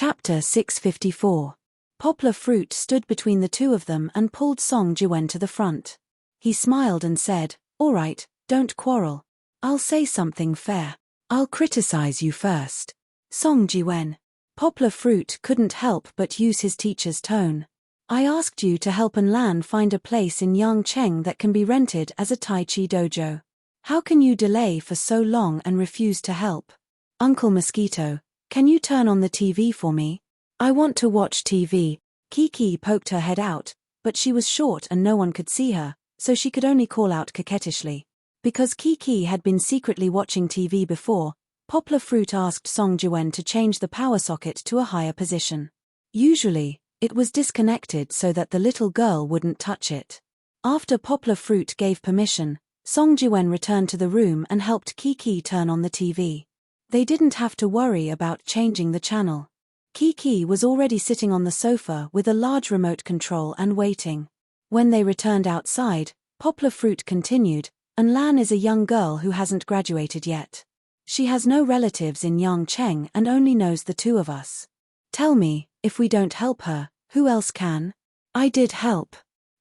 Chapter 654. Poplar Fruit stood between the two of them and pulled Song Jiwen to the front. He smiled and said, "All right, don't quarrel. I'll say something fair. I'll criticize you first." Song Jiwen. Poplar Fruit couldn't help but use his teacher's tone. "I asked you to help Enlan find a place in Yangcheng that can be rented as a Tai Chi dojo. How can you delay for so long and refuse to help? Uncle Mosquito, can you turn on the TV for me? I want to watch TV." Kiki poked her head out, but she was short and no one could see her, so she could only call out coquettishly. Because Kiki had been secretly watching TV before, Poplar Fruit asked Song Jiwen to change the power socket to a higher position. Usually, it was disconnected so that the little girl wouldn't touch it. After Poplar Fruit gave permission, Song Jiwen returned to the room and helped Kiki turn on the TV. They didn't have to worry about changing the channel. Kiki was already sitting on the sofa with a large remote control and waiting. When they returned outside, Poplar Fruit continued, "Enlan is a young girl who hasn't graduated yet. She has no relatives in Yangcheng and only knows the two of us. Tell me, if we don't help her, who else can? I did help.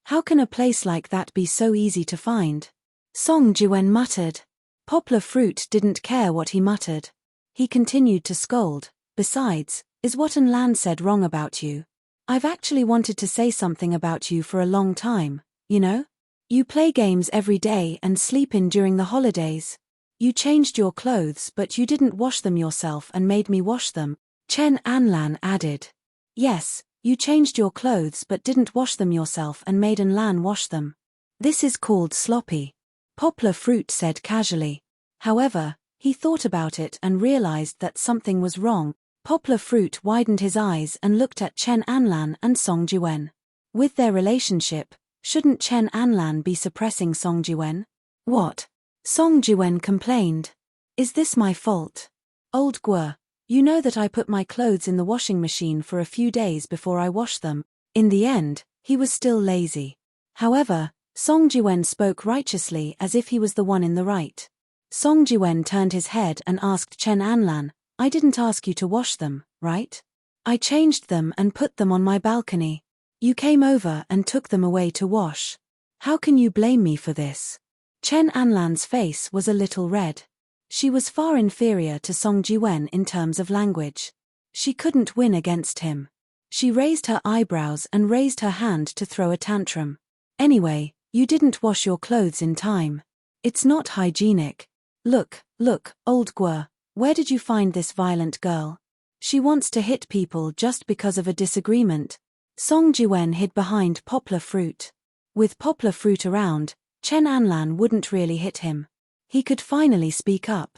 How can a place like that be so easy to find?" Song Jiwen muttered. Poplar Fruit didn't care what he muttered. He continued to scold. "Besides, is what Enlan said wrong about you? I've actually wanted to say something about you for a long time, you know? You play games every day and sleep in during the holidays. You changed your clothes but you didn't wash them yourself and made me wash them," Chen Anlan added. "Yes, you changed your clothes but didn't wash them yourself and made Enlan wash them. This is called sloppy," Poplar Fruit said casually. However, he thought about it and realized that something was wrong. Poplar Fruit widened his eyes and looked at Chen Anlan and Song Jiwen. With their relationship, shouldn't Chen Anlan be suppressing Song Jiwen? "What?" Song Jiwen complained. "Is this my fault? Old Guo, you know that I put my clothes in the washing machine for a few days before I wash them." In the end, he was still lazy. However, Song Jiwen spoke righteously as if he was the one in the right. Song Jiwen turned his head and asked Chen Anlan, "I didn't ask you to wash them, right? I changed them and put them on my balcony. You came over and took them away to wash. How can you blame me for this?" Chen Anlan's face was a little red. She was far inferior to Song Jiwen in terms of language. She couldn't win against him. She raised her eyebrows and raised her hand to throw a tantrum. "Anyway, you didn't wash your clothes in time. It's not hygienic. Look, old Guo, where did you find this violent girl? She wants to hit people just because of a disagreement." Song Jiwen hid behind Poplar Fruit. With Poplar Fruit around, Chen Anlan wouldn't really hit him. He could finally speak up.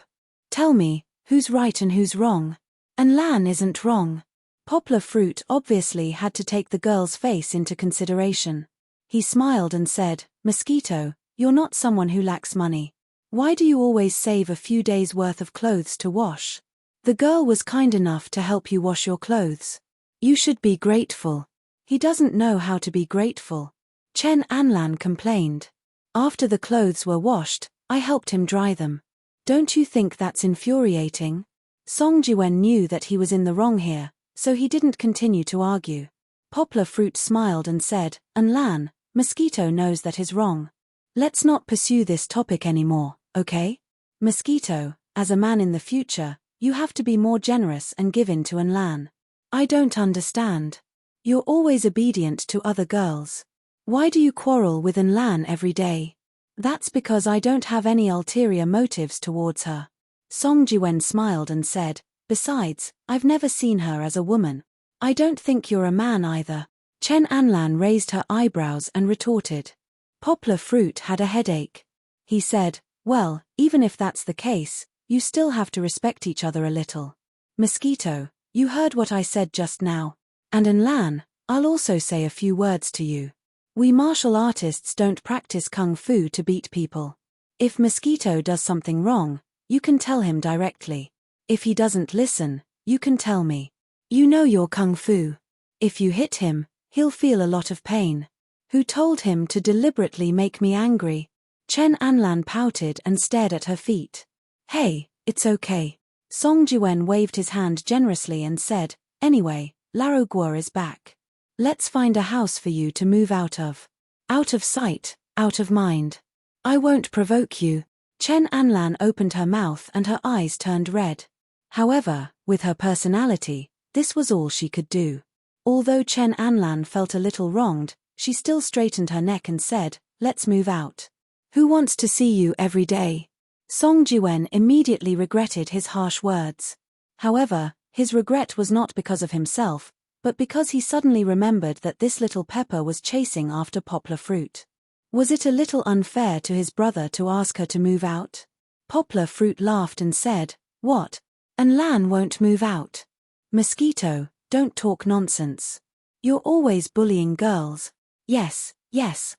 "Tell me, who's right and who's wrong?" "Enlan isn't wrong." Poplar Fruit obviously had to take the girl's face into consideration. He smiled and said, "Mosquito, you're not someone who lacks money. Why do you always save a few days' worth of clothes to wash? The girl was kind enough to help you wash your clothes. You should be grateful." "He doesn't know how to be grateful," Chen Anlan complained. "After the clothes were washed, I helped him dry them. Don't you think that's infuriating?" Song Jiwen knew that he was in the wrong here, so he didn't continue to argue. Poplar Fruit smiled and said, "Enlan, Mosquito knows that is wrong. Let's not pursue this topic anymore, okay? Mosquito, as a man in the future, you have to be more generous and give in to Enlan. I don't understand. You're always obedient to other girls. Why do you quarrel with Enlan every day?" "That's because I don't have any ulterior motives towards her." Song Jiwen smiled and said, "Besides, I've never seen her as a woman. I don't think you're a man either." Chen Anlan raised her eyebrows and retorted. Poplar Fruit had a headache. He said, "Well, even if that's the case, you still have to respect each other a little. Mosquito, you heard what I said just now. And Enlan, I'll also say a few words to you. We martial artists don't practice kung fu to beat people. If Mosquito does something wrong, you can tell him directly. If he doesn't listen, you can tell me. You know your kung fu. If you hit him, he'll feel a lot of pain. Who told him to deliberately make me angry?" Chen Anlan pouted and stared at her feet. "Hey, it's okay." Song Jiwen waved his hand generously and said, Anyway, Larogua is back. Let's find a house for you to move out of. Out of sight, out of mind. I won't provoke you. Chen Anlan opened her mouth and her eyes turned red. However, with her personality, this was all she could do. Although Chen Anlan felt a little wronged, she still straightened her neck and said, "Let's move out. Who wants to see you every day?" Song Jiwen immediately regretted his harsh words. However, his regret was not because of himself, but because he suddenly remembered that this little pepper was chasing after Poplar Fruit. Was it a little unfair to his brother to ask her to move out? Poplar Fruit laughed and said, "What? And Lan won't move out? Mosquito, don't talk nonsense. You're always bullying girls." Yes,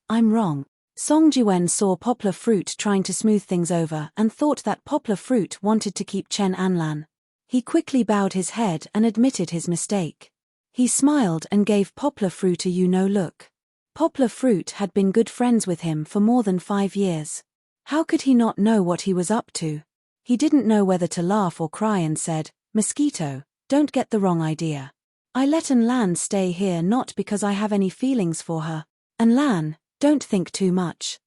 I'm wrong." Song Jiwen saw Poplar Fruit trying to smooth things over and thought that Poplar Fruit wanted to keep Chen Anlan. He quickly bowed his head and admitted his mistake. He smiled and gave Poplar Fruit a you-know look. Poplar Fruit had been good friends with him for more than 5 years. How could he not know what he was up to? He didn't know whether to laugh or cry and said, "Mosquito, don't get the wrong idea. I let Lan stay here not because I have any feelings for her. Lan, don't think too much."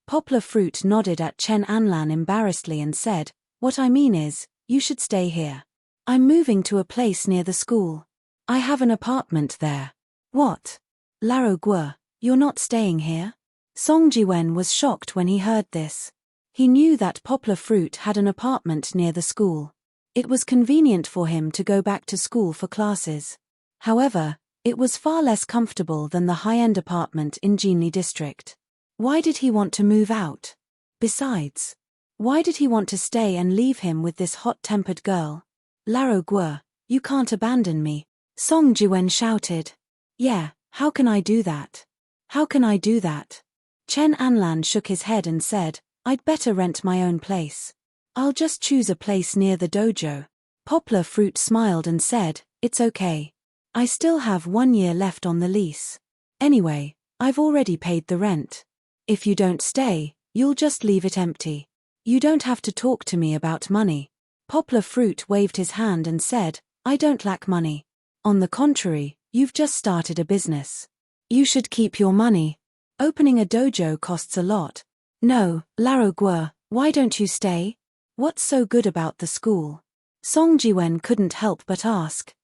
Poplar Fruit nodded at Chen Anlan embarrassedly and said, "What I mean is, you should stay here. I'm moving to a place near the school. I have an apartment there." "What? Larogua, you're not staying here?" Song Jiwen was shocked when he heard this. He knew that Poplar Fruit had an apartment near the school. It was convenient for him to go back to school for classes. However, it was far less comfortable than the high-end apartment in Jinli district. Why did he want to move out? Besides, why did he want to stay and leave him with this hot-tempered girl? "Larogua, you can't abandon me," Song Jiwen shouted. "Yeah, how can I do that? How can I do that?" Chen Anlan shook his head and said, "I'd better rent my own place. I'll just choose a place near the dojo." Poplar Fruit smiled and said, "It's okay. I still have 1 year left on the lease. Anyway, I've already paid the rent. If you don't stay, you'll just leave it empty. You don't have to talk to me about money." Poplar Fruit waved his hand and said, "I don't lack money. On the contrary, you've just started a business. You should keep your money. Opening a dojo costs a lot. No, Larogua, why don't you stay? What's so good about the school?" Song Jiwen couldn't help but ask.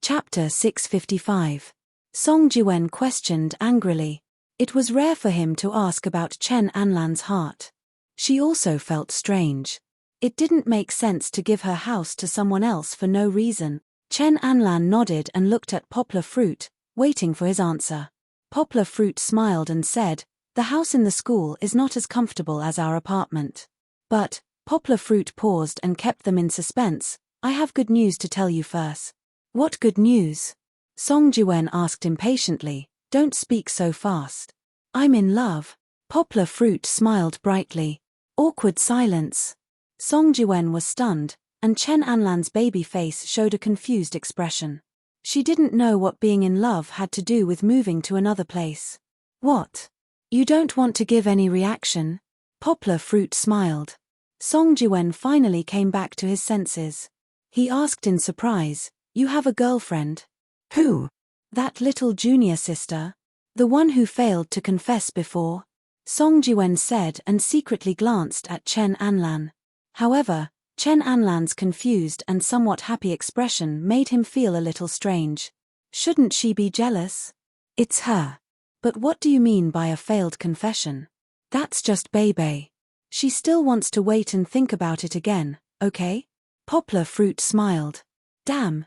Chapter 655. Song Jiwen questioned angrily. It was rare for him to ask about Chen Anlan's heart. She also felt strange. It didn't make sense to give her house to someone else for no reason. Chen Anlan nodded and looked at Poplar Fruit, waiting for his answer. Poplar Fruit smiled and said, "The house in the school is not as comfortable as our apartment." But Poplar Fruit paused and kept them in suspense. "I have good news to tell you first." "What good news?" Song Jiwen asked impatiently. "Don't speak so fast." "I'm in love." Poplar Fruit smiled brightly. Awkward silence. Song Jiwen was stunned, and Chen Anlan's baby face showed a confused expression. She didn't know what being in love had to do with moving to another place. "What? You don't want to give any reaction?" Poplar Fruit smiled. Song Jiwen finally came back to his senses. He asked in surprise, "You have a girlfriend?" "Who?" "That little junior sister. The one who failed to confess before," Song Jiwen said and secretly glanced at Chen Anlan. However, Chen Anlan's confused and somewhat happy expression made him feel a little strange. Shouldn't she be jealous? It's her. But what do you mean by a failed confession? That's just Bebe. She still wants to wait and think about it again, okay? Poplar Fruit smiled. Damn.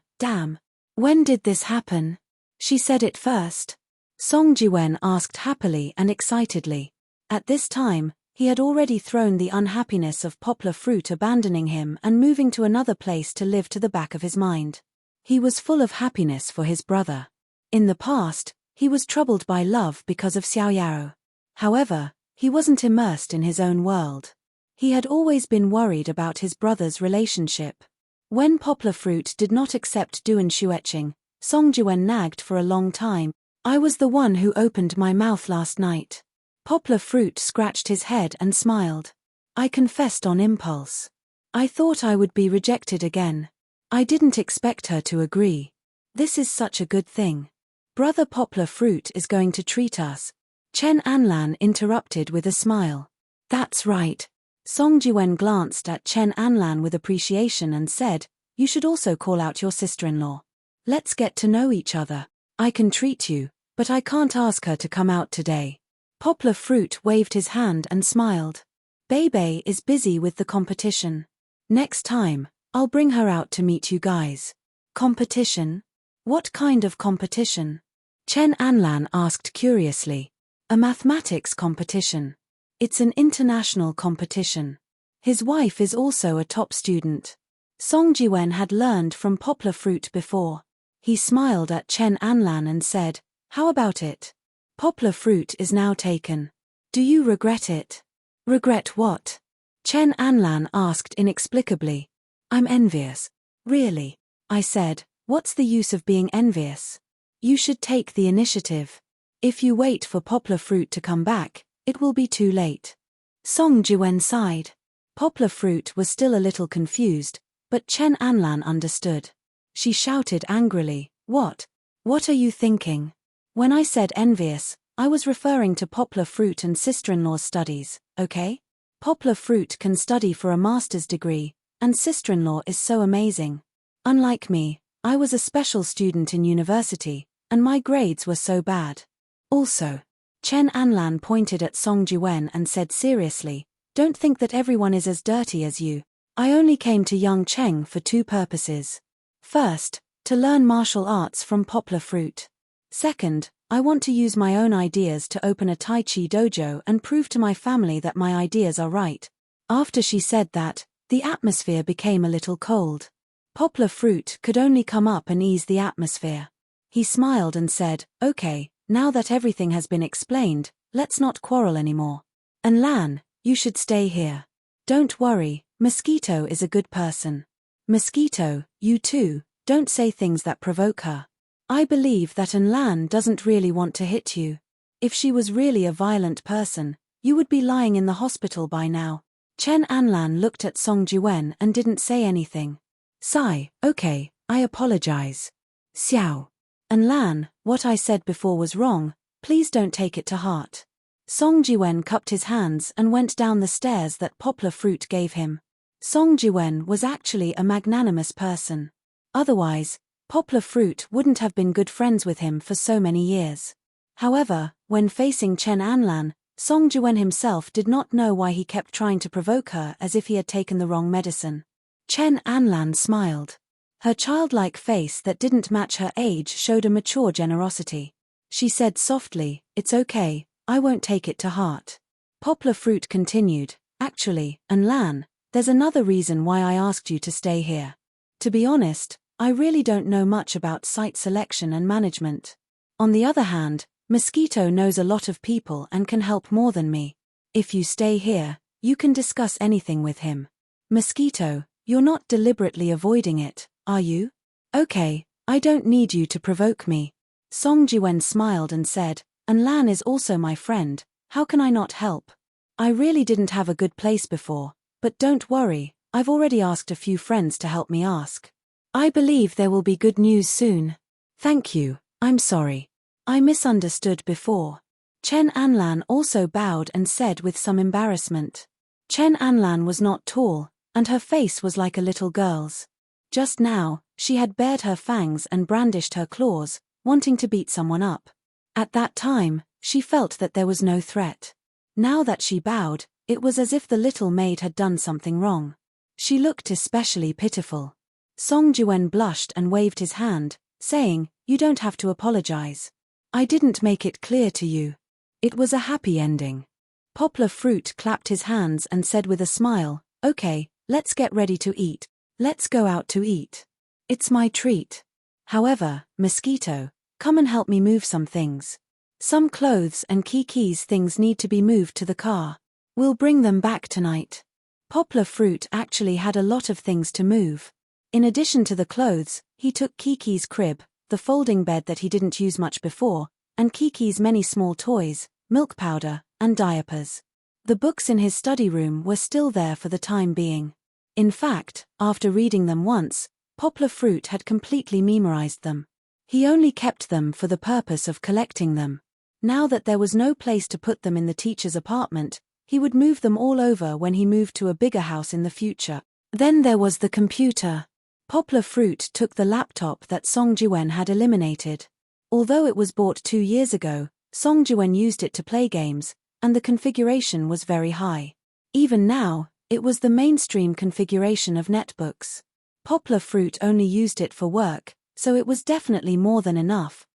When did this happen? She said it first. Song Jiwen asked happily and excitedly. At this time, he had already thrown the unhappiness of Poplar Fruit abandoning him and moving to another place to live to the back of his mind. He was full of happiness for his brother. In the past, he was troubled by love because of Xiaoyao. However, he wasn't immersed in his own world. He had always been worried about his brother's relationship. When Poplar Fruit did not accept Duan Xueqing, Song Jiwen nagged for a long time. "I was the one who opened my mouth last night." Poplar Fruit scratched his head and smiled. "I confessed on impulse. I thought I would be rejected again. I didn't expect her to agree. This is such a good thing. Brother Poplar Fruit is going to treat us. Chen Anlan interrupted with a smile. That's right. Song Jiwen glanced at Chen Anlan with appreciation and said, you should also call out your sister-in-law. Let's get to know each other. I can treat you, but I can't ask her to come out today. Poplar Fruit waved his hand and smiled. Bebe is busy with the competition. Next time, I'll bring her out to meet you guys. Competition? What kind of competition? Chen Anlan asked curiously. A mathematics competition. It's an international competition. His wife is also a top student. Song Jiwen had learned from Poplar Fruit before. He smiled at Chen Anlan and said, how about it? Poplar Fruit is now taken. Do you regret it? Regret what? Chen Anlan asked inexplicably. I'm envious. Really? I said, what's the use of being envious? You should take the initiative. If you wait for Poplar Fruit to come back, it will be too late. Song Jiwen sighed. Poplar Fruit was still a little confused, but Chen Anlan understood. She shouted angrily, what? What are you thinking? When I said envious, I was referring to Poplar Fruit and sister-in-law's studies, okay? Poplar Fruit can study for a master's degree, and sister-in-law is so amazing. Unlike me, I was a special student in university, and my grades were so bad. Also, Chen Anlan pointed at Song Jiwen and said seriously, don't think that everyone is as dirty as you. I only came to Young Cheng for two purposes. First, to learn martial arts from Poplar Fruit. Second, I want to use my own ideas to open a Tai Chi dojo and prove to my family that my ideas are right. After she said that, the atmosphere became a little cold. Poplar Fruit could only come up and ease the atmosphere. He smiled and said, okay, now that everything has been explained, let's not quarrel anymore. And Lan, you should stay here. Don't worry, Mosquito is a good person. Mosquito, you too, don't say things that provoke her. I believe that Lan doesn't really want to hit you. If she was really a violent person, you would be lying in the hospital by now. Chen Anlan looked at Song Jiwen and didn't say anything. Sigh, okay, I apologize. Xiao. Lan, what I said before was wrong, please don't take it to heart. Song Jiwen cupped his hands and went down the stairs that Poplar Fruit gave him. Song Jiwen was actually a magnanimous person. Otherwise, Poplar Fruit wouldn't have been good friends with him for so many years. However, when facing Chen Anlan, Song Jiwen himself did not know why he kept trying to provoke her as if he had taken the wrong medicine. Chen Anlan smiled. Her childlike face that didn't match her age showed a mature generosity. She said softly, it's okay, I won't take it to heart. Poplar Fruit continued, actually, Lan, there's another reason why I asked you to stay here. To be honest, I really don't know much about site selection and management. On the other hand, Mosquito knows a lot of people and can help more than me. If you stay here, you can discuss anything with him. Mosquito, you're not deliberately avoiding it, are you? Okay, I don't need you to provoke me. Song Jiwen smiled and said, Lan is also my friend, how can I not help? I really didn't have a good place before, but don't worry, I've already asked a few friends to help me ask. I believe there will be good news soon. Thank you, I'm sorry. I misunderstood before. Chen Anlan also bowed and said with some embarrassment. Chen Anlan was not tall, and her face was like a little girl's. Just now, she had bared her fangs and brandished her claws, wanting to beat someone up. At that time, she felt that there was no threat. Now that she bowed, it was as if the little maid had done something wrong. She looked especially pitiful. Song Jiwen blushed and waved his hand, saying, you don't have to apologize. I didn't make it clear to you. It was a happy ending. Poplar Fruit clapped his hands and said with a smile, okay, let's get ready to eat. Let's go out to eat. It's my treat. However, Mosquito, come and help me move some things. Some clothes and Kiki's things need to be moved to the car. We'll bring them back tonight. Poplar Fruit actually had a lot of things to move. In addition to the clothes, he took Kiki's crib, the folding bed that he didn't use much before, and Kiki's many small toys, milk powder, and diapers. The books in his study room were still there for the time being. In fact, after reading them once, Poplar Fruit had completely memorized them. He only kept them for the purpose of collecting them. Now that there was no place to put them in the teacher's apartment, he would move them all over when he moved to a bigger house in the future. Then there was the computer. Poplar Fruit took the laptop that Song Jiwen had eliminated. Although it was bought 2 years ago, Song Jiwen used it to play games, and the configuration was very high. Even now, it was the mainstream configuration of netbooks. Poplar Fruit only used it for work, so it was definitely more than enough.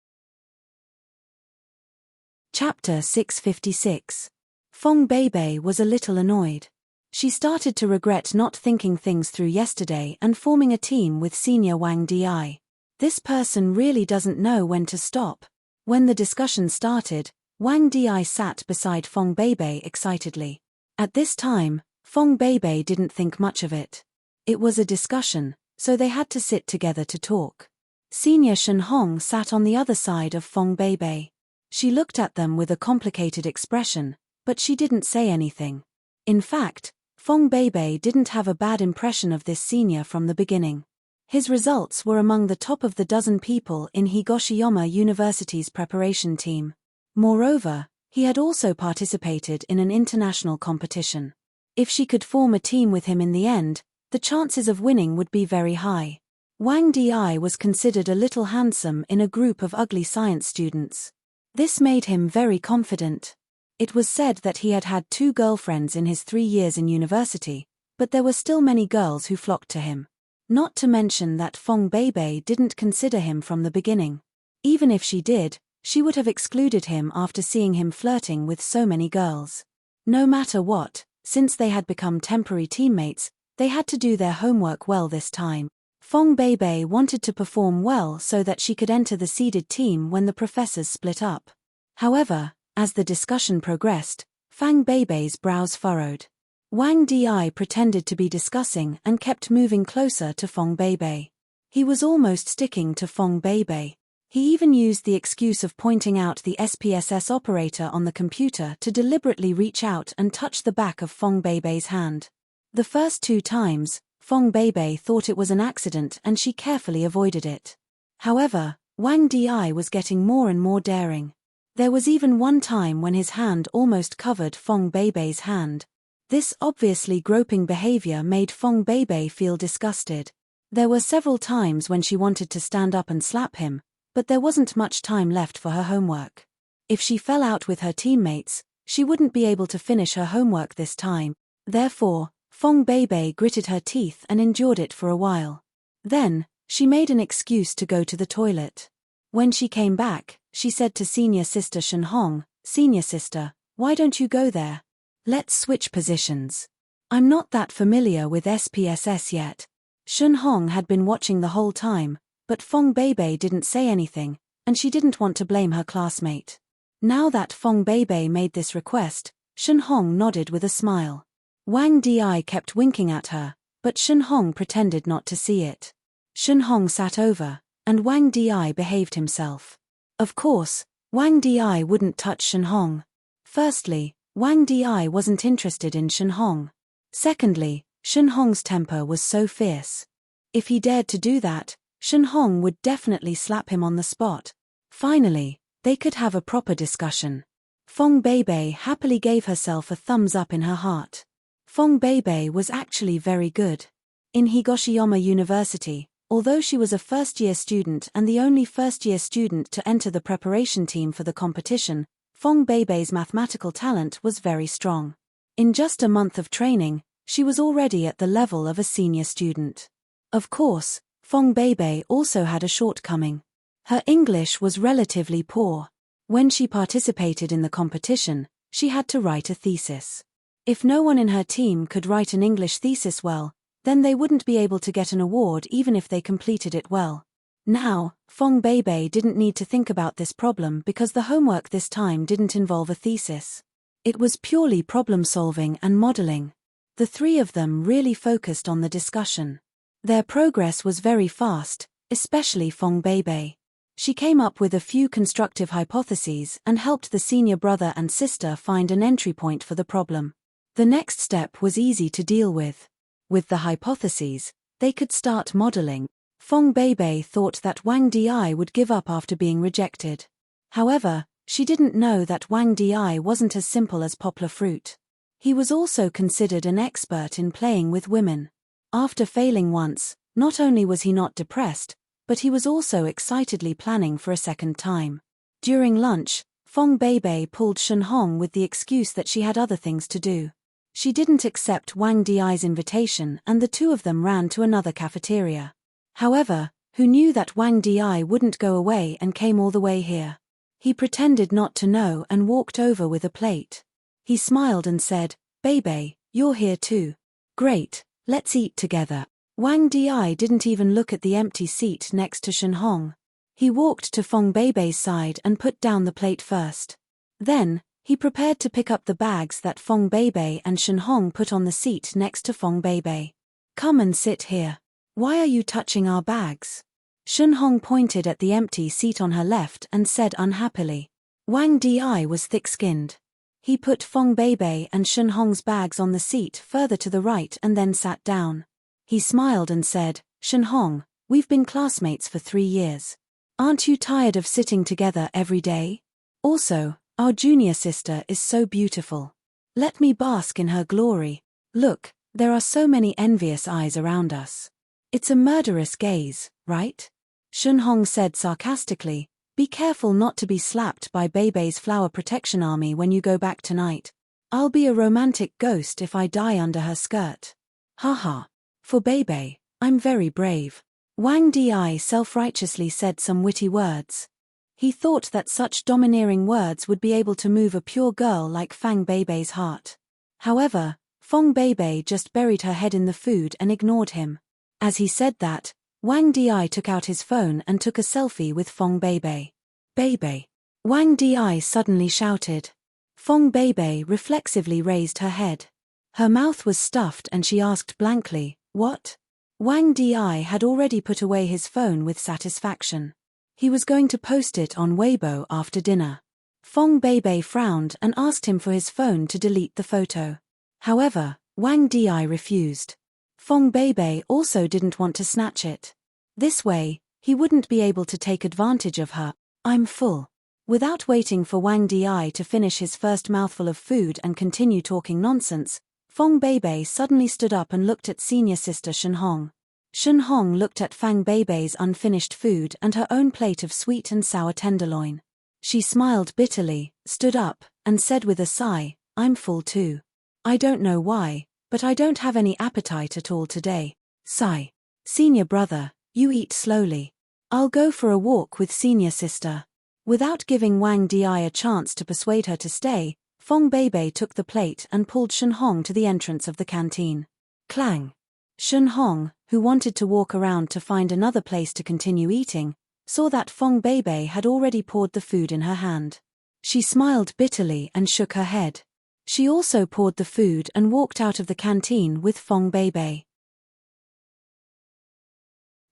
Chapter 656. Fong Beibei was a little annoyed. She started to regret not thinking things through yesterday and forming a team with senior Wang Di. This person really doesn't know when to stop. When the discussion started, Wang Di sat beside Fong Beibei excitedly. At this time, Fong Beibei didn't think much of it. It was a discussion, so they had to sit together to talk. Senior Shen Hong sat on the other side of Fong Beibei. She looked at them with a complicated expression, but she didn't say anything. In fact, Fong Beibei didn't have a bad impression of this senior from the beginning. His results were among the top of the dozen people in Higoshiyama University's preparation team. Moreover, he had also participated in an international competition. If she could form a team with him in the end, the chances of winning would be very high. Wang Di was considered a little handsome in a group of ugly science students. This made him very confident. It was said that he had had 2 girlfriends in his 3 years in university, but there were still many girls who flocked to him. Not to mention that Fong Beibei didn't consider him from the beginning. Even if she did, she would have excluded him after seeing him flirting with so many girls. No matter what, since they had become temporary teammates, they had to do their homework well this time. Fong Beibei wanted to perform well so that she could enter the seeded team when the professors split up. However, as the discussion progressed, Fang Beibei's brows furrowed. Wang Di pretended to be discussing and kept moving closer to Fong Beibei. He was almost sticking to Fong Beibei. He even used the excuse of pointing out the SPSS operator on the computer to deliberately reach out and touch the back of Fong Beibei's hand. The first 2 times, Fong Beibei thought it was an accident and she carefully avoided it. However, Wang Di was getting more and more daring. There was even one time when his hand almost covered Fong Beibei's hand. This obviously groping behavior made Fong Beibei feel disgusted. There were several times when she wanted to stand up and slap him, but there wasn't much time left for her homework. If she fell out with her teammates, she wouldn't be able to finish her homework this time. Therefore, Fong Beibei gritted her teeth and endured it for a while. Then, she made an excuse to go to the toilet. When she came back, she said to senior sister Shen Hong, "Senior sister, why don't you go there? Let's switch positions. I'm not that familiar with SPSS yet." Shen Hong had been watching the whole time, but Fong Beibei didn't say anything, and she didn't want to blame her classmate. Now that Fong Beibei made this request, Shen Hong nodded with a smile. Wang Di kept winking at her, but Shen Hong pretended not to see it. Shen Hong sat over, and Wang Di behaved himself. Of course, Wang Di wouldn't touch Shen Hong. Firstly, Wang Di wasn't interested in Shen Hong. Secondly, Shen Hong's temper was so fierce. If he dared to do that, Shen Hong would definitely slap him on the spot. Finally, they could have a proper discussion. Fong Beibei happily gave herself a thumbs up in her heart. Fong Beibei was actually very good. In Higoshiyama University, although she was a first-year student and the only first-year student to enter the preparation team for the competition, Fong Beibei's mathematical talent was very strong. In just a month of training, she was already at the level of a senior student. Of course, Fong Beibei also had a shortcoming. Her English was relatively poor. When she participated in the competition, she had to write a thesis. If no one in her team could write an English thesis well, then they wouldn't be able to get an award even if they completed it well. Now, Fong Beibei didn't need to think about this problem because the homework this time didn't involve a thesis. It was purely problem-solving and modeling. The 3 of them really focused on the discussion. Their progress was very fast, especially Fong Beibei. She came up with a few constructive hypotheses and helped the senior brother and sister find an entry point for the problem. The next step was easy to deal with. With the hypotheses, they could start modeling. Fong Beibei thought that Wang Di would give up after being rejected. However, she didn't know that Wang Di wasn't as simple as Poplar Fruit. He was also considered an expert in playing with women. After failing once, not only was he not depressed, but he was also excitedly planning for a second time. During lunch, Fong Beibei pulled Shen Hong with the excuse that she had other things to do. She didn't accept Wang Di's invitation and the two of them ran to another cafeteria. However, who knew that Wang Di wouldn't go away and came all the way here? He pretended not to know and walked over with a plate. He smiled and said, "Beibei, you're here too. Great, let's eat together." Wang Di didn't even look at the empty seat next to Shen Hong. He walked to Fong Beibei's side and put down the plate first. Then, he prepared to pick up the bags that Fong Beibei and Shen Hong put on the seat next to Fong Beibei. "Come and sit here. Why are you touching our bags?" Shen Hong pointed at the empty seat on her left and said unhappily. Wang Di was thick-skinned. He put Fong Beibei and Shen Hong's bags on the seat further to the right and then sat down. He smiled and said, "Shen Hong, we've been classmates for 3 years. Aren't you tired of sitting together every day? Also, our junior sister is so beautiful. Let me bask in her glory. Look, there are so many envious eyes around us. It's a murderous gaze, right?" Shen Hong said sarcastically, "Be careful not to be slapped by Beibei's flower protection army when you go back tonight. I'll be a romantic ghost if I die under her skirt." Haha. For Beibei, I'm very brave. Wang Di self-righteously said some witty words. He thought that such domineering words would be able to move a pure girl like Fang Beibei's heart. However, Fong Beibei just buried her head in the food and ignored him. As he said that, Wang Di took out his phone and took a selfie with Fong Beibei. "Beibei!" Wang Di suddenly shouted. Fong Beibei reflexively raised her head. Her mouth was stuffed and she asked blankly, "What?" Wang Di had already put away his phone with satisfaction. He was going to post it on Weibo after dinner. Fong Beibei frowned and asked him for his phone to delete the photo. However, Wang Di refused. Fong Beibei also didn't want to snatch it. This way, he wouldn't be able to take advantage of her. "I'm full." Without waiting for Wang Di to finish his first mouthful of food and continue talking nonsense, Fong Beibei suddenly stood up and looked at senior sister Shen Hong. Shen Hong looked at Fang Beibei's unfinished food and her own plate of sweet and sour tenderloin. She smiled bitterly, stood up, and said with a sigh, "I'm full too. I don't know why, but I don't have any appetite at all today." Sigh. "Senior brother, you eat slowly. I'll go for a walk with senior sister." Without giving Wang Di a chance to persuade her to stay, Fong Beibei took the plate and pulled Shen Hong to the entrance of the canteen. Clang. Shen Hong, who wanted to walk around to find another place to continue eating, saw that Fong Beibei had already poured the food in her hand. She smiled bitterly and shook her head. She also poured the food and walked out of the canteen with Fong Beibei.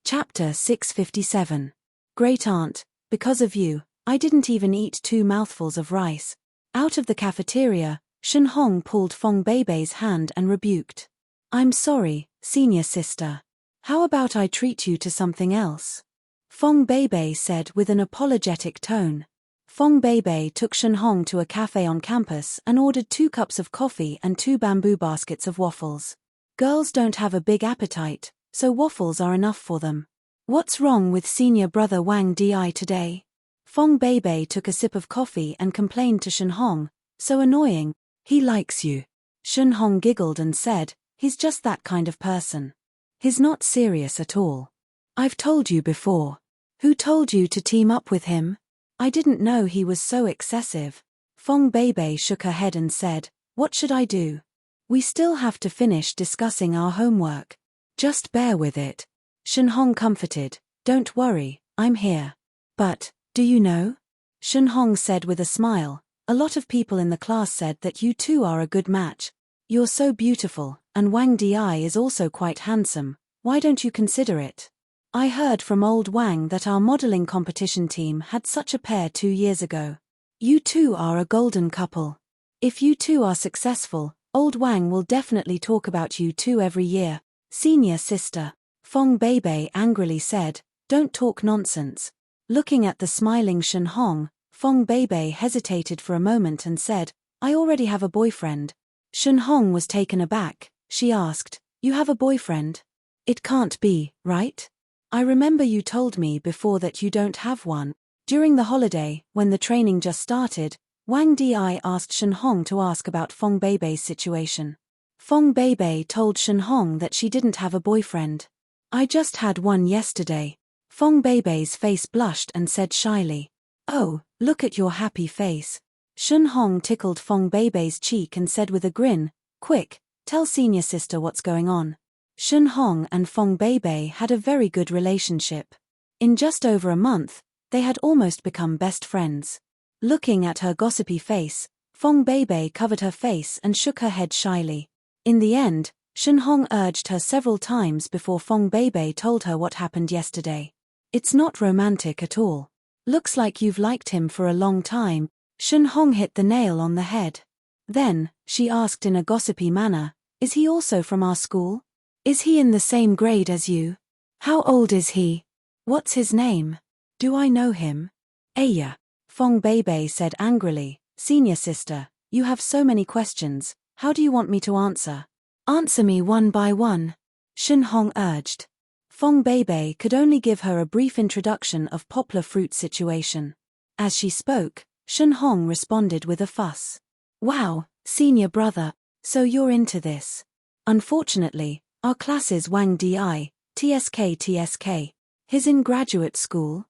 Chapter 657. Great Aunt, because of you, I didn't even eat 2 mouthfuls of rice. Out of the cafeteria, Shen Hong pulled Fong Beibei's hand and rebuked. "I'm sorry, senior sister. How about I treat you to something else?" Fong Beibei said with an apologetic tone. Fong Beibei took Shen Hong to a cafe on campus and ordered 2 cups of coffee and 2 bamboo baskets of waffles. Girls don't have a big appetite, so waffles are enough for them. "What's wrong with senior brother Wang Di today?" Fong Beibei took a sip of coffee and complained to Shen Hong, "So annoying. He likes you." Shen Hong giggled and said, "He's just that kind of person. He's not serious at all. I've told you before." "Who told you to team up with him? I didn't know he was so excessive." Fong Beibei shook her head and said, "What should I do? We still have to finish discussing our homework. Just bear with it." Shen Hong comforted, "Don't worry, I'm here." "But, do you know?" Shen Hong said with a smile, "A lot of people in the class said that you two are a good match. You're so beautiful, and Wang Di is also quite handsome. Why don't you consider it? I heard from old Wang that our modeling competition team had such a pair 2 years ago. You two are a golden couple. If you two are successful, old Wang will definitely talk about you two every year." "Senior sister." Fong Beibei angrily said, "Don't talk nonsense." Looking at the smiling Shen Hong, Fong Beibei hesitated for a moment and said, "I already have a boyfriend." Shen Hong was taken aback. She asked, "You have a boyfriend? It can't be, right? I remember you told me before that you don't have one." During the holiday, when the training just started, Wang Di asked Shen Hong to ask about Fong Beibei's situation. Fong Beibei told Shen Hong that she didn't have a boyfriend. "I just had one yesterday." Fong Beibei's face blushed and said shyly, "Oh, look at your happy face." Shen Hong tickled Fong Beibei's cheek and said with a grin, "Quick, tell senior sister what's going on." Shen Hong and Fong Beibei had a very good relationship. In just over a month, they had almost become best friends. Looking at her gossipy face, Fong Beibei covered her face and shook her head shyly. In the end, Shen Hong urged her several times before Fong Beibei told her what happened yesterday. "It's not romantic at all. Looks like you've liked him for a long time." Shen Hong hit the nail on the head. Then, she asked in a gossipy manner, "Is he also from our school? Is he in the same grade as you? How old is he? What's his name? Do I know him?" "Aya," Fong Beibei said angrily, "Senior sister, you have so many questions, how do you want me to answer?" "Answer me one by one," Shen Hong urged. Fong Beibei could only give her a brief introduction of Poplar Fruit's situation. As she spoke, Shen Hong responded with a fuss. "Wow, senior brother, so you're into this. Unfortunately, our class is Wang Di, TSK. He's in graduate school?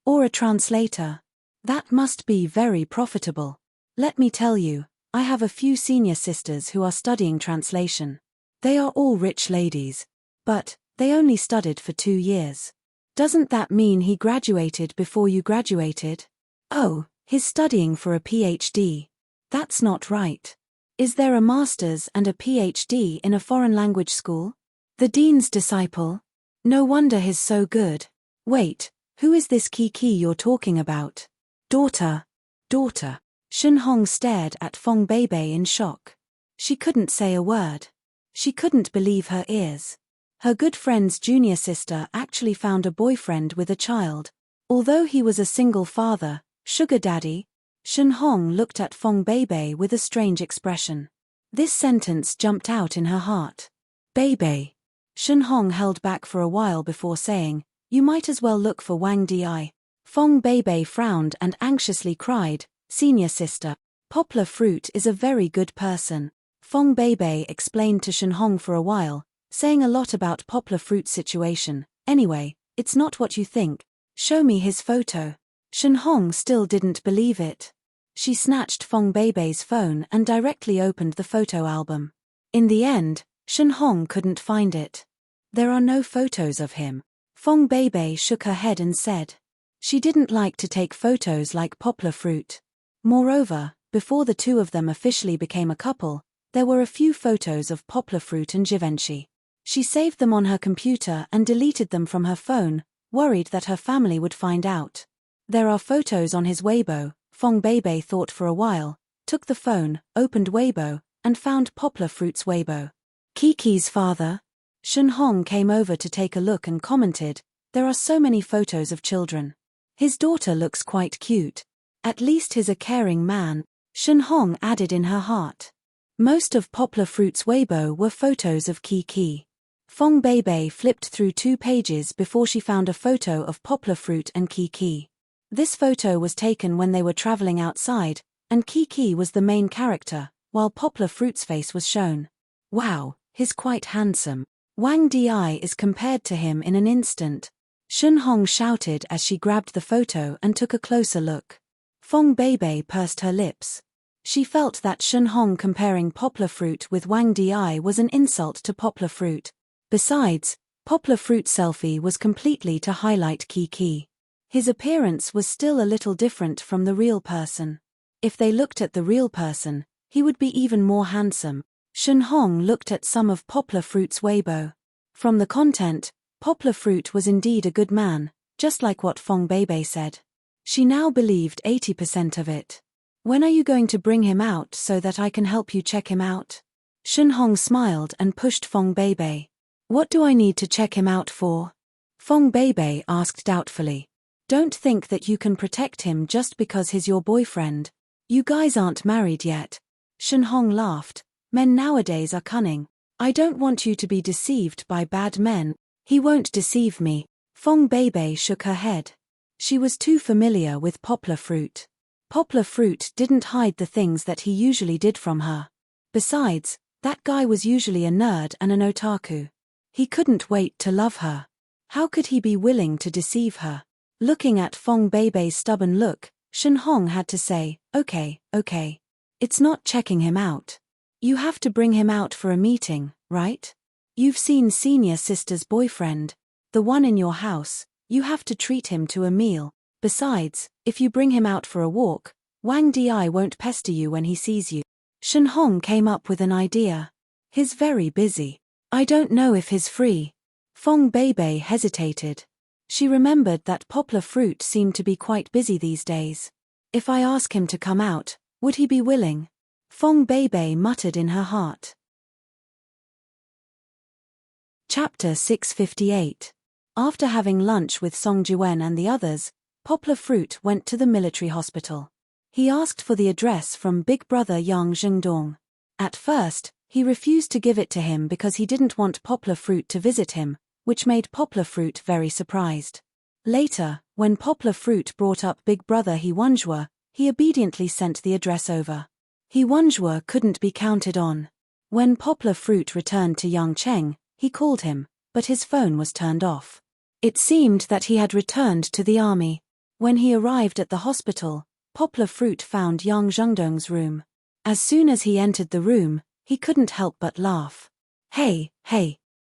Or a translator? That must be very profitable. Let me tell you, I have a few senior sisters who are studying translation. They are all rich ladies. But they only studied for 2 years. Doesn't that mean he graduated before you graduated? Oh, he's studying for a PhD. That's not right. Is there a master's and a PhD in a foreign language school? The dean's disciple? No wonder he's so good. Wait, who is this Kiki you're talking about? Daughter. Shen Hong stared at Fong Beibei in shock. She couldn't say a word. She couldn't believe her ears. Her good friend's junior sister actually found a boyfriend with a child. Although he was a single father, sugar daddy. Shen Hong looked at Fong Beibei with a strange expression. This sentence jumped out in her heart. "Beibei." Shen Hong held back for a while before saying, "You might as well look for Wang Di." Fong Beibei frowned and anxiously cried, "Senior sister, Poplar Fruit is a very good person." Fong Beibei explained to Shen Hong for a while, saying a lot about Poplar Fruit's situation. "Anyway, it's not what you think. Show me his photo." Shen Hong still didn't believe it. She snatched Fong Beibei's phone and directly opened the photo album. In the end, Shen Hong couldn't find it. "There are no photos of him." Fong Beibei shook her head and said. She didn't like to take photos like Poplar Fruit. Moreover, before the two of them officially became a couple, there were a few photos of Poplar Fruit and Givenchy. She saved them on her computer and deleted them from her phone, worried that her family would find out. There are photos on his Weibo. Fong Beibei thought for a while, took the phone, opened Weibo, and found Poplar Fruit's Weibo. "Kiki's father?" Shen Hong came over to take a look and commented, "There are so many photos of children. His daughter looks quite cute. At least he's a caring man." Shen Hong added in her heart. Most of Poplar Fruit's Weibo were photos of Kiki. Fong Beibei flipped through 2 pages before she found a photo of Poplar Fruit and Kiki. This photo was taken when they were traveling outside, and Kiki was the main character, while Poplar Fruit's face was shown. "Wow, he's quite handsome. Wang Di is compared to him in an instant." Shen Hong shouted as she grabbed the photo and took a closer look. Fong Beibei pursed her lips. She felt that Shen Hong comparing Poplar Fruit with Wang Di was an insult to Poplar Fruit. Besides, Poplar Fruit's selfie was completely to highlight Kiki. His appearance was still a little different from the real person. If they looked at the real person, he would be even more handsome. Shen Hong looked at some of Poplar Fruit's Weibo. From the content, Poplar Fruit was indeed a good man, just like what Fong Beibei said. She now believed 80% of it. "When are you going to bring him out so that I can help you check him out?" Shen Hong smiled and pushed Fong Beibei. What do I need to check him out for? Fong Beibei asked doubtfully. Don't think that you can protect him just because he's your boyfriend. You guys aren't married yet. Shen Hong laughed. Men nowadays are cunning. I don't want you to be deceived by bad men. He won't deceive me. Fong Beibei shook her head. She was too familiar with Poplar Fruit. Poplar Fruit didn't hide the things that he usually did from her. Besides, that guy was usually a nerd and an otaku. He couldn't wait to love her. How could he be willing to deceive her? Looking at Fong Beibei's stubborn look, Shen Hong had to say, okay. It's not checking him out. You have to bring him out for a meeting, right? You've seen senior sister's boyfriend. The one in your house. You have to treat him to a meal. Besides, if you bring him out for a walk, Wang Di won't pester you when he sees you. Shen Hong came up with an idea. He's very busy. I don't know if he's free. Fong Beibei hesitated. She remembered that Poplar Fruit seemed to be quite busy these days. If I ask him to come out, would he be willing? Fong Beibei muttered in her heart. Chapter 658. After having lunch with Song Jiwen and the others, Poplar Fruit went to the military hospital. He asked for the address from Big Brother Yang Zhengdong. At first, he refused to give it to him because he didn't want Poplar Fruit to visit him, which made Poplar Fruit very surprised. Later, when Poplar Fruit brought up Big Brother He Wenjue, he obediently sent the address over. He Wenjue couldn't be counted on. When Poplar Fruit returned to Yangcheng, he called him, but his phone was turned off. It seemed that he had returned to the army. When he arrived at the hospital, Poplar Fruit found Yang Zhengdong's room. As soon as he entered the room, he couldn't help but laugh. Hey,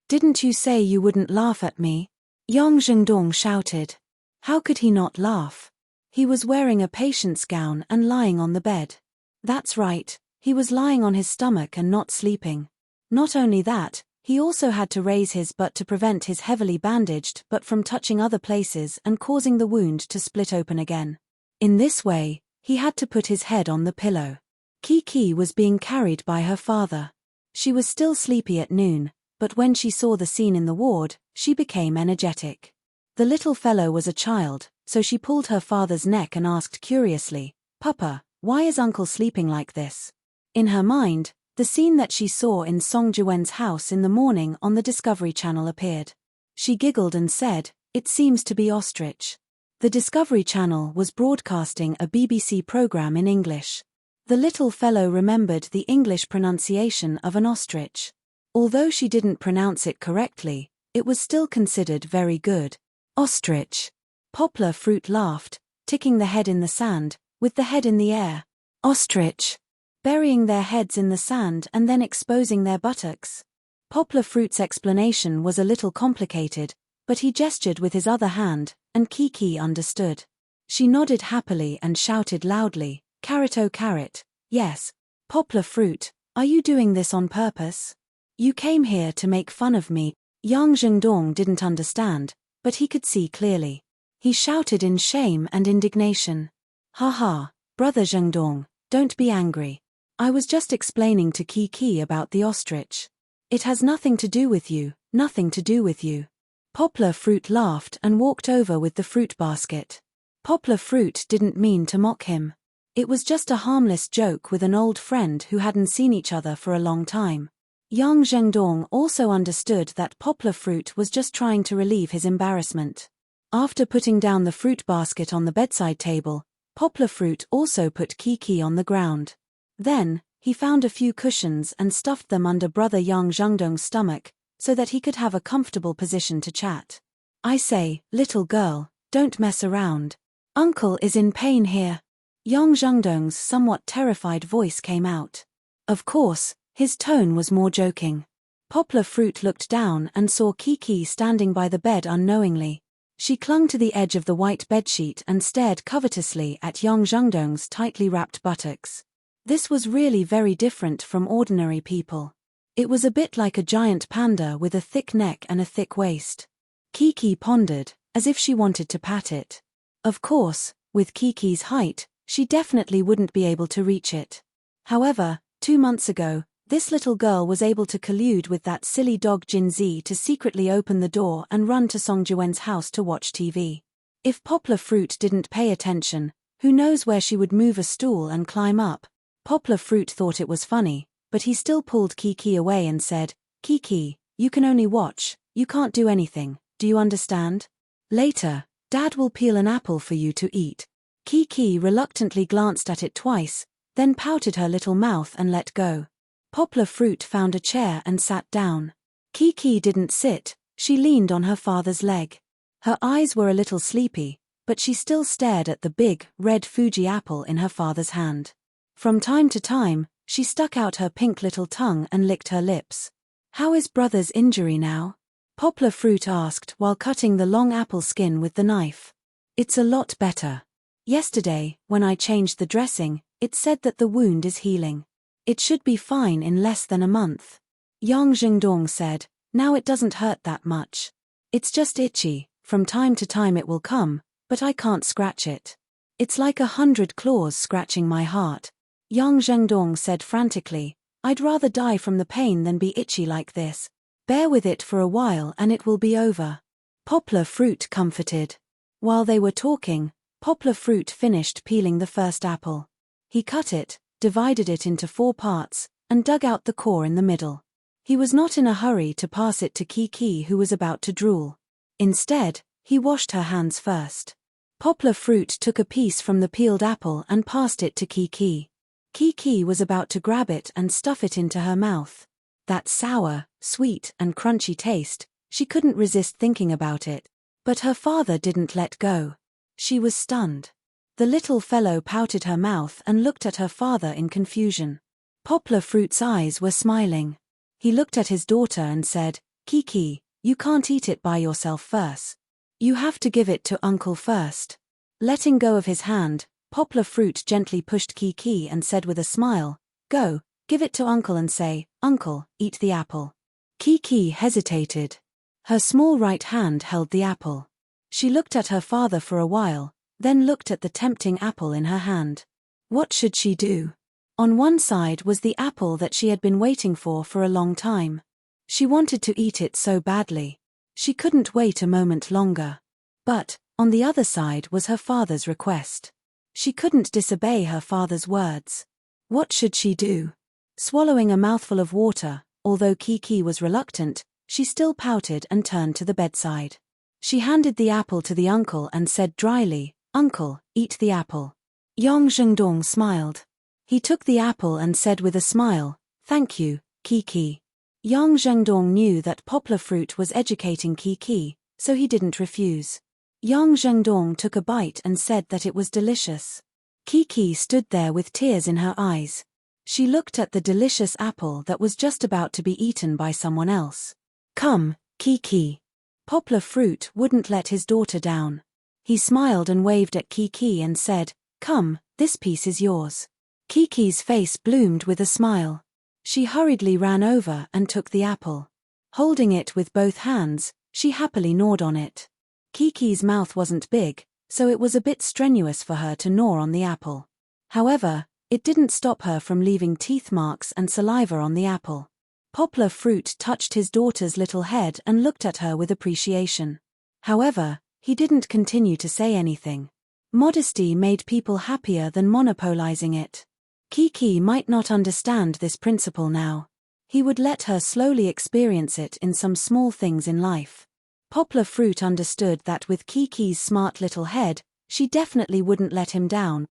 didn't you say you wouldn't laugh at me? Yang Zhengdong shouted. How could he not laugh? He was wearing a patient's gown and lying on the bed. That's right, he was lying on his stomach and not sleeping. Not only that, he also had to raise his butt to prevent his heavily bandaged butt from touching other places and causing the wound to split open again. In this way, he had to put his head on the pillow. Kiki was being carried by her father. She was still sleepy at noon, but when she saw the scene in the ward, she became energetic. The little fellow was a child, so she pulled her father's neck and asked curiously, "Papa, why is Uncle sleeping like this?" In her mind, the scene that she saw in Song Jiwen's house in the morning on the Discovery Channel appeared. She giggled and said, "It seems to be ostrich." The Discovery Channel was broadcasting a BBC program in English. The little fellow remembered the English pronunciation of an ostrich. Although she didn't pronounce it correctly, it was still considered very good. Ostrich. Poplar Fruit laughed, ticking the head in the sand, with the head in the air. Ostrich. Burying their heads in the sand and then exposing their buttocks. Poplar Fruit's explanation was a little complicated, but he gestured with his other hand, and Kiki understood. She nodded happily and shouted loudly, "Carrot oh carrot, yes. Poplar Fruit, are you doing this on purpose? You came here to make fun of me." Yang Zhengdong didn't understand, but he could see clearly. He shouted in shame and indignation. "Ha, Brother Zhengdong, don't be angry. I was just explaining to Kiki about the ostrich. It has nothing to do with you, nothing to do with you." Poplar Fruit laughed and walked over with the fruit basket. Poplar Fruit didn't mean to mock him. It was just a harmless joke with an old friend who hadn't seen each other for a long time. Yang Zhengdong also understood that Poplar Fruit was just trying to relieve his embarrassment. After putting down the fruit basket on the bedside table, Poplar Fruit also put Kiki on the ground. Then, he found a few cushions and stuffed them under Brother Yang Zhengdong's stomach, so that he could have a comfortable position to chat. "I say, little girl, don't mess around. Uncle is in pain here." Yang Zhengdong's somewhat terrified voice came out. Of course, his tone was more joking. Poplar Fruit looked down and saw Kiki standing by the bed unknowingly. She clung to the edge of the white bedsheet and stared covetously at Yang Zhengdong's tightly wrapped buttocks. This was really very different from ordinary people. It was a bit like a giant panda with a thick neck and a thick waist. Kiki pondered, as if she wanted to pat it. Of course, with Kiki's height, she definitely wouldn't be able to reach it. However, 2 months ago, This little girl was able to collude with that silly dog Jinzi to secretly open the door and run to Song Jiwen's house to watch TV. If Poplar Fruit didn't pay attention, who knows where she would move a stool and climb up. Poplar Fruit thought it was funny, but he still pulled Kiki away and said, "Kiki, you can only watch, you can't do anything, do you understand? Later, Dad will peel an apple for you to eat." Kiki reluctantly glanced at it twice, then pouted her little mouth and let go. Poplar Fruit found a chair and sat down. Kiki didn't sit, she leaned on her father's leg. Her eyes were a little sleepy, but she still stared at the big, red Fuji apple in her father's hand. From time to time, she stuck out her pink little tongue and licked her lips. "How is brother's injury now?" Poplar Fruit asked while cutting the long apple skin with the knife. "It's a lot better. Yesterday, when I changed the dressing, it said that the wound is healing. It should be fine in less than a month." Yang Zhengdong said, "Now it doesn't hurt that much. It's just itchy, from time to time it will come, but I can't scratch it. It's like 100 claws scratching my heart." Yang Zhengdong said frantically, "I'd rather die from the pain than be itchy like this. Bear with it for a while and it will be over." Poplar Fruit comforted. While they were talking, Poplar Fruit finished peeling the first apple. He cut it, divided it into 4 parts, and dug out the core in the middle. He was not in a hurry to pass it to Kiki, who was about to drool. Instead, he washed her hands first. Poplar Fruit took a piece from the peeled apple and passed it to Kiki. Kiki was about to grab it and stuff it into her mouth. That sour, sweet, and crunchy taste, she couldn't resist thinking about it. But her father didn't let go. She was stunned. The little fellow pouted her mouth and looked at her father in confusion. Poplar Fruit's eyes were smiling. He looked at his daughter and said, "Kiki, you can't eat it by yourself first. You have to give it to Uncle first." Letting go of his hand, Poplar Fruit gently pushed Kiki and said with a smile, "Go, give it to Uncle and say, 'Uncle, eat the apple.'" Kiki hesitated. Her small right hand held the apple. She looked at her father for a while, then looked at the tempting apple in her hand. What should she do? On one side was the apple that she had been waiting for a long time. She wanted to eat it so badly. She couldn't wait a moment longer. But, on the other side was her father's request. She couldn't disobey her father's words. What should she do? Swallowing a mouthful of water, although Kiki was reluctant, she still pouted and turned to the bedside. She handed the apple to the uncle and said dryly, "Uncle, eat the apple." Yang Zhengdong smiled. He took the apple and said with a smile, "Thank you, Kiki." Yang Zhengdong knew that Poplar Fruit was educating Kiki, so he didn't refuse. Yang Zhengdong took a bite and said that it was delicious. Kiki stood there with tears in her eyes. She looked at the delicious apple that was just about to be eaten by someone else. "Come, Kiki." Poplar Fruit wouldn't let his daughter down. He smiled and waved at Kiki and said, "Come, this piece is yours." Kiki's face bloomed with a smile. She hurriedly ran over and took the apple. Holding it with both hands, she happily gnawed on it. Kiki's mouth wasn't big, so it was a bit strenuous for her to gnaw on the apple. However, it didn't stop her from leaving teeth marks and saliva on the apple. Poplar Fruit touched his daughter's little head and looked at her with appreciation. However, he didn't continue to say anything. Modesty made people happier than monopolizing it. Kiki might not understand this principle now. He would let her slowly experience it in some small things in life. Poplar Fruit understood that with Kiki's smart little head, she definitely wouldn't let him down.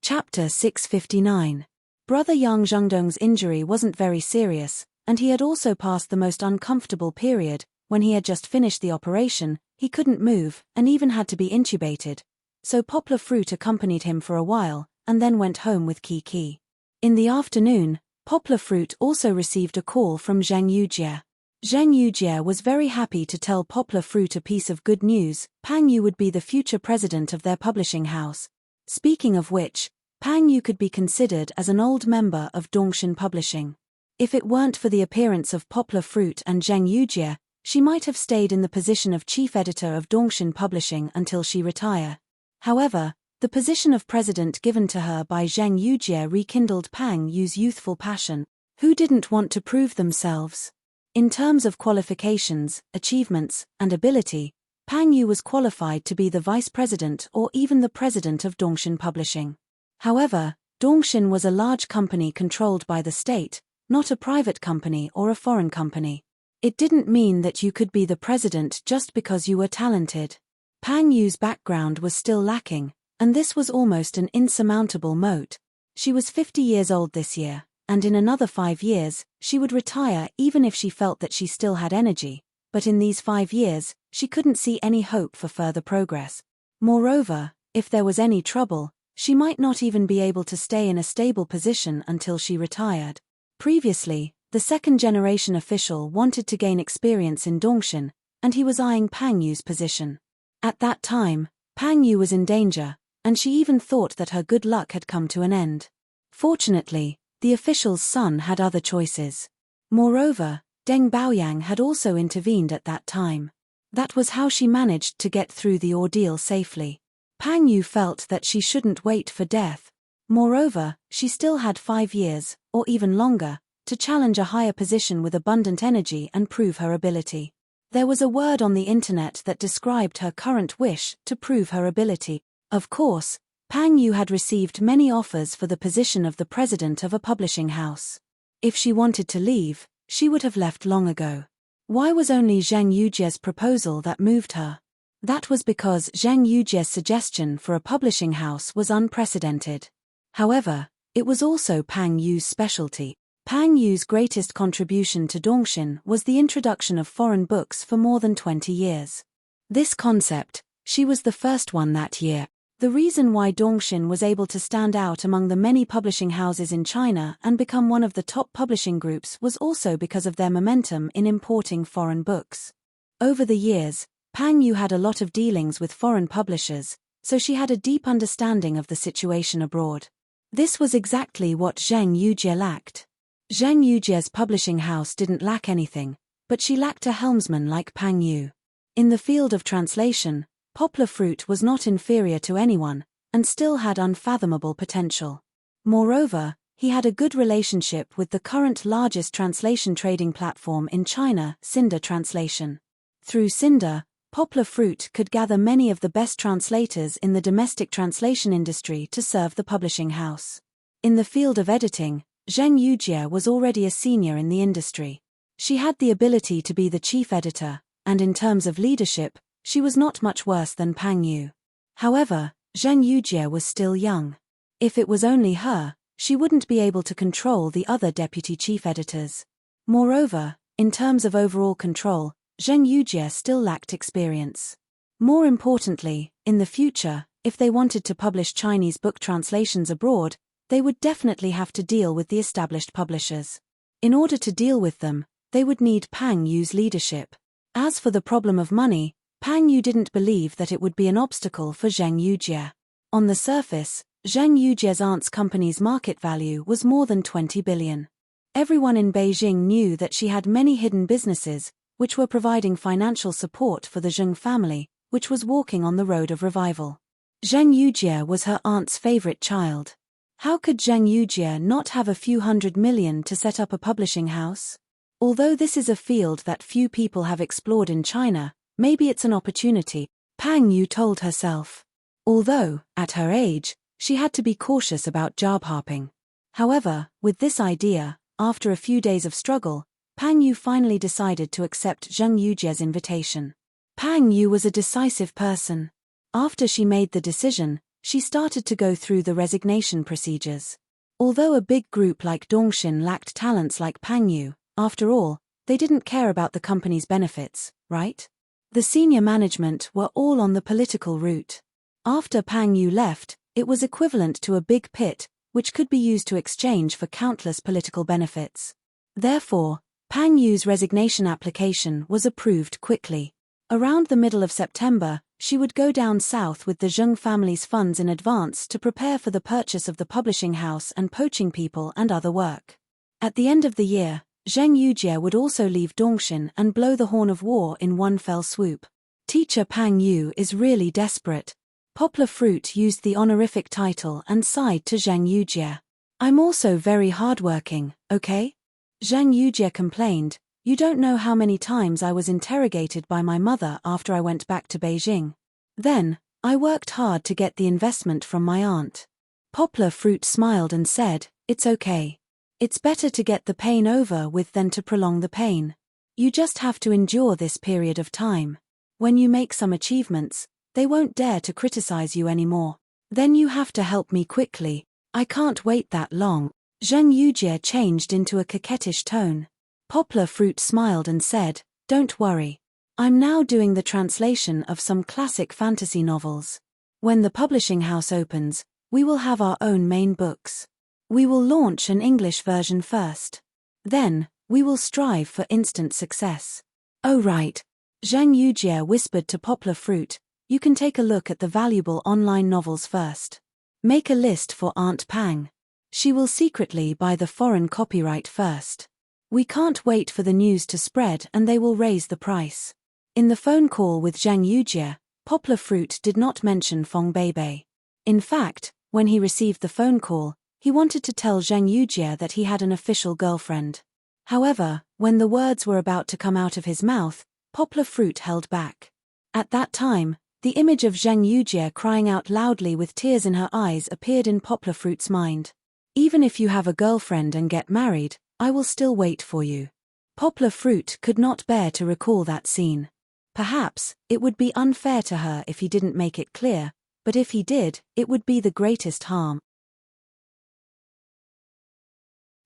Chapter 659. Brother Yang Zhengdong's injury wasn't very serious, and he had also passed the most uncomfortable period. When he had just finished the operation, he couldn't move, and even had to be intubated. So Poplar Fruit accompanied him for a while, and then went home with Kiki. In the afternoon, Poplar Fruit also received a call from Zheng Yujie. Zheng Yujie was very happy to tell Poplar Fruit a piece of good news: Pang Yu would be the future president of their publishing house. Speaking of which, Pang Yu could be considered as an old member of Dongshin Publishing. If it weren't for the appearance of Poplar Fruit and Zheng Yujie, she might have stayed in the position of chief editor of Dongshin Publishing until she retire. However, The position of president given to her by Zheng Yujie rekindled Pang Yu's youthful passion. Who didn't want to prove themselves? In terms of qualifications, achievements, and ability, Pang Yu was qualified to be the vice president or even the president of Dongshin Publishing. However, Dongshin was a large company controlled by the state, not a private company or a foreign company. It didn't mean that you could be the president just because you were talented. Pang Yu's background was still lacking, and this was almost an insurmountable moat. She was 50 years old this year, and in another 5 years, she would retire even if she felt that she still had energy, but in these 5 years, she couldn't see any hope for further progress. Moreover, if there was any trouble, she might not even be able to stay in a stable position until she retired. Previously, the second-generation official wanted to gain experience in Dongshin, and he was eyeing Pang Yu's position. At that time, Pang Yu was in danger, and she even thought that her good luck had come to an end. Fortunately, the official's son had other choices. Moreover, Deng Baoyang had also intervened at that time. That was how she managed to get through the ordeal safely. Pang Yu felt that she shouldn't wait for death. Moreover, she still had 5 years, or even longer, to challenge a higher position with abundant energy and prove her ability. There was a word on the internet that described her current wish to prove her ability. Of course, Pang Yu had received many offers for the position of the president of a publishing house. If she wanted to leave, she would have left long ago. Why was only Zheng Yujie's proposal that moved her? That was because Zheng Yujie's suggestion for a publishing house was unprecedented. However, it was also Pang Yu's specialty. Pang Yu's greatest contribution to Dongshin was the introduction of foreign books for more than 20 years. This concept, she was the first one that year. The reason why Dongshin was able to stand out among the many publishing houses in China and become one of the top publishing groups was also because of their momentum in importing foreign books. Over the years, Pang Yu had a lot of dealings with foreign publishers, so she had a deep understanding of the situation abroad. This was exactly what Zheng Yujie lacked. Zheng Yujie's publishing house didn't lack anything, but she lacked a helmsman like Pang Yu. In the field of translation, Poplar Fruit was not inferior to anyone, and still had unfathomable potential. Moreover, he had a good relationship with the current largest translation trading platform in China, Cinder Translation. Through Cinder, Poplar Fruit could gather many of the best translators in the domestic translation industry to serve the publishing house. In the field of editing, Zheng Yujie was already a senior in the industry. She had the ability to be the chief editor, and in terms of leadership, she was not much worse than Pang Yu. However, Zheng Yujie was still young. If it was only her, she wouldn't be able to control the other deputy chief editors. Moreover, in terms of overall control, Zheng Yujie still lacked experience. More importantly, in the future, if they wanted to publish Chinese book translations abroad, they would definitely have to deal with the established publishers. In order to deal with them, they would need Pang Yu's leadership. As for the problem of money, Pang Yu didn't believe that it would be an obstacle for Zheng Yujie. On the surface, Zheng Yujie's aunt's company's market value was more than 20 billion. Everyone in Beijing knew that she had many hidden businesses, which were providing financial support for the Zheng family, which was walking on the road of revival. Zheng Yujie was her aunt's favorite child. How could Zheng Yujie not have a few $100 million to set up a publishing house? Although this is a field that few people have explored in China, maybe it's an opportunity, Pang Yu told herself. Although, at her age, she had to be cautious about job hopping. However, with this idea, after a few days of struggle, Pang Yu finally decided to accept Zheng Yujie's invitation. Pang Yu was a decisive person. After she made the decision, she started to go through the resignation procedures. Although a big group like Dongshin lacked talents like Pang Yu, after all, they didn't care about the company's benefits, right? The senior management were all on the political route. After Pang Yu left, it was equivalent to a big pit, which could be used to exchange for countless political benefits. Therefore, Pang Yu's resignation application was approved quickly. Around the middle of September, she would go down south with the Zheng family's funds in advance to prepare for the purchase of the publishing house and poaching people and other work. At the end of the year, Zheng Yujie would also leave Dongshin and blow the horn of war in one fell swoop. Teacher Pang Yu is really desperate. Poplar Fruit used the honorific title and sighed to Zhang Yujie. I'm also very hardworking, okay? Zhang Yujie complained, you don't know how many times I was interrogated by my mother after I went back to Beijing. Then, I worked hard to get the investment from my aunt. Poplar Fruit smiled and said, it's okay. It's better to get the pain over with than to prolong the pain. You just have to endure this period of time. When you make some achievements, they won't dare to criticize you anymore. Then you have to help me quickly. I can't wait that long. Zhang Yujie changed into a coquettish tone. Poplar Fruit smiled and said, don't worry. I'm now doing the translation of some classic fantasy novels. When the publishing house opens, we will have our own main books. We will launch an English version first. Then, we will strive for instant success. Oh right. Zhang Yujie whispered to Poplar Fruit, you can take a look at the valuable online novels first. Make a list for Aunt Pang. She will secretly buy the foreign copyright first. We can't wait for the news to spread and they will raise the price. In the phone call with Zhang Yujie, Poplar Fruit did not mention Fong Beibei. In fact, when he received the phone call, he wanted to tell Zhang Yujie that he had an official girlfriend. However, when the words were about to come out of his mouth, Poplar Fruit held back. At that time, the image of Zhang Yujie crying out loudly with tears in her eyes appeared in Poplar Fruit's mind. Even if you have a girlfriend and get married, I will still wait for you. Poplar Fruit could not bear to recall that scene. Perhaps, it would be unfair to her if he didn't make it clear, but if he did, it would be the greatest harm.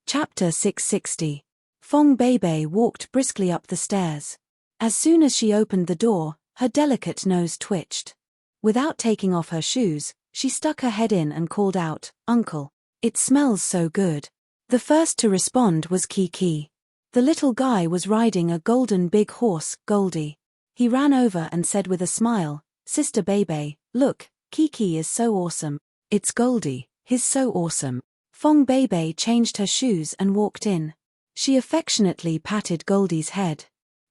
Chapter 660. Fong Beibei walked briskly up the stairs. As soon as she opened the door, her delicate nose twitched. Without taking off her shoes, she stuck her head in and called out, Uncle, it smells so good. The first to respond was Kiki. The little guy was riding a golden big horse, Goldie. He ran over and said with a smile, Sister Beibei, look, Kiki is so awesome. It's Goldie, he's so awesome. Fong Beibei changed her shoes and walked in. She affectionately patted Goldie's head.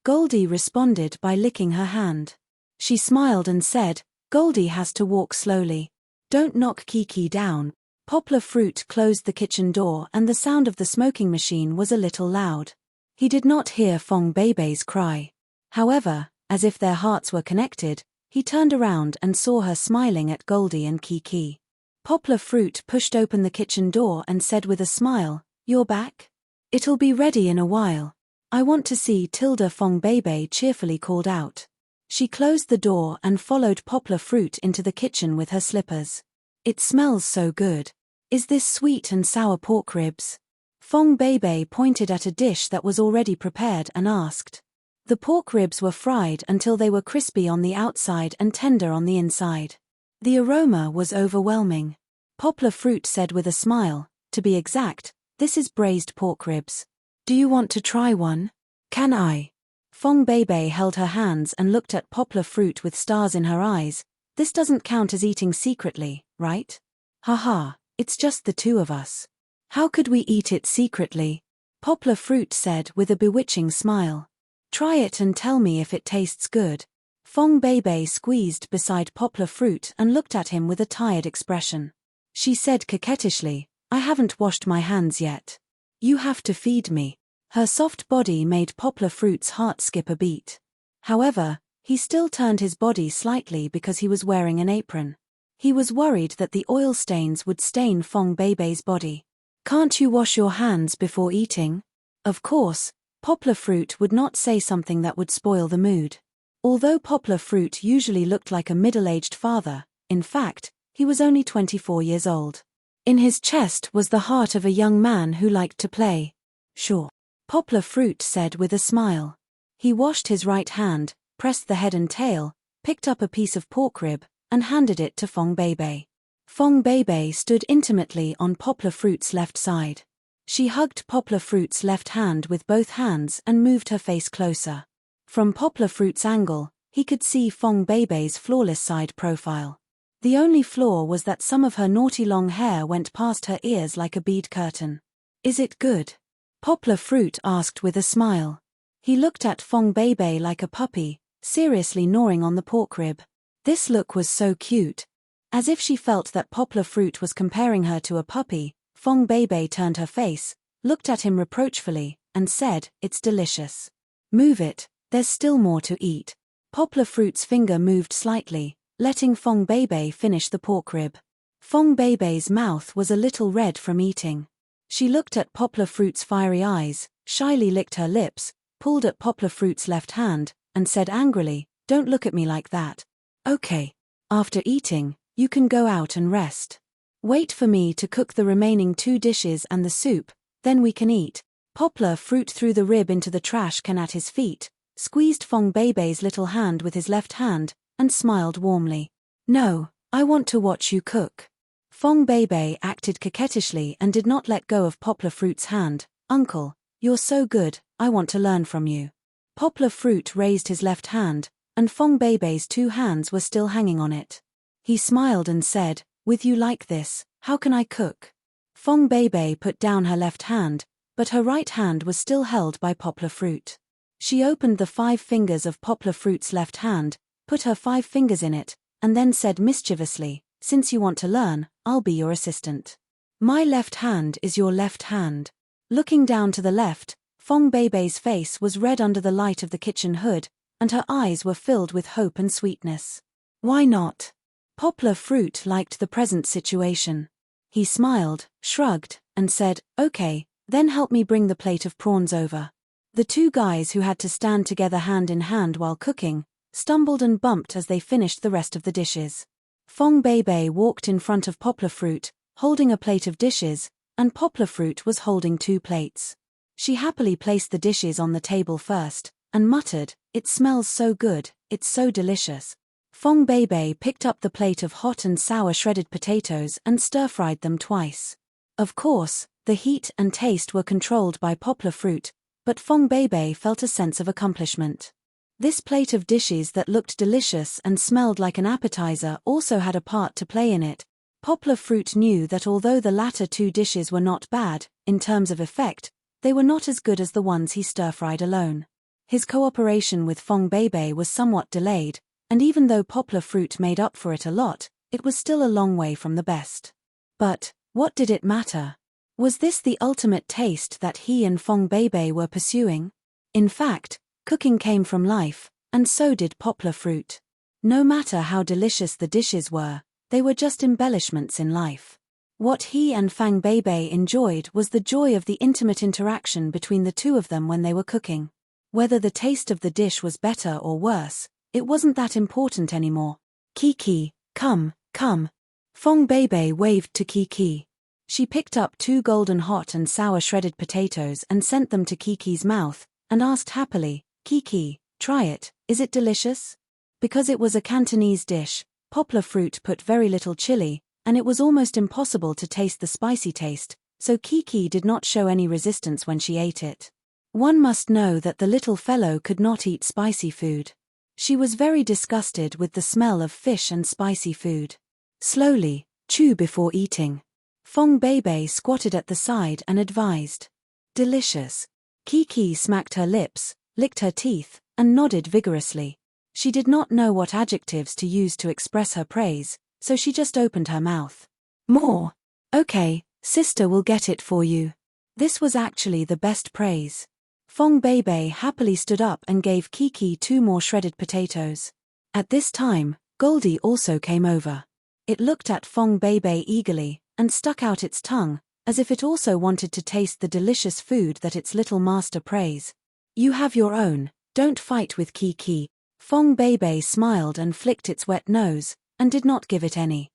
Goldie responded by licking her hand. She smiled and said, Goldie has to walk slowly. Don't knock Kiki down. Poplar Fruit closed the kitchen door and the sound of the smoking machine was a little loud. He did not hear Fong Beibei's cry. However, as if their hearts were connected, he turned around and saw her smiling at Goldie and Kiki. Poplar Fruit pushed open the kitchen door and said with a smile, You're back? It'll be ready in a while. I want to see Tilda. Fong Beibei cheerfully called out. She closed the door and followed Poplar Fruit into the kitchen with her slippers. It smells so good. Is this sweet and sour pork ribs? Fong Beibei pointed at a dish that was already prepared and asked. The pork ribs were fried until they were crispy on the outside and tender on the inside. The aroma was overwhelming. Poplar Fruit said with a smile, to be exact, this is braised pork ribs. Do you want to try one? Can I? Fong Beibei held her hands and looked at Poplar Fruit with stars in her eyes. This doesn't count as eating secretly, right? Haha, it's just the two of us. How could we eat it secretly? Poplar Fruit said with a bewitching smile. Try it and tell me if it tastes good. Fong Beibei squeezed beside Poplar Fruit and looked at him with a tired expression. She said coquettishly, I haven't washed my hands yet. You have to feed me. Her soft body made Poplar Fruit's heart skip a beat. However, he still turned his body slightly because he was wearing an apron. He was worried that the oil stains would stain Fong Beibei's body. Can't you wash your hands before eating? Of course, Poplar Fruit would not say something that would spoil the mood. Although Poplar Fruit usually looked like a middle-aged father, in fact, he was only 24 years old. In his chest was the heart of a young man who liked to play. Sure. Poplar Fruit said with a smile. He washed his right hand, pressed the head and tail, picked up a piece of pork rib, and handed it to Fong Beibei. Fong Beibei stood intimately on Poplar Fruit's left side. She hugged Poplar Fruit's left hand with both hands and moved her face closer. From Poplar Fruit's angle, he could see Fong Beibei's flawless side profile. The only flaw was that some of her naughty long hair went past her ears like a bead curtain. Is it good? Poplar Fruit asked with a smile. He looked at Fong Beibei like a puppy, seriously gnawing on the pork rib. This look was so cute. As if she felt that Poplar Fruit was comparing her to a puppy, Fong Beibei turned her face, looked at him reproachfully, and said, "It's delicious. Move it, there's still more to eat." Poplar Fruit's finger moved slightly, letting Fong Beibei finish the pork rib. Fong Beibei's mouth was a little red from eating. She looked at Poplar Fruit's fiery eyes, shyly licked her lips, pulled at Poplar Fruit's left hand, and said angrily, "Don't look at me like that. Okay. After eating, you can go out and rest. Wait for me to cook the remaining 2 dishes and the soup, then we can eat." Poplar Fruit threw the rib into the trash can at his feet, squeezed Fong Beibei's little hand with his left hand, and smiled warmly. "No, I want to watch you cook." Fong Beibei acted coquettishly and did not let go of Poplar Fruit's hand. "Uncle, you're so good, I want to learn from you." Poplar Fruit raised his left hand, and Fong Beibei's 2 hands were still hanging on it. He smiled and said, "With you like this, how can I cook?" Fong Beibei put down her left hand, but her right hand was still held by Poplar Fruit. She opened the 5 fingers of Poplar Fruit's left hand, put her 5 fingers in it, and then said mischievously, "Since you want to learn, I'll be your assistant. My left hand is your left hand." Looking down to the left, Fong Beibei's face was red under the light of the kitchen hood, and her eyes were filled with hope and sweetness. Why not? Poplar Fruit liked the present situation. He smiled, shrugged, and said, "Okay, then help me bring the plate of prawns over." The 2 guys who had to stand together hand in hand while cooking, stumbled and bumped as they finished the rest of the dishes. Fong Beibei walked in front of Poplar Fruit, holding a plate of dishes, and Poplar Fruit was holding 2 plates. She happily placed the dishes on the table first, and muttered, "It smells so good, it's so delicious." Fong Beibei picked up the plate of hot and sour shredded potatoes and stir-fried them twice. Of course, the heat and taste were controlled by Poplar Fruit, but Fong Beibei felt a sense of accomplishment. This plate of dishes that looked delicious and smelled like an appetizer also had a part to play in it. Poplar Fruit knew that although the latter 2 dishes were not bad, in terms of effect, they were not as good as the ones he stir-fried alone. His cooperation with Fong Beibei was somewhat delayed, and even though Poplar Fruit made up for it a lot, it was still a long way from the best. But what did it matter? Was this the ultimate taste that he and Fong Beibei were pursuing? In fact, cooking came from life, and so did Poplar Fruit. No matter how delicious the dishes were, they were just embellishments in life. What he and Fong Beibei enjoyed was the joy of the intimate interaction between the 2 of them when they were cooking. Whether the taste of the dish was better or worse, it wasn't that important anymore. "Kiki, come, come." Fong Beibei waved to Kiki. She picked up 2 golden hot and sour shredded potatoes and sent them to Kiki's mouth, and asked happily, "Kiki, try it, is it delicious?" Because it was a Cantonese dish, Poplar Fruit put very little chili, and it was almost impossible to taste the spicy taste, so Kiki did not show any resistance when she ate it. One must know that the little fellow could not eat spicy food. She was very disgusted with the smell of fish and spicy food. Slowly, chew before eating. Fong Beibei squatted at the side and advised. "Delicious." Kiki smacked her lips, licked her teeth, and nodded vigorously. She did not know what adjectives to use to express her praise, so she just opened her mouth. "More. Okay, sister will get it for you." This was actually the best praise. Fong Beibei happily stood up and gave Kiki 2 more shredded potatoes. At this time, Goldie also came over. It looked at Fong Beibei eagerly, and stuck out its tongue, as if it also wanted to taste the delicious food that its little master praised. "You have your own, don't fight with Kiki." Fong Beibei smiled and flicked its wet nose, and did not give it any.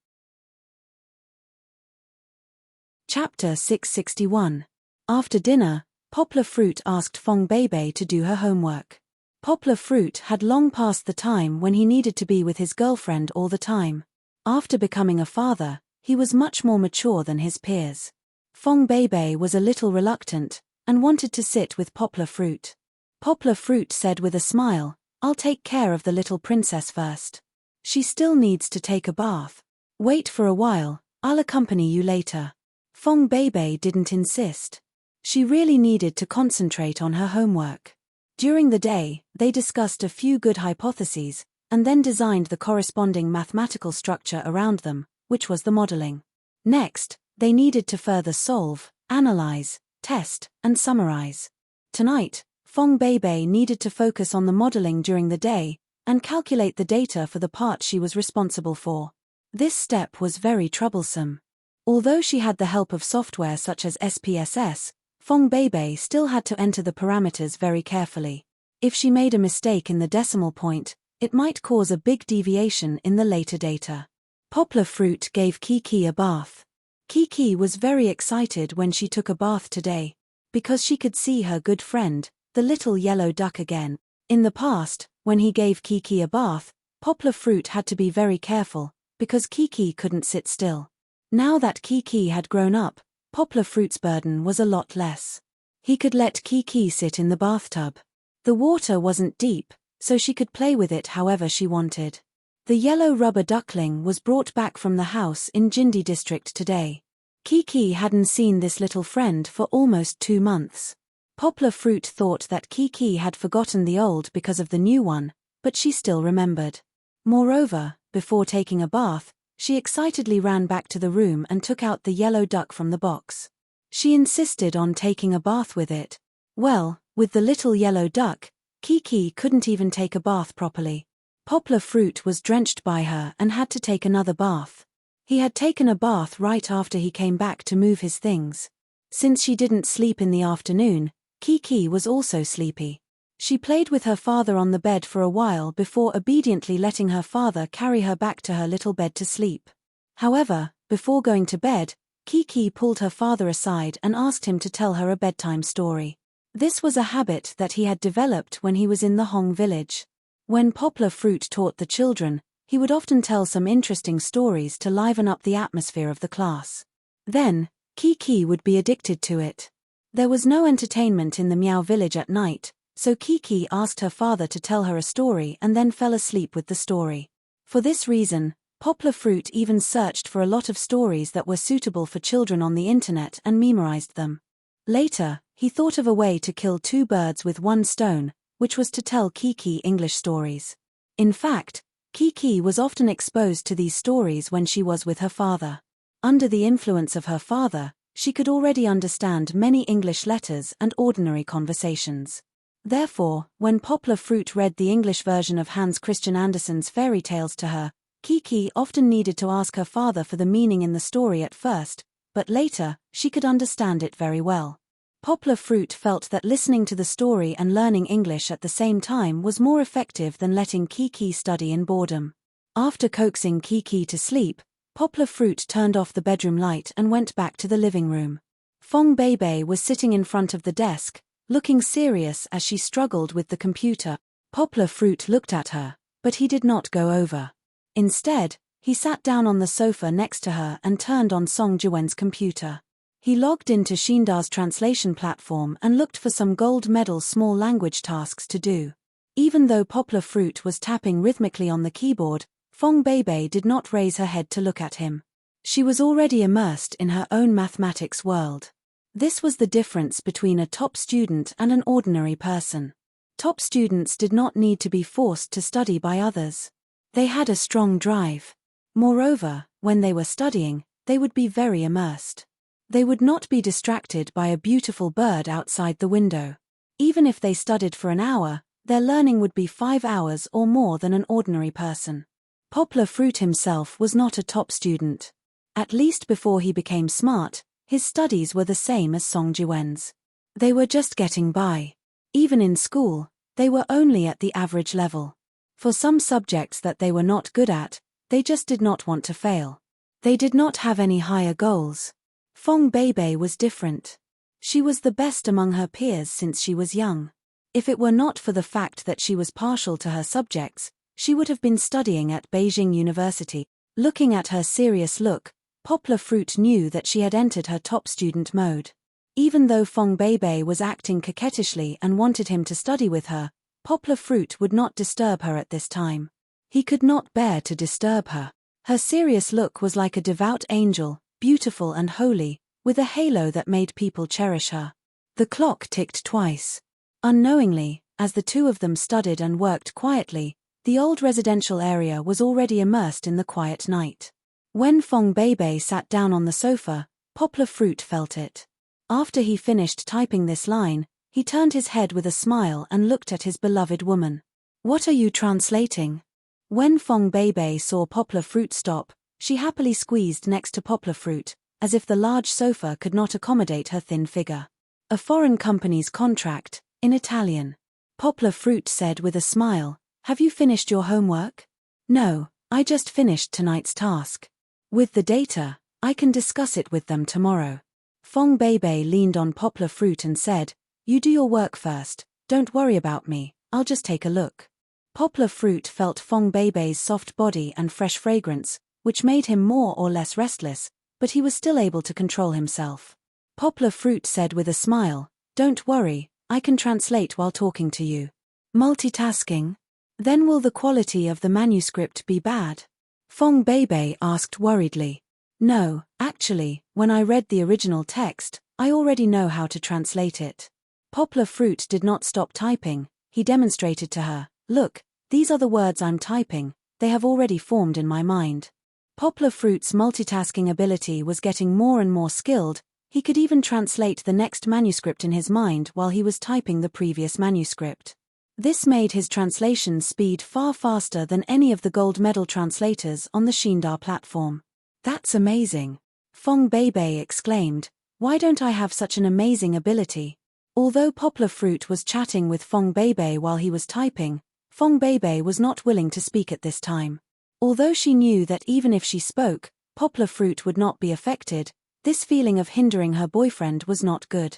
Chapter 661. After dinner, Poplar Fruit asked Fong Beibei to do her homework. Poplar Fruit had long passed the time when he needed to be with his girlfriend all the time. After becoming a father, he was much more mature than his peers. Fong Beibei was a little reluctant, and wanted to sit with Poplar Fruit. Poplar Fruit said with a smile, "I'll take care of the little princess first. She still needs to take a bath. Wait for a while, I'll accompany you later." Fong Beibei didn't insist. She really needed to concentrate on her homework. During the day, they discussed a few good hypotheses, and then designed the corresponding mathematical structure around them, which was the modeling. Next, they needed to further solve, analyze, test, and summarize. Tonight, Fong Beibei needed to focus on the modeling during the day, and calculate the data for the part she was responsible for. This step was very troublesome. Although she had the help of software such as SPSS, Fong Beibei still had to enter the parameters very carefully. If she made a mistake in the decimal point, it might cause a big deviation in the later data. Poplar Fruit gave Kiki a bath. Kiki was very excited when she took a bath today, because she could see her good friend, the little yellow duck again. In the past, when he gave Kiki a bath, Poplar Fruit had to be very careful, because Kiki couldn't sit still. Now that Kiki had grown up, Poplar Fruit's burden was a lot less. He could let Kiki sit in the bathtub. The water wasn't deep, so she could play with it however she wanted. The yellow rubber duckling was brought back from the house in Jindi district today. Kiki hadn't seen this little friend for almost 2 months. Poplar Fruit thought that Kiki had forgotten the old because of the new one, but she still remembered. Moreover, before taking a bath, she excitedly ran back to the room and took out the yellow duck from the box. She insisted on taking a bath with it. Well, with the little yellow duck, Kiki couldn't even take a bath properly. Poplar Fruit was drenched by her and had to take another bath. He had taken a bath right after he came back to move his things. Since she didn't sleep in the afternoon, Kiki was also sleepy. She played with her father on the bed for a while before obediently letting her father carry her back to her little bed to sleep. However, before going to bed, Kiki pulled her father aside and asked him to tell her a bedtime story. This was a habit that he had developed when he was in the Hong village. When Poplar Fruit taught the children, he would often tell some interesting stories to liven up the atmosphere of the class. Then, Kiki would be addicted to it. There was no entertainment in the Meow village at night, so Kiki asked her father to tell her a story and then fell asleep with the story. For this reason, Poplar Fruit even searched for a lot of stories that were suitable for children on the internet and memorized them. Later, he thought of a way to kill 2 birds with 1 stone, which was to tell Kiki English stories. In fact, Kiki was often exposed to these stories when she was with her father. Under the influence of her father, she could already understand many English letters and ordinary conversations. Therefore, when Poplar Fruit read the English version of Hans Christian Andersen's fairy tales to her, Kiki often needed to ask her father for the meaning in the story at first, but later, she could understand it very well. Poplar Fruit felt that listening to the story and learning English at the same time was more effective than letting Kiki study in boredom. After coaxing Kiki to sleep, Poplar Fruit turned off the bedroom light and went back to the living room. Fong Beibei was sitting in front of the desk, looking serious as she struggled with the computer. Poplar Fruit looked at her, but he did not go over. Instead, he sat down on the sofa next to her and turned on Song Jiwen's computer. He logged into Shinda's translation platform and looked for some gold medal small language tasks to do. Even though Poplar Fruit was tapping rhythmically on the keyboard, Fong Beibei did not raise her head to look at him. She was already immersed in her own mathematics world. This was the difference between a top student and an ordinary person. Top students did not need to be forced to study by others. They had a strong drive. Moreover, when they were studying, they would be very immersed. They would not be distracted by a beautiful bird outside the window. Even if they studied for an hour, their learning would be 5 hours or more than an ordinary person. Poplar Fruit himself was not a top student. At least before he became smart, his studies were the same as Song Jiwen's. They were just getting by. Even in school, they were only at the average level. For some subjects that they were not good at, they just did not want to fail. They did not have any higher goals. Fong Beibei was different. She was the best among her peers since she was young. If it were not for the fact that she was partial to her subjects, she would have been studying at Beijing University. Looking at her serious look, Poplar Fruit knew that she had entered her top student mode. Even though Fong Beibei was acting coquettishly and wanted him to study with her, Poplar Fruit would not disturb her at this time. He could not bear to disturb her. Her serious look was like a devout angel, beautiful and holy, with a halo that made people cherish her. The clock ticked twice. Unknowingly, as the two of them studied and worked quietly, The old residential area was already immersed in the quiet night. When Fong Beibei sat down on the sofa, Poplar Fruit felt it. After he finished typing this line, he turned his head with a smile and looked at his beloved woman. "What are you translating?" When Fong Beibei saw Poplar Fruit stop, she happily squeezed next to Poplar Fruit, as if the large sofa could not accommodate her thin figure. "A foreign company's contract, in Italian." Poplar Fruit said with a smile, "Have you finished your homework?" "No, I just finished tonight's task. With the data, I can discuss it with them tomorrow." Fong Beibei leaned on Poplar Fruit and said, "You do your work first, don't worry about me, I'll just take a look." Poplar Fruit felt Fong Beibei's soft body and fresh fragrance, which made him more or less restless, but he was still able to control himself. Poplar Fruit said with a smile, "Don't worry, I can translate while talking to you." "Multitasking? Then will the quality of the manuscript be bad?" Fong Beibei asked worriedly. "No, actually, when I read the original text, I already know how to translate it." Poplar Fruit did not stop typing, he demonstrated to her, "Look, these are the words I'm typing, they have already formed in my mind." Poplar Fruit's multitasking ability was getting more and more skilled, he could even translate the next manuscript in his mind while he was typing the previous manuscript. This made his translation speed far faster than any of the gold medal translators on the Shindar platform. "That's amazing!" Fong Beibei exclaimed, "Why don't I have such an amazing ability?" Although Poplar Fruit was chatting with Fong Beibei while he was typing, Fong Beibei was not willing to speak at this time. Although she knew that even if she spoke, Poplar Fruit would not be affected, this feeling of hindering her boyfriend was not good.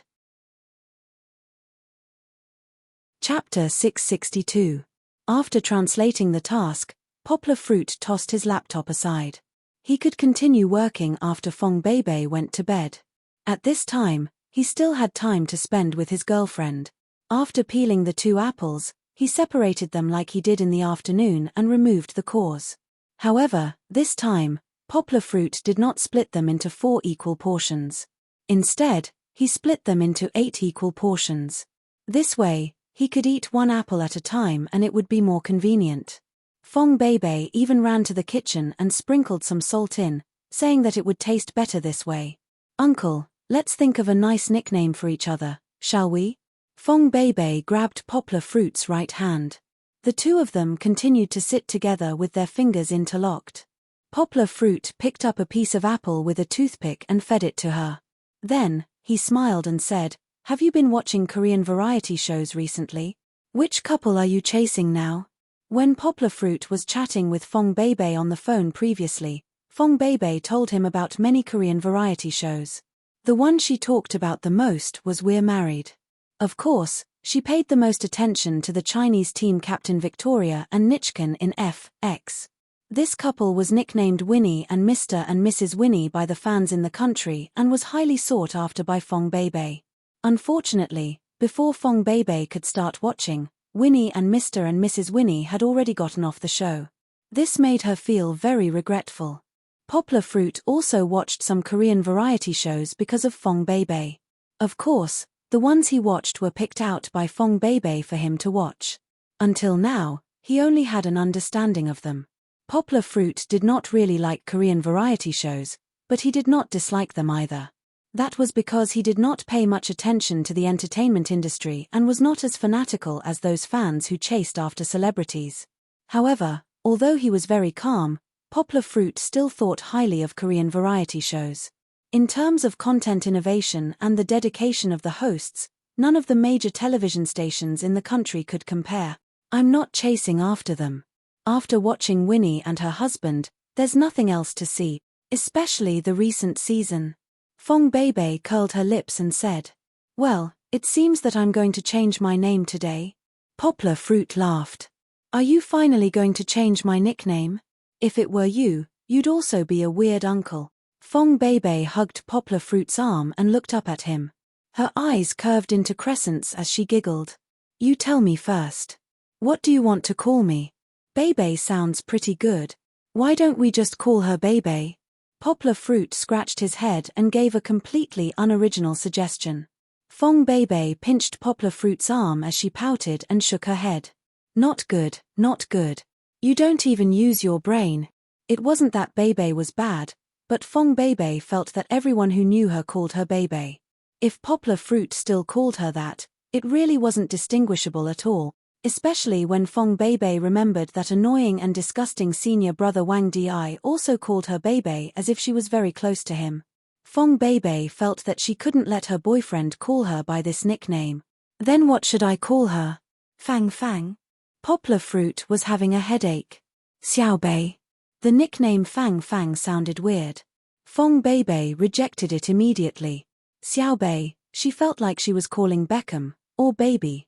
Chapter 662. After translating the task, Poplar Fruit tossed his laptop aside. He could continue working after Fong Beibei went to bed. At this time, he still had time to spend with his girlfriend. After peeling the 2 apples, he separated them like he did in the afternoon and removed the cores. However, this time, Poplar Fruit did not split them into 4 equal portions. Instead, he split them into 8 equal portions. This way, he could eat 1 apple at a time and it would be more convenient. Fong Beibei even ran to the kitchen and sprinkled some salt in, saying that it would taste better this way. "Uncle, let's think of a nice nickname for each other, shall we?" Fong Beibei grabbed Poplar Fruit's right hand. The 2 of them continued to sit together with their fingers interlocked. Poplar Fruit picked up a piece of apple with a toothpick and fed it to her. Then, he smiled and said, "Have you been watching Korean variety shows recently? Which couple are you chasing now?" When Poplar Fruit was chatting with Fong Beibei on the phone previously, Fong Beibei told him about many Korean variety shows. The one she talked about the most was We're Married. Of course, she paid the most attention to the Chinese team captain Victoria and Nichkin in FX. This couple was nicknamed Winnie and Mr. and Mrs. Winnie by the fans in the country and was highly sought after by Fong Beibei. Unfortunately, before Fong Beibei could start watching, Winnie and Mr. and Mrs. Winnie had already gotten off the show. This made her feel very regretful. Poplar Fruit also watched some Korean variety shows because of Fong Beibei. Of course, the ones he watched were picked out by Fong Beibei for him to watch. Until now, he only had an understanding of them. Poplar Fruit did not really like Korean variety shows, but he did not dislike them either. That was because he did not pay much attention to the entertainment industry and was not as fanatical as those fans who chased after celebrities. However, although he was very calm, Poplar Fruit still thought highly of Korean variety shows. In terms of content innovation and the dedication of the hosts, none of the major television stations in the country could compare. "I'm not chasing after them. After watching Winnie and her husband, there's nothing else to see, especially the recent season." Fong Beibei curled her lips and said, "Well, it seems that I'm going to change my name today." Poplar Fruit laughed. "Are you finally going to change my nickname? If it were you, you'd also be a weird uncle." Fong Beibei hugged Poplar Fruit's arm and looked up at him. Her eyes curved into crescents as she giggled. "You tell me first. What do you want to call me? Beibei sounds pretty good. Why don't we just call her Beibei?" Poplar Fruit scratched his head and gave a completely unoriginal suggestion. Fong Beibei pinched Poplar Fruit's arm as she pouted and shook her head. "Not good, not good. You don't even use your brain. It wasn't that Bebe was bad, but Fong Bebe felt that everyone who knew her called her Bebe. If Poplar Fruit still called her that, it really wasn't distinguishable at all, especially when Fong Bebe remembered that annoying and disgusting senior brother Wang Di also called her Bebe as if she was very close to him. Fong Bebe felt that she couldn't let her boyfriend call her by this nickname. Then what should I call her? Fang Fang? Poplar Fruit was having a headache. Xiao Bei. The nickname Fang Fang sounded weird. Fong Bebe rejected it immediately. Xiao Bei, she felt like she was calling Beckham, or baby.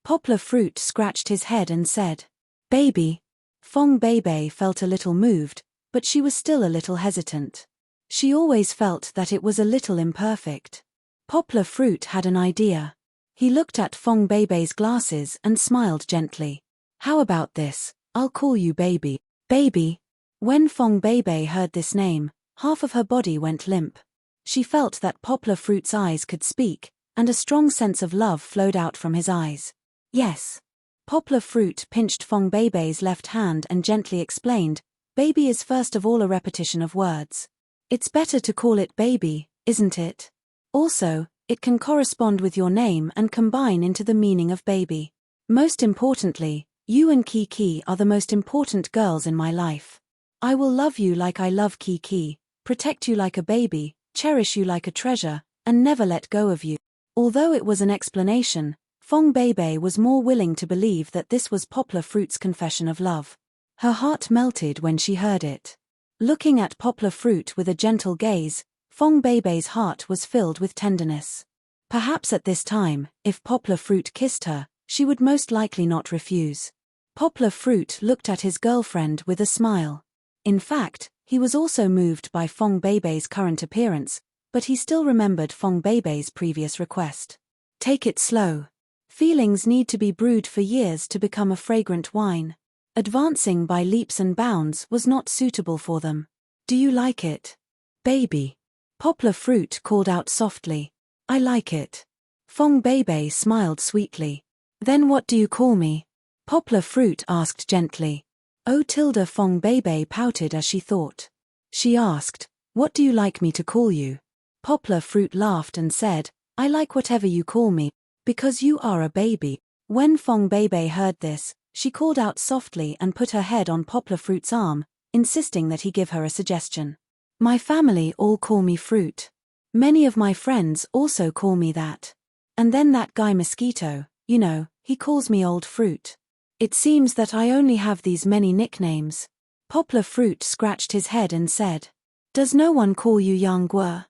Poplar Fruit scratched his head and said, baby. Fong Bebe felt a little moved, but she was still a little hesitant. She always felt that it was a little imperfect. Poplar Fruit had an idea. He looked at Fong Bebe's glasses and smiled gently. How about this? I'll call you baby. Baby. When Fong Bebe heard this name, half of her body went limp. She felt that Poplar Fruit's eyes could speak, and a strong sense of love flowed out from his eyes. Yes. Poplar Fruit pinched Fong Bebe's left hand and gently explained, baby is first of all a repetition of words. It's better to call it baby, isn't it? Also, it can correspond with your name and combine into the meaning of baby. Most importantly, you and Kiki are the most important girls in my life. I will love you like I love Kiki, protect you like a baby, cherish you like a treasure, and never let go of you. Although it was an explanation, Fong Bebe was more willing to believe that this was Poplar Fruit's confession of love. Her heart melted when she heard it. Looking at Poplar Fruit with a gentle gaze, Fong Bebe's heart was filled with tenderness. Perhaps at this time, if Poplar Fruit kissed her, she would most likely not refuse. Poplar Fruit looked at his girlfriend with a smile. In fact, he was also moved by Fong Bebe's current appearance, but he still remembered Fong Bebe's previous request. Take it slow. Feelings need to be brewed for years to become a fragrant wine. Advancing by leaps and bounds was not suitable for them. Do you like it? Baby. Poplar Fruit called out softly. I like it. Fong Bebe smiled sweetly. Then what do you call me? Poplar Fruit asked gently. Oh tilde Fong Bebe pouted as she thought. She asked, what do you like me to call you? Poplar Fruit laughed and said, I like whatever you call me, because you are a baby. When Fong Bebe heard this, she called out softly and put her head on Poplar Fruit's arm, insisting that he give her a suggestion. My family all call me Fruit. Many of my friends also call me that. And then that guy Mosquito, you know, he calls me Old Fruit. It seems that I only have these many nicknames. Poplar Fruit scratched his head and said, does no one call you Yang Guo?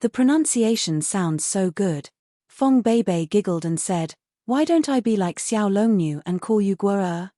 The pronunciation sounds so good. Fong Bebe giggled and said, why don't I be like Xiao Longnu and call you Guo?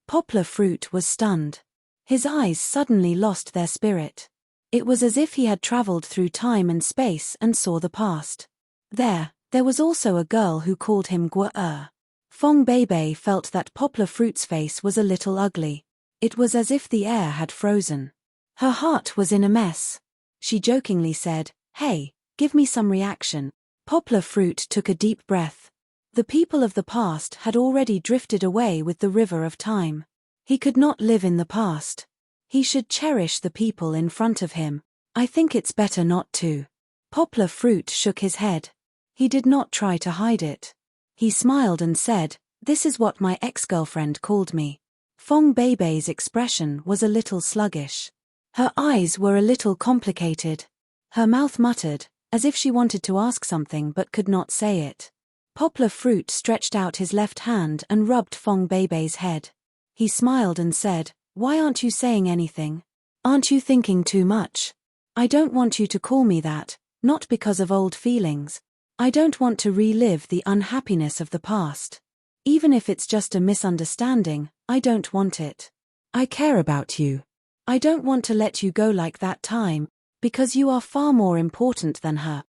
Poplar Fruit was stunned. His eyes suddenly lost their spirit. It was as if he had traveled through time and space and saw the past. There was also a girl who called him Guo. Fong Bebe felt that Poplar Fruit's face was a little ugly. It was as if the air had frozen. Her heart was in a mess. She jokingly said, hey, give me some reaction. Poplar Fruit took a deep breath. The people of the past had already drifted away with the river of time. He could not live in the past. He should cherish the people in front of him. I think it's better not to. Poplar Fruit shook his head. He did not try to hide it. He smiled and said, this is what my ex-girlfriend called me. Fong Bebe's expression was a little sluggish. Her eyes were a little complicated. Her mouth muttered, as if she wanted to ask something but could not say it. Poplar Fruit stretched out his left hand and rubbed Fong Bebe's head. He smiled and said, why aren't you saying anything? Aren't you thinking too much? I don't want you to call me that, not because of old feelings. I don't want to relive the unhappiness of the past. Even if it's just a misunderstanding, I don't want it. I care about you. I don't want to let you go like that time, because you are far more important than her.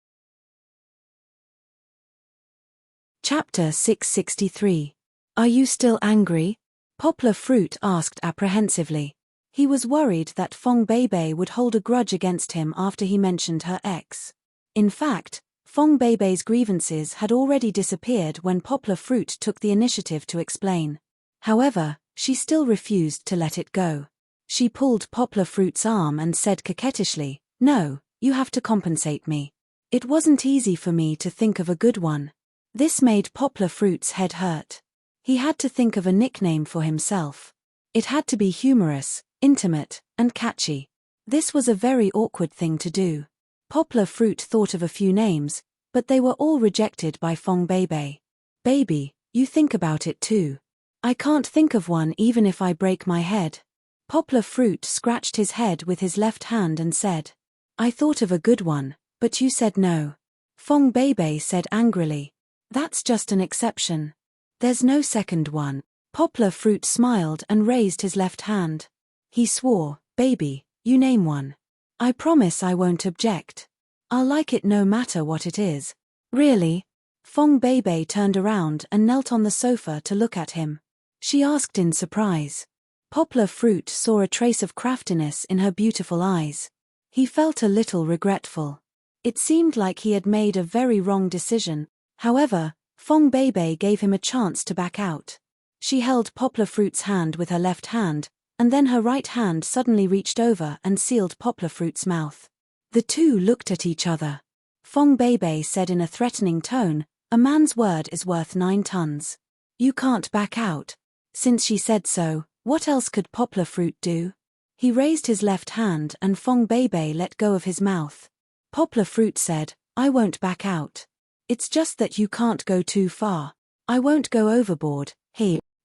Chapter 663. Are you still angry? Poplar Fruit asked apprehensively. He was worried that Fong Bebe would hold a grudge against him after he mentioned her ex. In fact, Fong Bebe's grievances had already disappeared when Poplar Fruit took the initiative to explain. However, She still refused to let it go. She pulled Poplar Fruit's arm and said coquettishly, "No, you have to compensate me. It wasn't easy for me to think of a good one." This made Poplar Fruit's head hurt. He had to think of a nickname for himself. It had to be humorous, intimate, and catchy. This was a very awkward thing to do. Poplar Fruit thought of a few names, but they were all rejected by Fong Beibei. "Baby, you think about it too. I can't think of one even if I break my head." Poplar Fruit scratched his head with his left hand and said, "I thought of a good one, but you said no." Fong Beibei said angrily, "That's just an exception. There's no second one." Poplar Fruit smiled and raised his left hand. He swore, "Baby, you name one. I promise I won't object. I'll like it no matter what it is." "Really?" Fong Beibei turned around and knelt on the sofa to look at him. She asked in surprise. Poplar Fruit saw a trace of craftiness in her beautiful eyes. He felt a little regretful. It seemed like he had made a very wrong decision. However, Fong Beibei gave him a chance to back out. She held Poplar Fruit's hand with her left hand, and then her right hand suddenly reached over and sealed Poplar Fruit's mouth. The two looked at each other. Fong Beibei said in a threatening tone, "A man's word is worth 9 tons. You can't back out." Since she said so, what else could Poplar Fruit do? He raised his left hand and Fong Beibei let go of his mouth. Poplar Fruit said, "I won't back out. It's just that you can't go too far. I won't go overboard."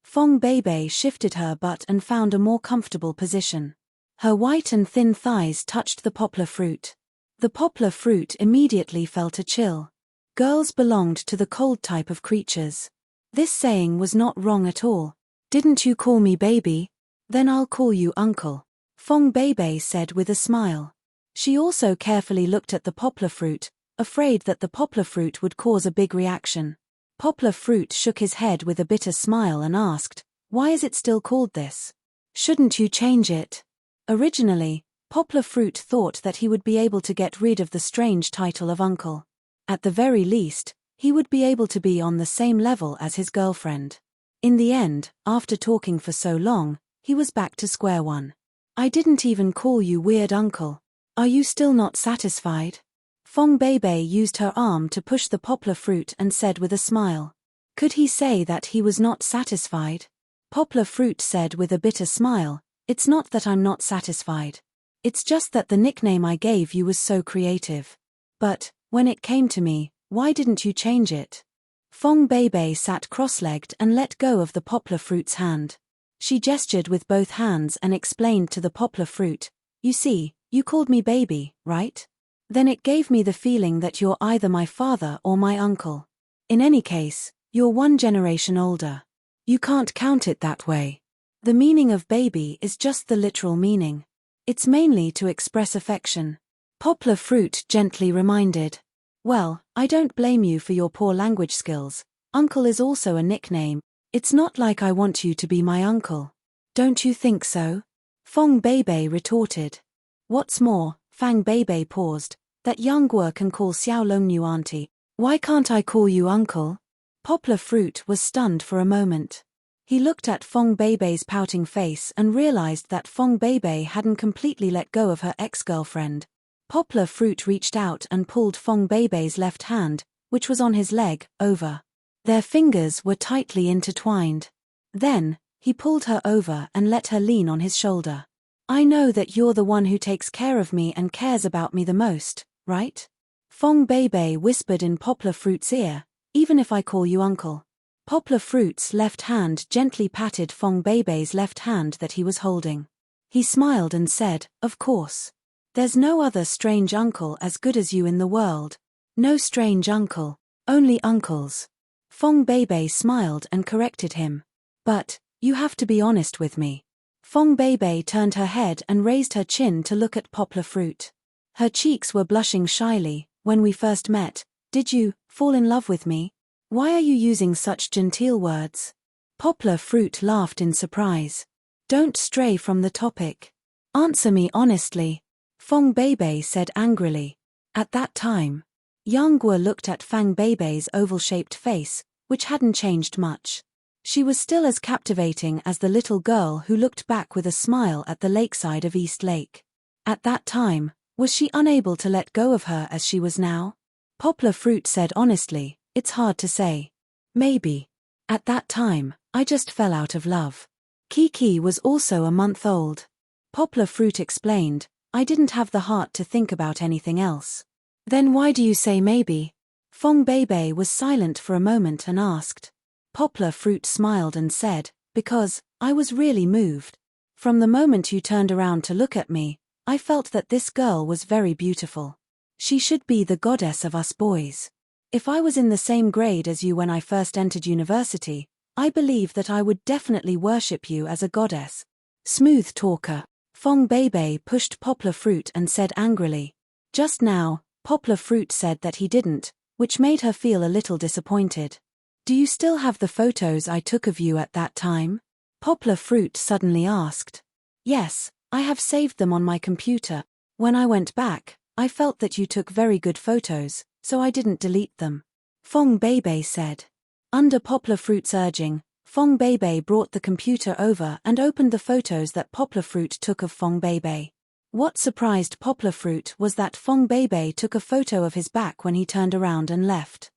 Fong Beibei shifted her butt and found a more comfortable position. Her white and thin thighs touched the Poplar Fruit. The Poplar Fruit immediately felt a chill. Girls belonged to the cold type of creatures. This saying was not wrong at all. "Didn't you call me baby? Then I'll call you uncle," Fong Beibei said with a smile. She also carefully looked at the Poplar Fruit, afraid that the Poplar Fruit would cause a big reaction. Poplar Fruit shook his head with a bitter smile and asked, "Why is it still called this? Shouldn't you change it?" Originally, Poplar Fruit thought that he would be able to get rid of the strange title of uncle. At the very least, he would be able to be on the same level as his girlfriend. In the end, after talking for so long, he was back to square one. "I didn't even call you weird uncle. Are you still not satisfied?" Fong Beibei used her arm to push the Poplar Fruit and said with a smile. Could he say that he was not satisfied? Poplar Fruit said with a bitter smile, "It's not that I'm not satisfied. It's just that the nickname I gave you was so creative. But, when it came to me, why didn't you change it?" Fong Beibei sat cross-legged and let go of the Poplar Fruit's hand. She gestured with both hands and explained to the Poplar Fruit, "You see, you called me baby, right? Then it gave me the feeling that you're either my father or my uncle. In any case, you're 1 generation older. You can't count it that way. The meaning of baby is just the literal meaning. It's mainly to express affection." Poplar Fruit gently reminded. "Well, I don't blame you for your poor language skills. Uncle is also a nickname. It's not like I want you to be my uncle. Don't you think so?" Fong Beibei retorted. "What's more," Fang Beibei paused, "that young Guo can call Xiao Longnu auntie. Why can't I call you uncle?" Poplar Fruit was stunned for a moment. He looked at Fong Beibei's pouting face and realized that Fong Beibei hadn't completely let go of her ex-girlfriend. Poplar Fruit reached out and pulled Fong Beibei's left hand, which was on his leg, over. Their fingers were tightly intertwined. Then, he pulled her over and let her lean on his shoulder. "I know that you're the one who takes care of me and cares about me the most, right?" Fong Beibei whispered in Poplar Fruit's ear, "Even if I call you uncle." Poplar Fruit's left hand gently patted Fong Beibei's left hand that he was holding. He smiled and said, "Of course. There's no other strange uncle as good as you in the world. No strange uncle, only uncles." Fong Beibei smiled and corrected him. "But, you have to be honest with me." Fong Beibei turned her head and raised her chin to look at Poplar Fruit. Her cheeks were blushing shyly. "When we first met, did you fall in love with me? Why are you using such genteel words?" Poplar Fruit laughed in surprise. "Don't stray from the topic. Answer me honestly," Fong Beibei said angrily. At that time, Yang Guo looked at Fang Beibei's oval-shaped face, which hadn't changed much. She was still as captivating as the little girl who looked back with a smile at the lakeside of East Lake. At that time, was she unable to let go of her as she was now? Poplar Fruit said honestly, "It's hard to say. Maybe. At that time, I just fell out of love." Kiki was also a month old. Poplar Fruit explained, "I didn't have the heart to think about anything else." "Then why do you say maybe?" Fong Beibei was silent for a moment and asked. Poplar Fruit smiled and said, "Because I was really moved. From the moment you turned around to look at me, I felt that this girl was very beautiful. She should be the goddess of us boys. If I was in the same grade as you when I first entered university, I believe that I would definitely worship you as a goddess." Smooth talker. Fong Beibei pushed Poplar Fruit and said angrily. Just now, Poplar Fruit said that he didn't, which made her feel a little disappointed. "Do you still have the photos I took of you at that time?" Poplar Fruit suddenly asked. "Yes, I have saved them on my computer. When I went back, I felt that you took very good photos, so I didn't delete them," Fong Beibei said. Under Poplar Fruit's urging, Fong Beibei brought the computer over and opened the photos that Poplar Fruit took of Fong Beibei. What surprised Poplar Fruit was that Fong Beibei took a photo of his back when he turned around and left.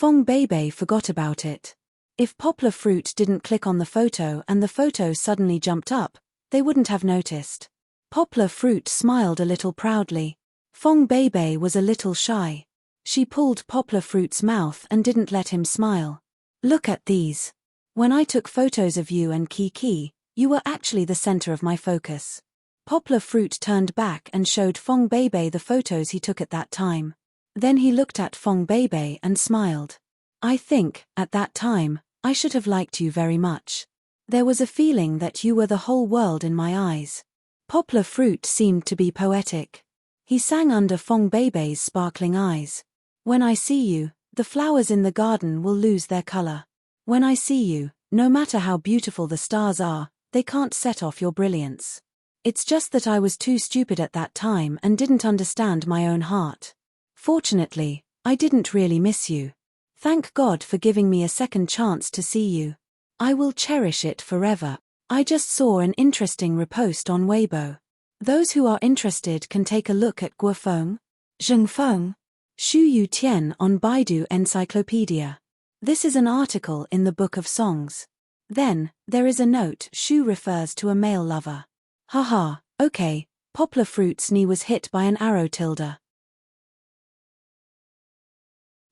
Fong Beibei forgot about it. If Poplar Fruit didn't click on the photo and the photo suddenly jumped up, they wouldn't have noticed. Poplar Fruit smiled a little proudly. Fong Beibei was a little shy. She pulled Poplar Fruit's mouth and didn't let him smile. "Look at these. When I took photos of you and Kiki, you were actually the center of my focus." Poplar Fruit turned back and showed Fong Beibei the photos he took at that time. Then he looked at Fong Beibei and smiled. "I think, at that time, I should have liked you very much. There was a feeling that you were the whole world in my eyes." Poplar Fruit seemed to be poetic. He sang under Fong Beibei's sparkling eyes. "When I see you, the flowers in the garden will lose their color. When I see you, no matter how beautiful the stars are, they can't set off your brilliance. It's just that I was too stupid at that time and didn't understand my own heart. Fortunately, I didn't really miss you. Thank God for giving me a second chance to see you. I will cherish it forever." I just saw an interesting repost on Weibo. Those who are interested can take a look at Guofeng, Zhengfeng, Shu Yu Tian on Baidu Encyclopedia. This is an article in the Book of Songs. Then, there is a note. Shu refers to a male lover. Haha, okay, Poplar Fruit's knee was hit by an arrow tilde.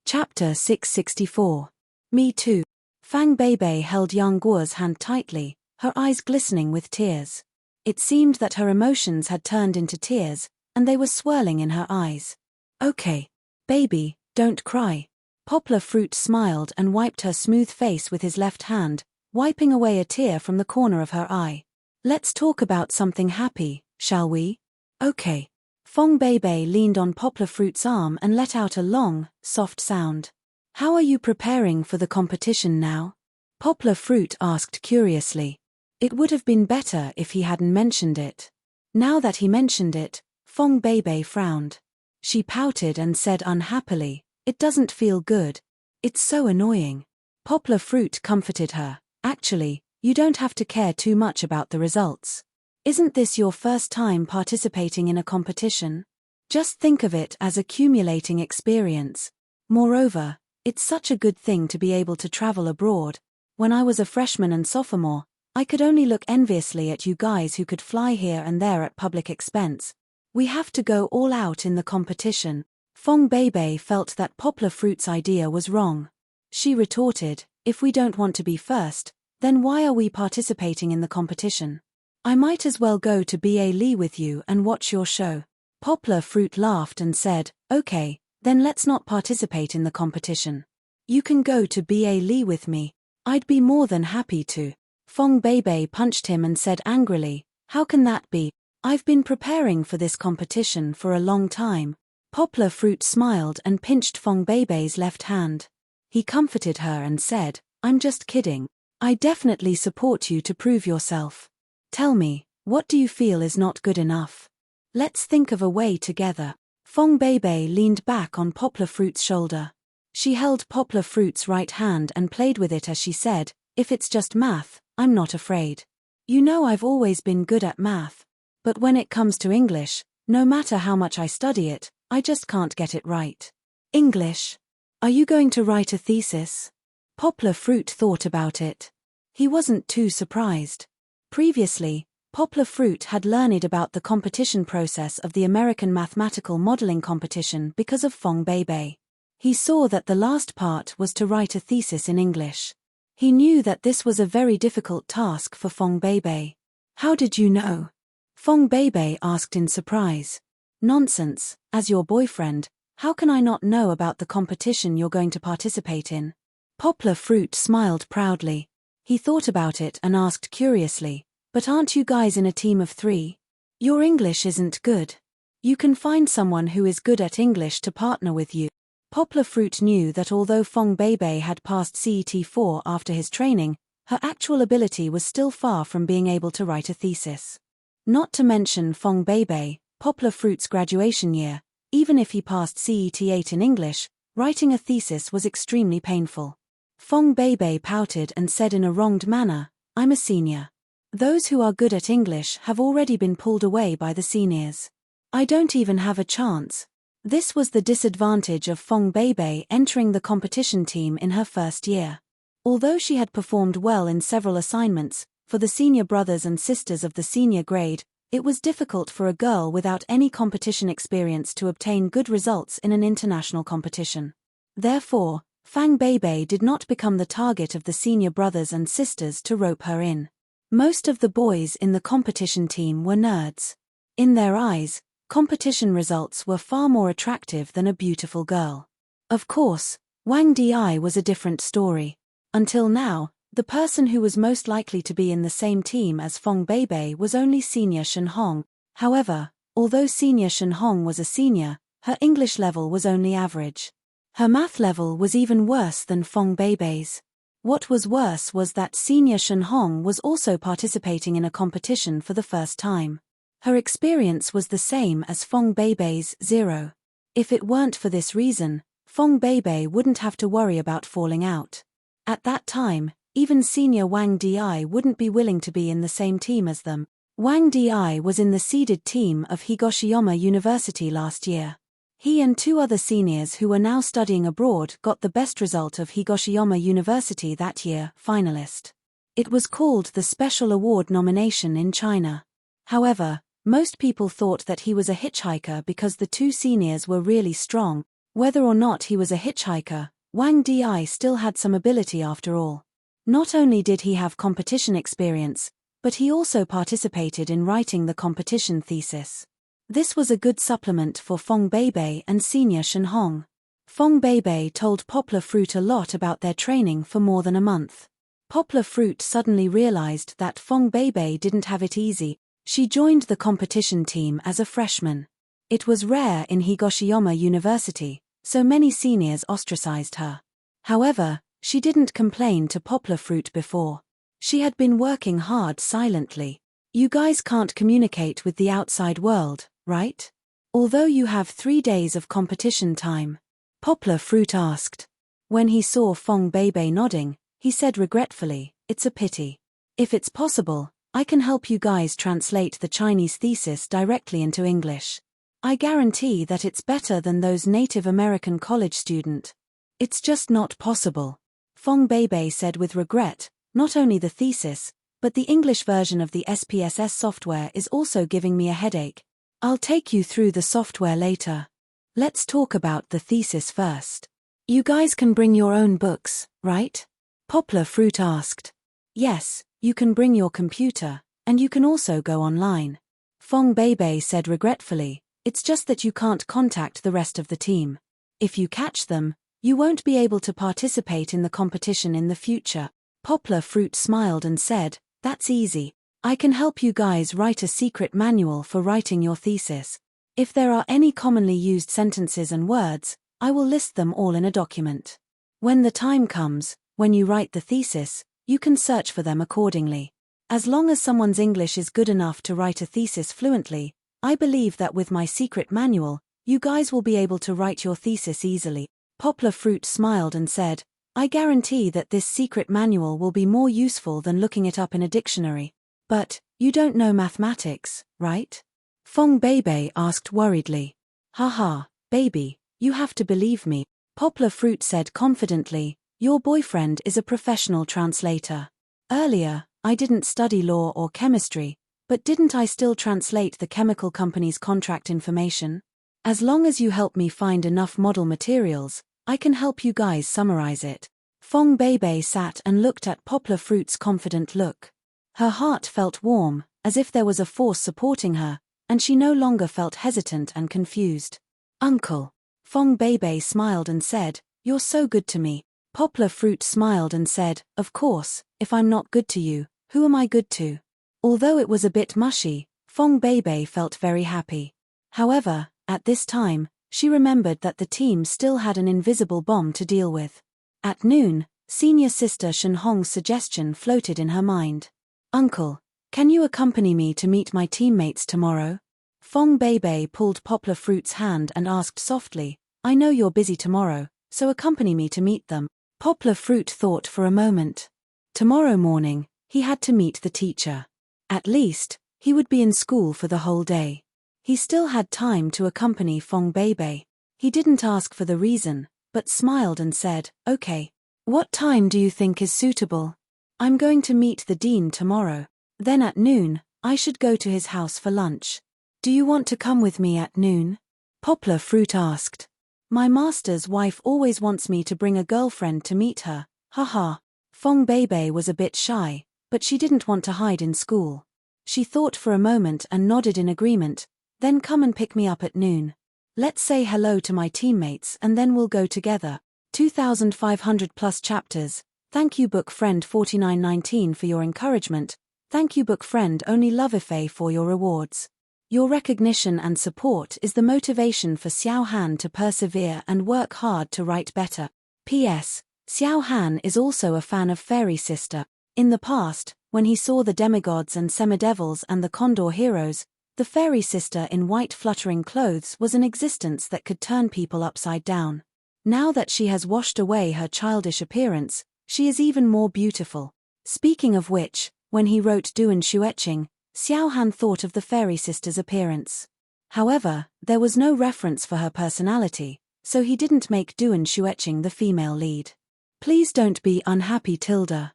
Chapter 664. Me Too. Fang Beibei held young Guo's hand tightly, her eyes glistening with tears. It seemed that her emotions had turned into tears, and they were swirling in her eyes. "Okay, baby, don't cry." Poplar Fruit smiled and wiped her smooth face with his left hand, wiping away a tear from the corner of her eye. "Let's talk about something happy, shall we?" "Okay." Fong Beibei leaned on Poplar Fruit's arm and let out a long, soft sound. "How are you preparing for the competition now?" Poplar Fruit asked curiously. It would have been better if he hadn't mentioned it. Now that he mentioned it, Fong Beibei frowned. She pouted and said unhappily, "It doesn't feel good. It's so annoying." Poplar Fruit comforted her. "Actually, you don't have to care too much about the results. Isn't this your first time participating in a competition? Just think of it as accumulating experience. Moreover, it's such a good thing to be able to travel abroad. When I was a freshman and sophomore, I could only look enviously at you guys who could fly here and there at public expense. We have to go all out in the competition." Fong Beibei felt that Poplar Fruit's idea was wrong. She retorted, "If we don't want to be first, then why are we participating in the competition? I might as well go to BA Lee with you and watch your show." Poplar Fruit laughed and said, "Okay, then let's not participate in the competition. You can go to BA Lee with me. I'd be more than happy to." Fong Beibei punched him and said angrily, "How can that be? I've been preparing for this competition for a long time." Poplar Fruit smiled and pinched Fong Beibei's left hand. He comforted her and said, "I'm just kidding. I definitely support you to prove yourself. Tell me, what do you feel is not good enough? Let's think of a way together." Fong Beibei leaned back on Poplar Fruit's shoulder. She held Poplar Fruit's right hand and played with it as she said, If it's just math, I'm not afraid. You know I've always been good at math. But when it comes to English, no matter how much I study it, I just can't get it right. English. Are you going to write a thesis? Poplar Fruit thought about it. He wasn't too surprised. Previously, Poplar Fruit had learned about the competition process of the American Mathematical Modeling Competition because of Fong Beibei. He saw that the last part was to write a thesis in English. He knew that this was a very difficult task for Fong Beibei. How did you know? Fong Beibei asked in surprise. Nonsense, as your boyfriend, how can I not know about the competition you're going to participate in? Poplar Fruit smiled proudly. He thought about it and asked curiously, but aren't you guys in a team of 3? Your English isn't good. You can find someone who is good at English to partner with you. Poplar Fruit knew that although Fong Beibei had passed CET4 after his training, her actual ability was still far from being able to write a thesis. Not to mention Fong Beibei, Poplar Fruit's graduation year, even if he passed CET8 in English, writing a thesis was extremely painful. Fong Beibei pouted and said in a wronged manner, I'm a senior. Those who are good at English have already been pulled away by the seniors. I don't even have a chance. This was the disadvantage of Fong Beibei entering the competition team in her first year. Although she had performed well in several assignments, for the senior brothers and sisters of the senior grade, it was difficult for a girl without any competition experience to obtain good results in an international competition. Therefore, Fong Beibei did not become the target of the senior brothers and sisters to rope her in. Most of the boys in the competition team were nerds. In their eyes, competition results were far more attractive than a beautiful girl. Of course, Wang Di was a different story. Until now, the person who was most likely to be in the same team as Fong Beibei was only senior Shen Hong. However, although senior Shen Hong was a senior, her English level was only average. Her math level was even worse than Fong Beibei's. What was worse was that senior Shen Hong was also participating in a competition for the first time. Her experience was the same as Fong Beibei's 0. If it weren't for this reason, Fong Beibei wouldn't have to worry about falling out. At that time, even senior Wang Di wouldn't be willing to be in the same team as them. Wang Di was in the seeded team of Higoshiyama University last year. He and 2 other seniors who were now studying abroad got the best result of Higoshiyama University that year, finalist. It was called the Special Award nomination in China. However, most people thought that he was a hitchhiker because the 2 seniors were really strong. Whether or not he was a hitchhiker, Wang Di still had some ability after all. Not only did he have competition experience, but he also participated in writing the competition thesis. This was a good supplement for Fong Beibei and senior Shen Hong. Fong Beibei told Poplar Fruit a lot about their training for more than a month. Poplar Fruit suddenly realized that Fong Beibei didn't have it easy. She joined the competition team as a freshman. It was rare in Higoshiyama University, so many seniors ostracized her. However, she didn't complain to Poplar Fruit before. She had been working hard silently. You guys can't communicate with the outside world, right? Although you have 3 days of competition time. Poplar Fruit asked. When he saw Fong Beibei nodding, he said regretfully, it's a pity. If it's possible, I can help you guys translate the Chinese thesis directly into English. I guarantee that it's better than those Native American college student. It's just not possible. Fong Beibei said with regret, not only the thesis, but the English version of the SPSS software is also giving me a headache. I'll take you through the software later. Let's talk about the thesis first. You guys can bring your own books, right? Poplar Fruit asked. Yes, you can bring your computer, and you can also go online. Fong Beibei said regretfully, it's just that you can't contact the rest of the team. If you catch them, you won't be able to participate in the competition in the future. Poplar Fruit smiled and said, that's easy. I can help you guys write a secret manual for writing your thesis. If there are any commonly used sentences and words, I will list them all in a document. When the time comes, when you write the thesis, you can search for them accordingly. As long as someone's English is good enough to write a thesis fluently, I believe that with my secret manual, you guys will be able to write your thesis easily. Poplar Fruit smiled and said, I guarantee that this secret manual will be more useful than looking it up in a dictionary. But, you don't know mathematics, right? Fong Beibei asked worriedly. Haha, baby, you have to believe me, Poplar Fruit said confidently, your boyfriend is a professional translator. Earlier, I didn't study law or chemistry, but didn't I still translate the chemical company's contract information? As long as you help me find enough model materials, I can help you guys summarize it. Fong Beibei sat and looked at Poplar Fruit's confident look. Her heart felt warm, as if there was a force supporting her, and she no longer felt hesitant and confused. Uncle. Fong Beibei smiled and said, you're so good to me. Poplar Fruit smiled and said, of course, if I'm not good to you, who am I good to? Although it was a bit mushy, Fong Beibei felt very happy. However, at this time, she remembered that the team still had an invisible bomb to deal with. At noon, senior sister Shen Hong's suggestion floated in her mind. Uncle, can you accompany me to meet my teammates tomorrow? Fong Beibei pulled Poplar Fruit's hand and asked softly, I know you're busy tomorrow, so accompany me to meet them. Poplar Fruit thought for a moment. Tomorrow morning, he had to meet the teacher. At least, he would be in school for the whole day. He still had time to accompany Fong Beibei. He didn't ask for the reason, but smiled and said, okay. What time do you think is suitable? I'm going to meet the dean tomorrow. Then at noon, I should go to his house for lunch. Do you want to come with me at noon? Poplar Fruit asked. My master's wife always wants me to bring a girlfriend to meet her, haha. Fong Beibei was a bit shy, but she didn't want to hide in school. She thought for a moment and nodded in agreement, then come and pick me up at noon. Let's say hello to my teammates and then we'll go together. 2,500 plus chapters. Thank you book friend 4919 for your encouragement. Thank you book friend Only Love Ife for your rewards. Your recognition and support is the motivation for Xiao Han to persevere and work hard to write better. P.S. Xiao Han is also a fan of Fairy Sister. In the past, when he saw the demigods and semidevils and the condor heroes, the Fairy Sister in white fluttering clothes was an existence that could turn people upside down. Now that she has washed away her childish appearance, she is even more beautiful. Speaking of which, when he wrote Duan Xueqing, Xiao Han thought of the Fairy Sister's appearance. However, there was no reference for her personality, so he didn't make Duan Xueqing the female lead. Please don't be unhappy, Tilda.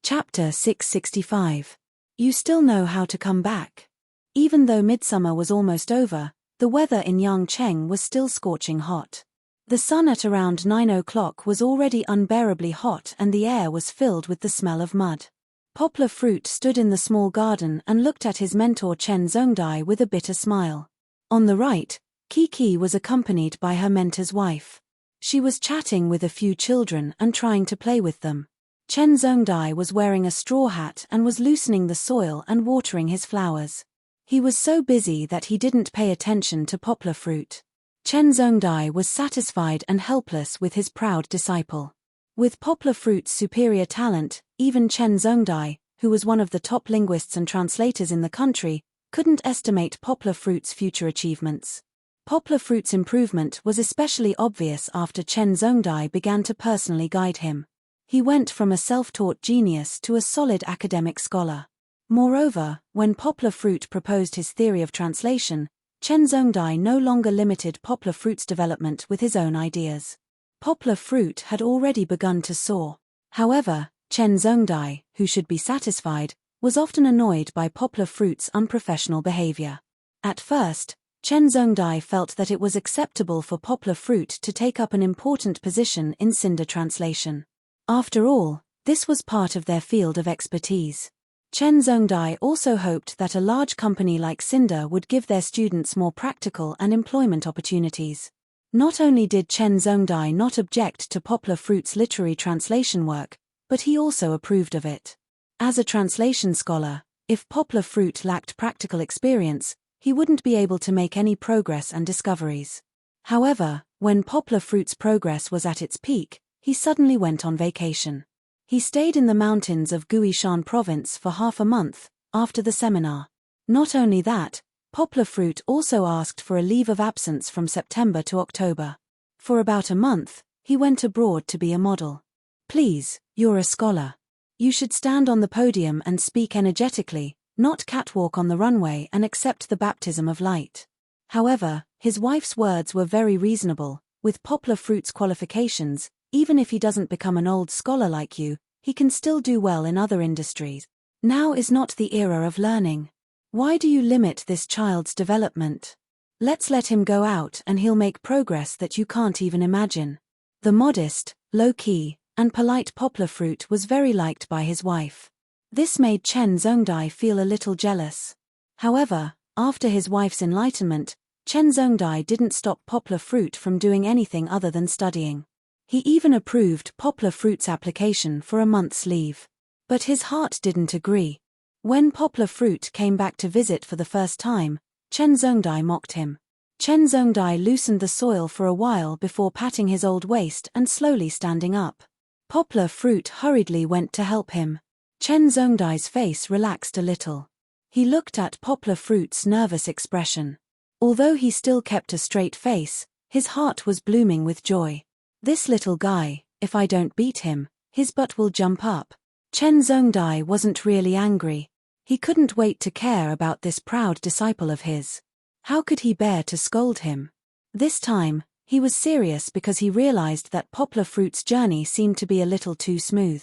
Chapter 665. You still know how to come back. Even though midsummer was almost over, the weather in Yangcheng was still scorching hot. The sun at around 9 o'clock was already unbearably hot and the air was filled with the smell of mud. Poplar Fruit stood in the small garden and looked at his mentor Chen Zhongdai with a bitter smile. On the right, Kiki was accompanied by her mentor's wife. She was chatting with a few children and trying to play with them. Chen Zhongdai was wearing a straw hat and was loosening the soil and watering his flowers. He was so busy that he didn't pay attention to Poplar Fruit. Chen Zhongdai was satisfied and helpless with his proud disciple. With Poplar Fruit's superior talent, even Chen Zhongdai, who was one of the top linguists and translators in the country, couldn't estimate Poplar Fruit's future achievements. Poplar Fruit's improvement was especially obvious after Chen Zhongdai began to personally guide him. He went from a self-taught genius to a solid academic scholar. Moreover, when Poplar Fruit proposed his theory of translation, Chen Zhongdai no longer limited Poplar Fruit's development with his own ideas. Poplar Fruit had already begun to soar. However, Chen Zhongdai, who should be satisfied, was often annoyed by Poplar Fruit's unprofessional behavior. At first, Chen Zhongdai felt that it was acceptable for Poplar Fruit to take up an important position in Cinder translation. After all, this was part of their field of expertise. Chen Zhongdai also hoped that a large company like Cinder would give their students more practical and employment opportunities. Not only did Chen Zhongdai not object to Poplar Fruit's literary translation work, but he also approved of it. As a translation scholar, if Poplar Fruit lacked practical experience, he wouldn't be able to make any progress and discoveries. However, when Poplar Fruit's progress was at its peak, he suddenly went on vacation. He stayed in the mountains of Guishan province for half a month, after the seminar. Not only that, Poplar Fruit also asked for a leave of absence from September to October. For about a month, he went abroad to be a model. Please, you're a scholar. You should stand on the podium and speak energetically, not catwalk on the runway and accept the baptism of light. However, his wife's words were very reasonable. With Poplar Fruit's qualifications, even if he doesn't become an old scholar like you, he can still do well in other industries. Now is not the era of learning. Why do you limit this child's development? Let's let him go out and he'll make progress that you can't even imagine. The modest, low-key, and polite Poplar Fruit was very liked by his wife. This made Chen Zhongdai feel a little jealous. However, after his wife's enlightenment, Chen Zhongdai didn't stop Poplar Fruit from doing anything other than studying. He even approved Poplar Fruit's application for a month's leave. But his heart didn't agree. When Poplar Fruit came back to visit for the first time, Chen Zhongdai mocked him. Chen Zhongdai loosened the soil for a while before patting his old waist and slowly standing up. Poplar Fruit hurriedly went to help him. Chen Zhongdai's face relaxed a little. He looked at Poplar Fruit's nervous expression. Although he still kept a straight face, his heart was blooming with joy. This little guy, if I don't beat him, his butt will jump up. Chen Zhongdai wasn't really angry. He couldn't wait to care about this proud disciple of his. How could he bear to scold him? This time, he was serious because he realized that Poplar Fruit's journey seemed to be a little too smooth.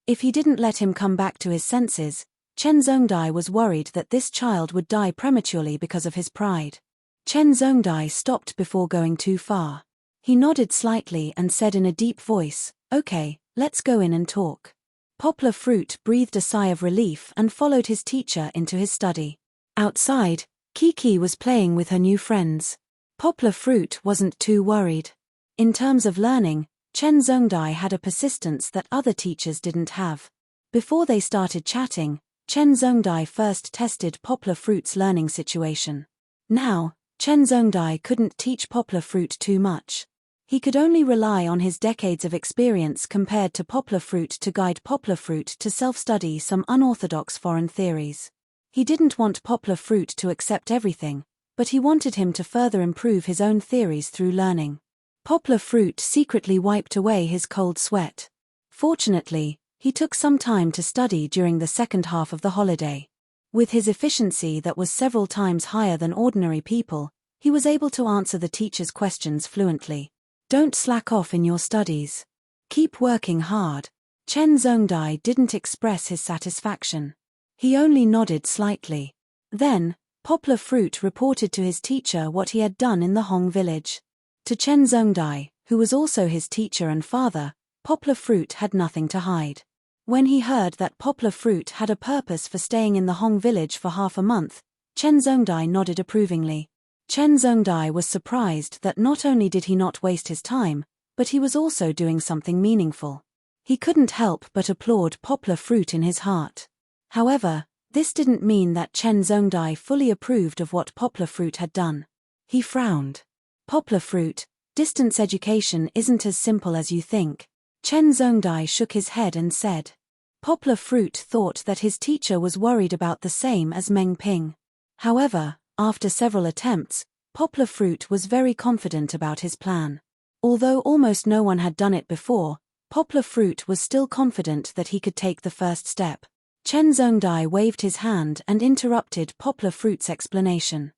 If he didn't let him come back to his senses, Chen Zhongdai was worried that this child would die prematurely because of his pride. Chen Zhongdai stopped before going too far. He nodded slightly and said in a deep voice, "Okay, let's go in and talk." Poplar Fruit breathed a sigh of relief and followed his teacher into his study. Outside, Kiki was playing with her new friends. Poplar Fruit wasn't too worried. In terms of learning, Chen Zhongdai had a persistence that other teachers didn't have. Before they started chatting, Chen Zhongdai first tested Poplar Fruit's learning situation. Now, Chen Zhongdai couldn't teach Poplar Fruit too much. He could only rely on his decades of experience compared to Poplar Fruit to guide Poplar Fruit to self-study some unorthodox foreign theories. He didn't want Poplar Fruit to accept everything, but he wanted him to further improve his own theories through learning. Poplar Fruit secretly wiped away his cold sweat. Fortunately, he took some time to study during the second half of the holiday. With his efficiency that was several times higher than ordinary people, he was able to answer the teacher's questions fluently. Don't slack off in your studies. Keep working hard. Chen Zhongdai didn't express his satisfaction. He only nodded slightly. Then, Poplar Fruit reported to his teacher what he had done in the Hong village. To Chen Zhongdai, who was also his teacher and father, Poplar Fruit had nothing to hide. When he heard that Poplar Fruit had a purpose for staying in the Hong village for half a month, Chen Zhongdai nodded approvingly. Chen Zhongdai was surprised that not only did he not waste his time, but he was also doing something meaningful. He couldn't help but applaud Poplar Fruit in his heart. However, this didn't mean that Chen Zhongdai fully approved of what Poplar Fruit had done. He frowned. Poplar Fruit, distance education isn't as simple as you think. Chen Zhongdai shook his head and said. Poplar Fruit thought that his teacher was worried about the same as Meng Ping. However, after several attempts, Poplar Fruit was very confident about his plan. Although almost no one had done it before, Poplar Fruit was still confident that he could take the first step. Chen Zhongdai waved his hand and interrupted Poplar Fruit's explanation.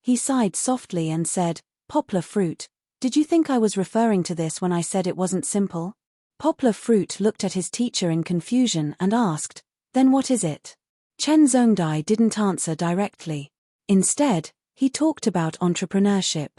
He sighed softly and said, "Poplar Fruit, did you think I was referring to this when I said it wasn't simple?" Poplar Fruit looked at his teacher in confusion and asked, "Then what is it?" Chen Zhongdai didn't answer directly. Instead, he talked about entrepreneurship.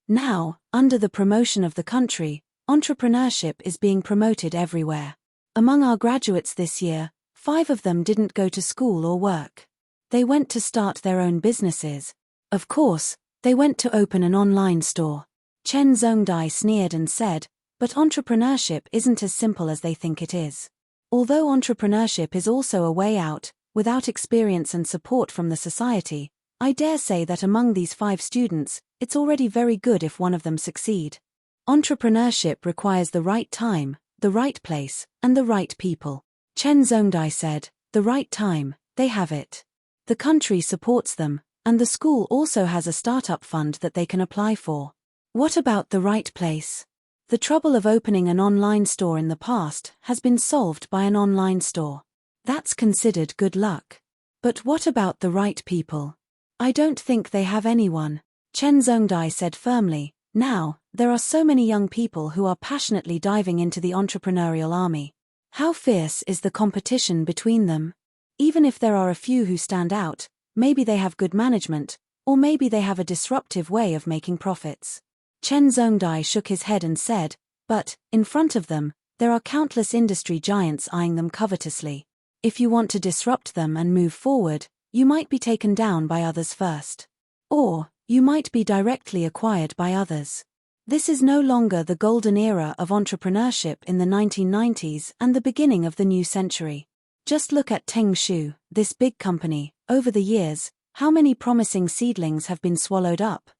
Now, under the promotion of the country, entrepreneurship is being promoted everywhere. Among our graduates this year, 5 of them didn't go to school or work. They went to start their own businesses. Of course, they went to open an online store. Chen Zhongdai sneered and said, "But entrepreneurship isn't as simple as they think it is. Although entrepreneurship is also a way out, without experience and support from the society, I dare say that among these 5 students, it's already very good if one of them succeed. Entrepreneurship requires the right time, the right place, and the right people." Chen Zhongdai said, "The right time, they have it. The country supports them, and the school also has a startup fund that they can apply for. What about the right place? The trouble of opening an online store in the past has been solved by an online store. That's considered good luck. But what about the right people? I don't think they have anyone, Chen Zhongdai said firmly. Now, there are so many young people who are passionately diving into the entrepreneurial army. How fierce is the competition between them? Even if there are a few who stand out, maybe they have good management, or maybe they have a disruptive way of making profits. Chen Zhongdai shook his head and said, but, in front of them, there are countless industry giants eyeing them covetously. If you want to disrupt them and move forward, you might be taken down by others first. Or, you might be directly acquired by others. This is no longer the golden era of entrepreneurship in the 1990s and the beginning of the new century. Just look at Tengshu, this big company. Over the years, how many promising seedlings have been swallowed up?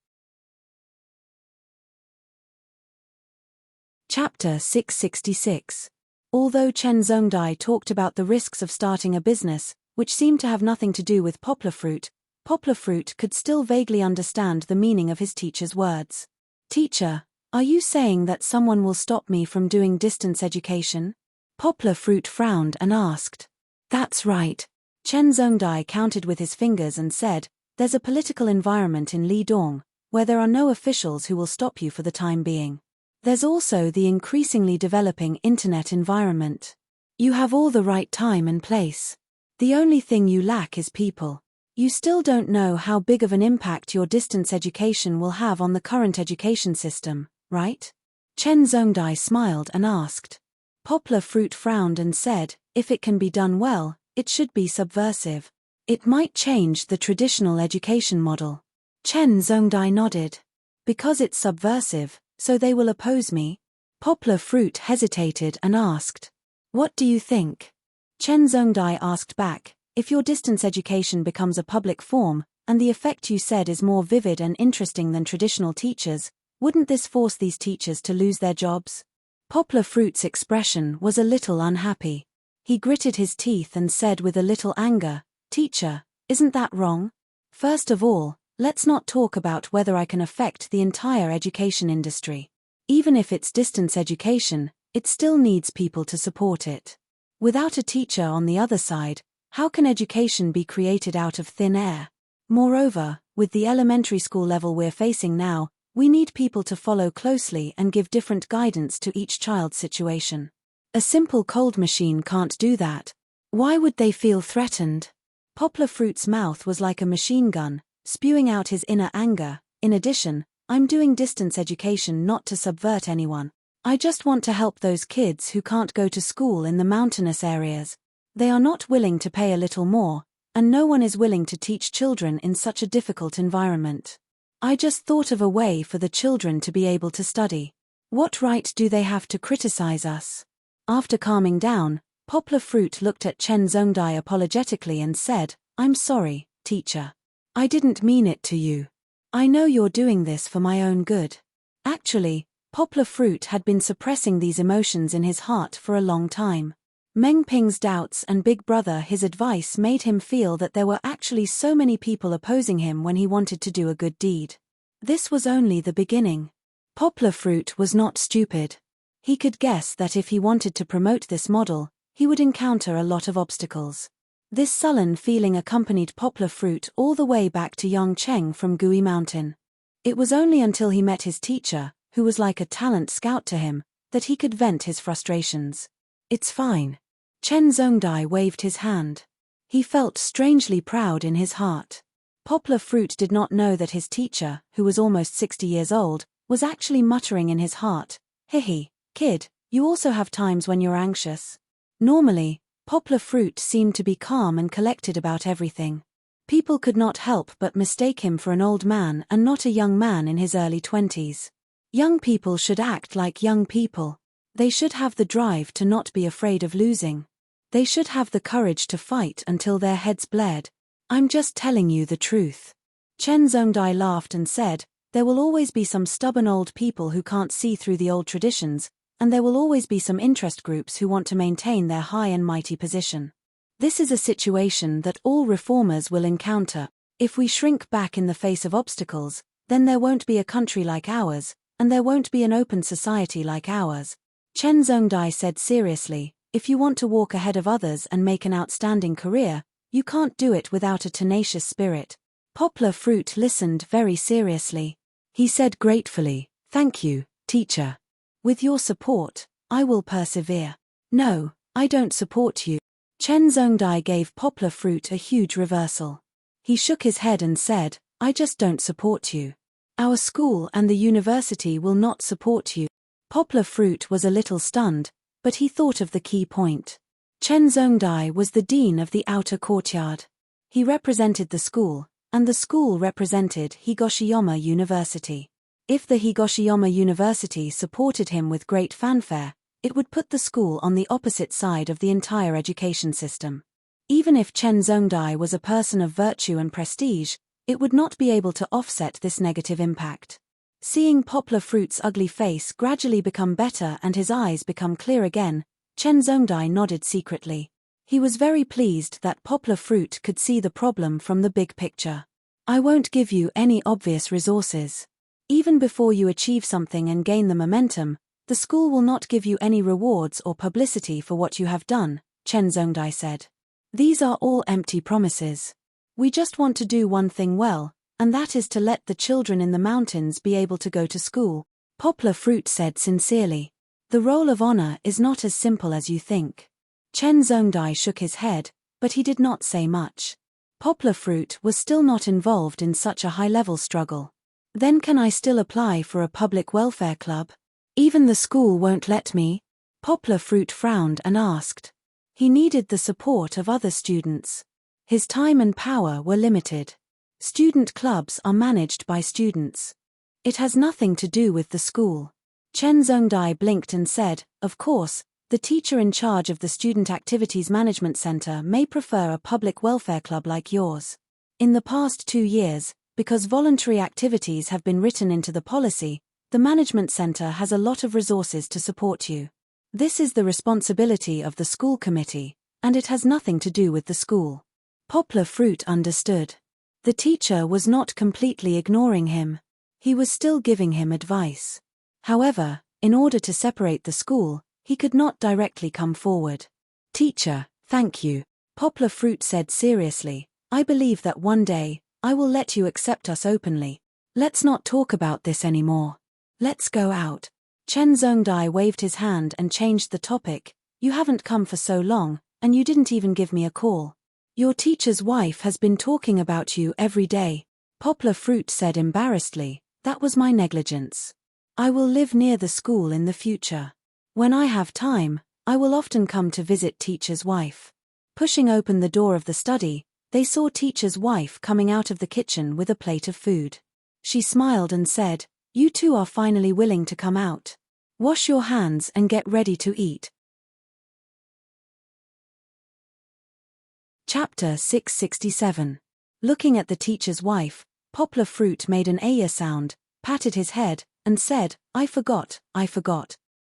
Chapter 666. Although Chen Zhongdai talked about the risks of starting a business, which seemed to have nothing to do with Poplar Fruit could still vaguely understand the meaning of his teacher's words. Teacher, are you saying that someone will stop me from doing distance education? Poplar Fruit frowned and asked. That's right. Chen Zhongdai counted with his fingers and said, there's a political environment in Lidong, where there are no officials who will stop you for the time being. There's also the increasingly developing internet environment. You have all the right time and place. The only thing you lack is people. You still don't know how big of an impact your distance education will have on the current education system, right? Chen Zhongdai smiled and asked. Poplar Fruit frowned and said, if it can be done well, it should be subversive. It might change the traditional education model. Chen Zhongdai nodded. Because it's subversive, so they will oppose me? Poplar Fruit hesitated and asked. What do you think? Chen Zhongdai asked back, if your distance education becomes a public form, and the effect you said is more vivid and interesting than traditional teachers, wouldn't this force these teachers to lose their jobs? Poplar Fruit's expression was a little unhappy. He gritted his teeth and said with a little anger, Teacher, isn't that wrong? First of all, let's not talk about whether I can affect the entire education industry. Even if it's distance education, it still needs people to support it. Without a teacher on the other side, how can education be created out of thin air? Moreover, with the elementary school level we're facing now, we need people to follow closely and give different guidance to each child's situation. A simple cold machine can't do that. Why would they feel threatened? Poplar Fruit's mouth was like a machine gun, spewing out his inner anger. In addition, I'm doing distance education not to subvert anyone. I just want to help those kids who can't go to school in the mountainous areas. They are not willing to pay a little more, and no one is willing to teach children in such a difficult environment. I just thought of a way for the children to be able to study. What right do they have to criticize us? After calming down, Poplar Fruit looked at Chen Zhongdai apologetically and said, I'm sorry, teacher. I didn't mean it to you. I know you're doing this for my own good. Actually, Poplar Fruit had been suppressing these emotions in his heart for a long time. Meng Ping's doubts and Big Brother his advice made him feel that there were actually so many people opposing him when he wanted to do a good deed. This was only the beginning. Poplar Fruit was not stupid. He could guess that if he wanted to promote this model, he would encounter a lot of obstacles. This sullen feeling accompanied Poplar Fruit all the way back to Yangcheng from Gui Mountain. It was only until he met his teacher, who was like a talent scout to him, that he could vent his frustrations. It's fine. Chen Zhongdai waved his hand. He felt strangely proud in his heart. Poplar Fruit did not know that his teacher, who was almost 60 years old, was actually muttering in his heart, Hihi, kid, you also have times when you're anxious. Normally, Poplar Fruit seemed to be calm and collected about everything. People could not help but mistake him for an old man and not a young man in his early 20s. Young people should act like young people. They should have the drive to not be afraid of losing. They should have the courage to fight until their heads bled. I'm just telling you the truth. Chen Zhongdai laughed and said, there will always be some stubborn old people who can't see through the old traditions, and there will always be some interest groups who want to maintain their high and mighty position. This is a situation that all reformers will encounter. If we shrink back in the face of obstacles, then there won't be a country like ours, and there won't be an open society like ours. Chen Zhongdai said seriously, if you want to walk ahead of others and make an outstanding career, you can't do it without a tenacious spirit. Poplar Fruit listened very seriously. He said gratefully, thank you, teacher. With your support, I will persevere. No, I don't support you. Chen Zhongdai gave Poplar Fruit a huge reversal. He shook his head and said, I just don't support you. Our school and the university will not support you. Poplar Fruit was a little stunned, but he thought of the key point. Chen Zhongdai was the dean of the outer courtyard. He represented the school, and the school represented Higoshiyama University. If the Higoshiyama University supported him with great fanfare, it would put the school on the opposite side of the entire education system. Even if Chen Zhongdai was a person of virtue and prestige, it would not be able to offset this negative impact. Seeing Poplar Fruit's ugly face gradually become better and his eyes become clear again, Chen Zhongdai nodded secretly. He was very pleased that Poplar Fruit could see the problem from the big picture. I won't give you any obvious resources. Even before you achieve something and gain the momentum, the school will not give you any rewards or publicity for what you have done, Chen Zhongdai said. These are all empty promises. We just want to do one thing well, and that is to let the children in the mountains be able to go to school, Poplar Fruit said sincerely. The role of honor is not as simple as you think. Chen Zhongdai shook his head, but he did not say much. Poplar Fruit was still not involved in such a high-level struggle. Then can I still apply for a public welfare club? Even the school won't let me? Poplar Fruit frowned and asked. He needed the support of other students. His time and power were limited. Student clubs are managed by students. It has nothing to do with the school. Chen Zhongdai blinked and said, of course, the teacher in charge of the Student Activities Management Center may prefer a public welfare club like yours. In the past 2 years, because voluntary activities have been written into the policy, the Management Center has a lot of resources to support you. This is the responsibility of the school committee, and it has nothing to do with the school. Poplar Fruit understood. The teacher was not completely ignoring him. He was still giving him advice. However, in order to separate the school, he could not directly come forward. Teacher, thank you. Poplar Fruit said seriously, I believe that one day, I will let you accept us openly. Let's not talk about this anymore. Let's go out. Chen Zhongdai waved his hand and changed the topic. You haven't come for so long, and you didn't even give me a call. Your teacher's wife has been talking about you every day. Poplar Fruit said embarrassedly, that was my negligence. I will live near the school in the future. When I have time, I will often come to visit teacher's wife. Pushing open the door of the study, they saw teacher's wife coming out of the kitchen with a plate of food. She smiled and said, you two are finally willing to come out. Wash your hands and get ready to eat. Chapter 667. Looking at the teacher's wife, Poplar Fruit made an "Aya" sound, patted his head, and said, I forgot.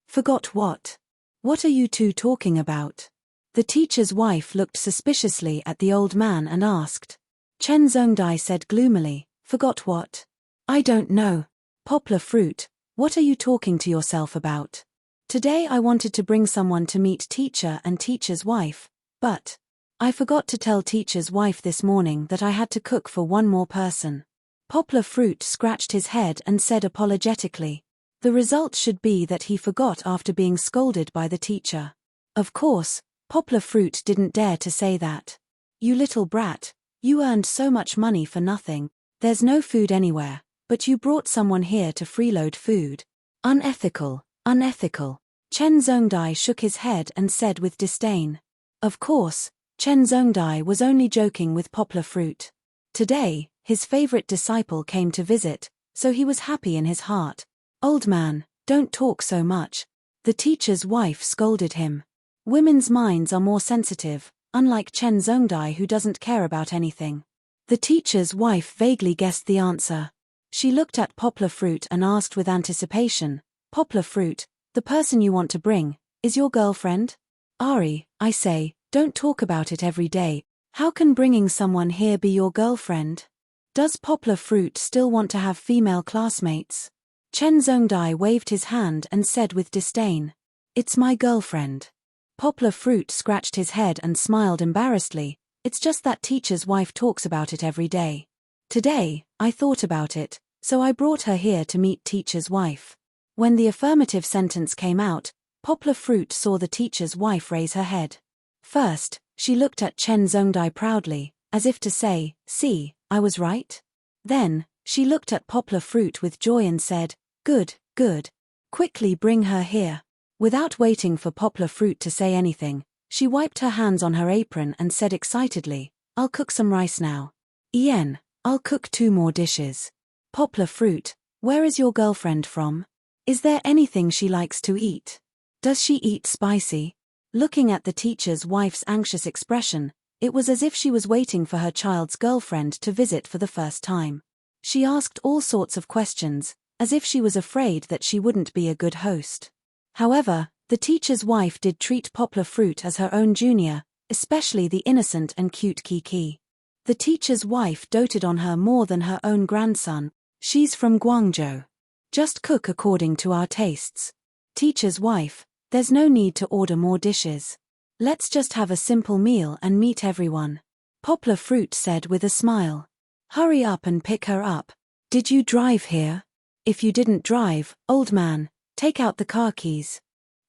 Forgot what? What are you two talking about? The teacher's wife looked suspiciously at the old man and asked. Chen Zhongdai said gloomily, forgot what? I don't know. Poplar Fruit, what are you talking to yourself about? Today I wanted to bring someone to meet teacher and teacher's wife, but I forgot to tell teacher's wife this morning that I had to cook for one more person. Poplar Fruit scratched his head and said apologetically. The result should be that he forgot after being scolded by the teacher. Of course, Poplar Fruit didn't dare to say that. You little brat, you earned so much money for nothing. There's no food anywhere, but you brought someone here to freeload food. Unethical. Chen Zhongdai shook his head and said with disdain. Of course, Chen Zhongdai was only joking with Poplar Fruit. Today, his favorite disciple came to visit, so he was happy in his heart. Old man, don't talk so much. The teacher's wife scolded him. Women's minds are more sensitive, unlike Chen Zhongdai who doesn't care about anything. The teacher's wife vaguely guessed the answer. She looked at Poplar Fruit and asked with anticipation, Poplar Fruit, the person you want to bring, is your girlfriend? Ari, I say, don't talk about it every day. How can bringing someone here be your girlfriend? Does Poplar Fruit still want to have female classmates? Chen Zhongdai waved his hand and said with disdain, "It's my girlfriend." Poplar Fruit scratched his head and smiled embarrassedly. "It's just that teacher's wife talks about it every day. Today, I thought about it, so I brought her here to meet teacher's wife." When the affirmative sentence came out, Poplar Fruit saw the teacher's wife raise her head. First, she looked at Chen Zhongdai proudly, as if to say, "See, I was right." Then, she looked at Poplar Fruit with joy and said, "Good, good. Quickly bring her here." Without waiting for Poplar Fruit to say anything, she wiped her hands on her apron and said excitedly, "I'll cook some rice now. Ian, I'll cook 2 more dishes. Poplar Fruit, where is your girlfriend from? Is there anything she likes to eat? Does she eat spicy?" Looking at the teacher's wife's anxious expression, it was as if she was waiting for her child's girlfriend to visit for the first time. She asked all sorts of questions, as if she was afraid that she wouldn't be a good host. However, the teacher's wife did treat Poplar Fruit as her own junior, especially the innocent and cute Kiki. The teacher's wife doted on her more than her own grandson. "She's from Guangzhou. Just cook according to our tastes. Teacher's wife, there's no need to order more dishes. Let's just have a simple meal and meet everyone," Poplar Fruit said with a smile. "Hurry up and pick her up. Did you drive here? If you didn't drive, old man, take out the car keys."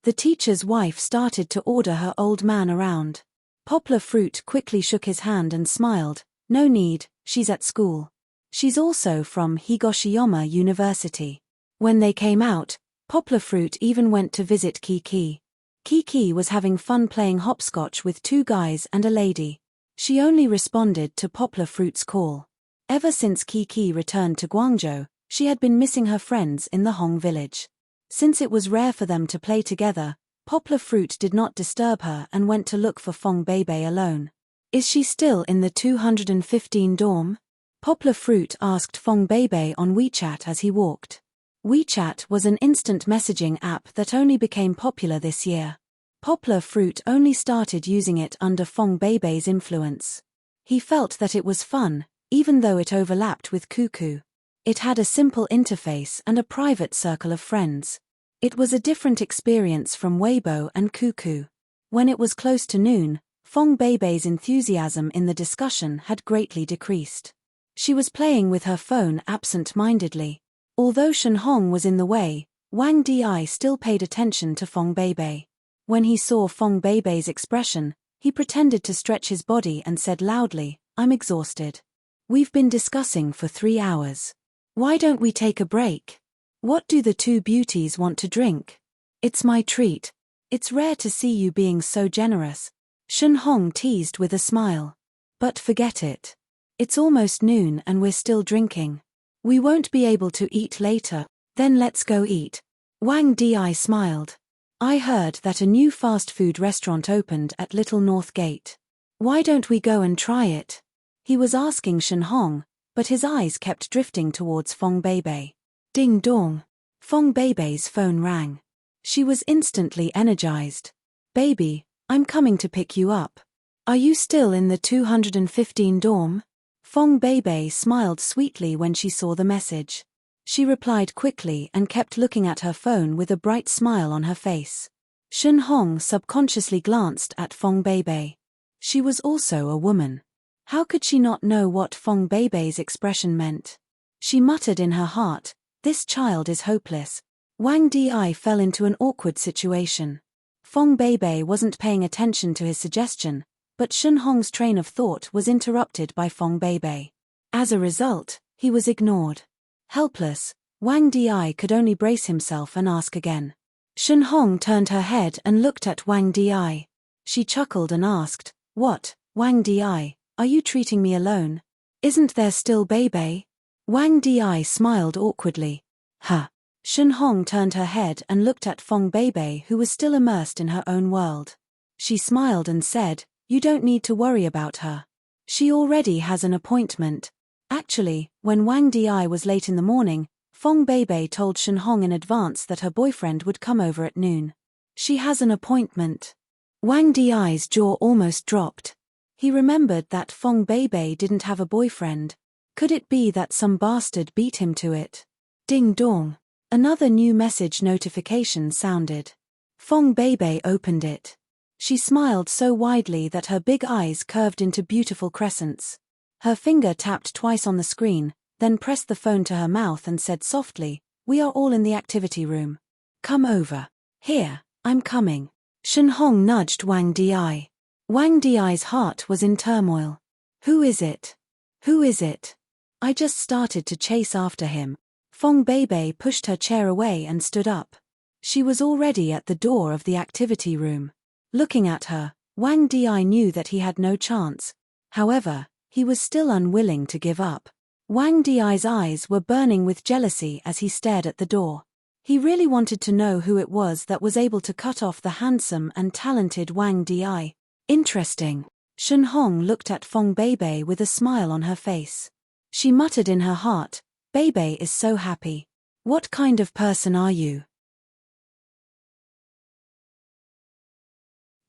The teacher's wife started to order her old man around. Poplar Fruit quickly shook his hand and smiled, "No need, she's at school. She's also from Higoshiyama University." When they came out, Poplar Fruit even went to visit Kiki. Kiki was having fun playing hopscotch with 2 guys and a lady. She only responded to Poplar Fruit's call. Ever since Kiki returned to Guangzhou, she had been missing her friends in the Hong village. Since it was rare for them to play together, Poplar Fruit did not disturb her and went to look for Fong Beibei alone. "Is she still in the 215 dorm?" Poplar Fruit asked Fong Beibei on WeChat as he walked. WeChat was an instant messaging app that only became popular this year. Poplar Fruit only started using it under Fong Beibei's influence. He felt that it was fun, even though it overlapped with Cuckoo. It had a simple interface and a private circle of friends. It was a different experience from Weibo and Cuckoo. When it was close to noon, Fong Beibei's enthusiasm in the discussion had greatly decreased. She was playing with her phone absent-mindedly. Although Shen Hong was in the way, Wang Di still paid attention to Fong Beibei. When he saw Fong Beibei's expression, he pretended to stretch his body and said loudly, "I'm exhausted. We've been discussing for 3 hours. Why don't we take a break? What do the 2 beauties want to drink? It's my treat. It's rare to see you being so generous." Shen Hong teased with a smile. "But forget it. It's almost noon and we're still drinking. We won't be able to eat later, then let's go eat." Wang Di smiled. "I heard that a new fast food restaurant opened at Little North Gate. Why don't we go and try it?" He was asking Shen Hong, but his eyes kept drifting towards Fong Beibei. Ding dong. Fong Beibei's phone rang. She was instantly energized. "Baby, I'm coming to pick you up. Are you still in the 215 dorm?" Fong Beibei smiled sweetly when she saw the message. She replied quickly and kept looking at her phone with a bright smile on her face. Shen Hong subconsciously glanced at Fong Beibei. She was also a woman. How could she not know what Fong Beibei's expression meant? She muttered in her heart, "This child is hopeless." Wang Di fell into an awkward situation. Fong Beibei wasn't paying attention to his suggestion, but Shen Hong's train of thought was interrupted by Fong Beibei. As a result, he was ignored. Helpless, Wang Di could only brace himself and ask again. Shen Hong turned her head and looked at Wang Di. She chuckled and asked, "What, Wang Di, are you treating me alone? Isn't there still Beibei?" Wang Di smiled awkwardly. "Huh." Shen Hong turned her head and looked at Fong Beibei, who was still immersed in her own world. She smiled and said, "You don't need to worry about her. She already has an appointment." Actually, when Wang Di was late in the morning, Fong Beibei told Shen Hong in advance that her boyfriend would come over at noon. "She has an appointment." Wang Di's jaw almost dropped. He remembered that Fong Beibei didn't have a boyfriend. Could it be that some bastard beat him to it? Ding dong. Another new message notification sounded. Fong Beibei opened it. She smiled so widely that her big eyes curved into beautiful crescents. Her finger tapped twice on the screen, then pressed the phone to her mouth and said softly, "We are all in the activity room. Come over." "Here, I'm coming." Shenhong nudged Wang Di. Wang Di's heart was in turmoil. Who is it? Who is it? I just started to chase after him. Fong Beibei pushed her chair away and stood up. She was already at the door of the activity room. Looking at her, Wang Di knew that he had no chance. However, he was still unwilling to give up. Wang Di's eyes were burning with jealousy as he stared at the door. He really wanted to know who it was that was able to cut off the handsome and talented Wang Di. Interesting. Shenhong looked at Fong Beibei with a smile on her face. She muttered in her heart, "Beibei is so happy. What kind of person are you?"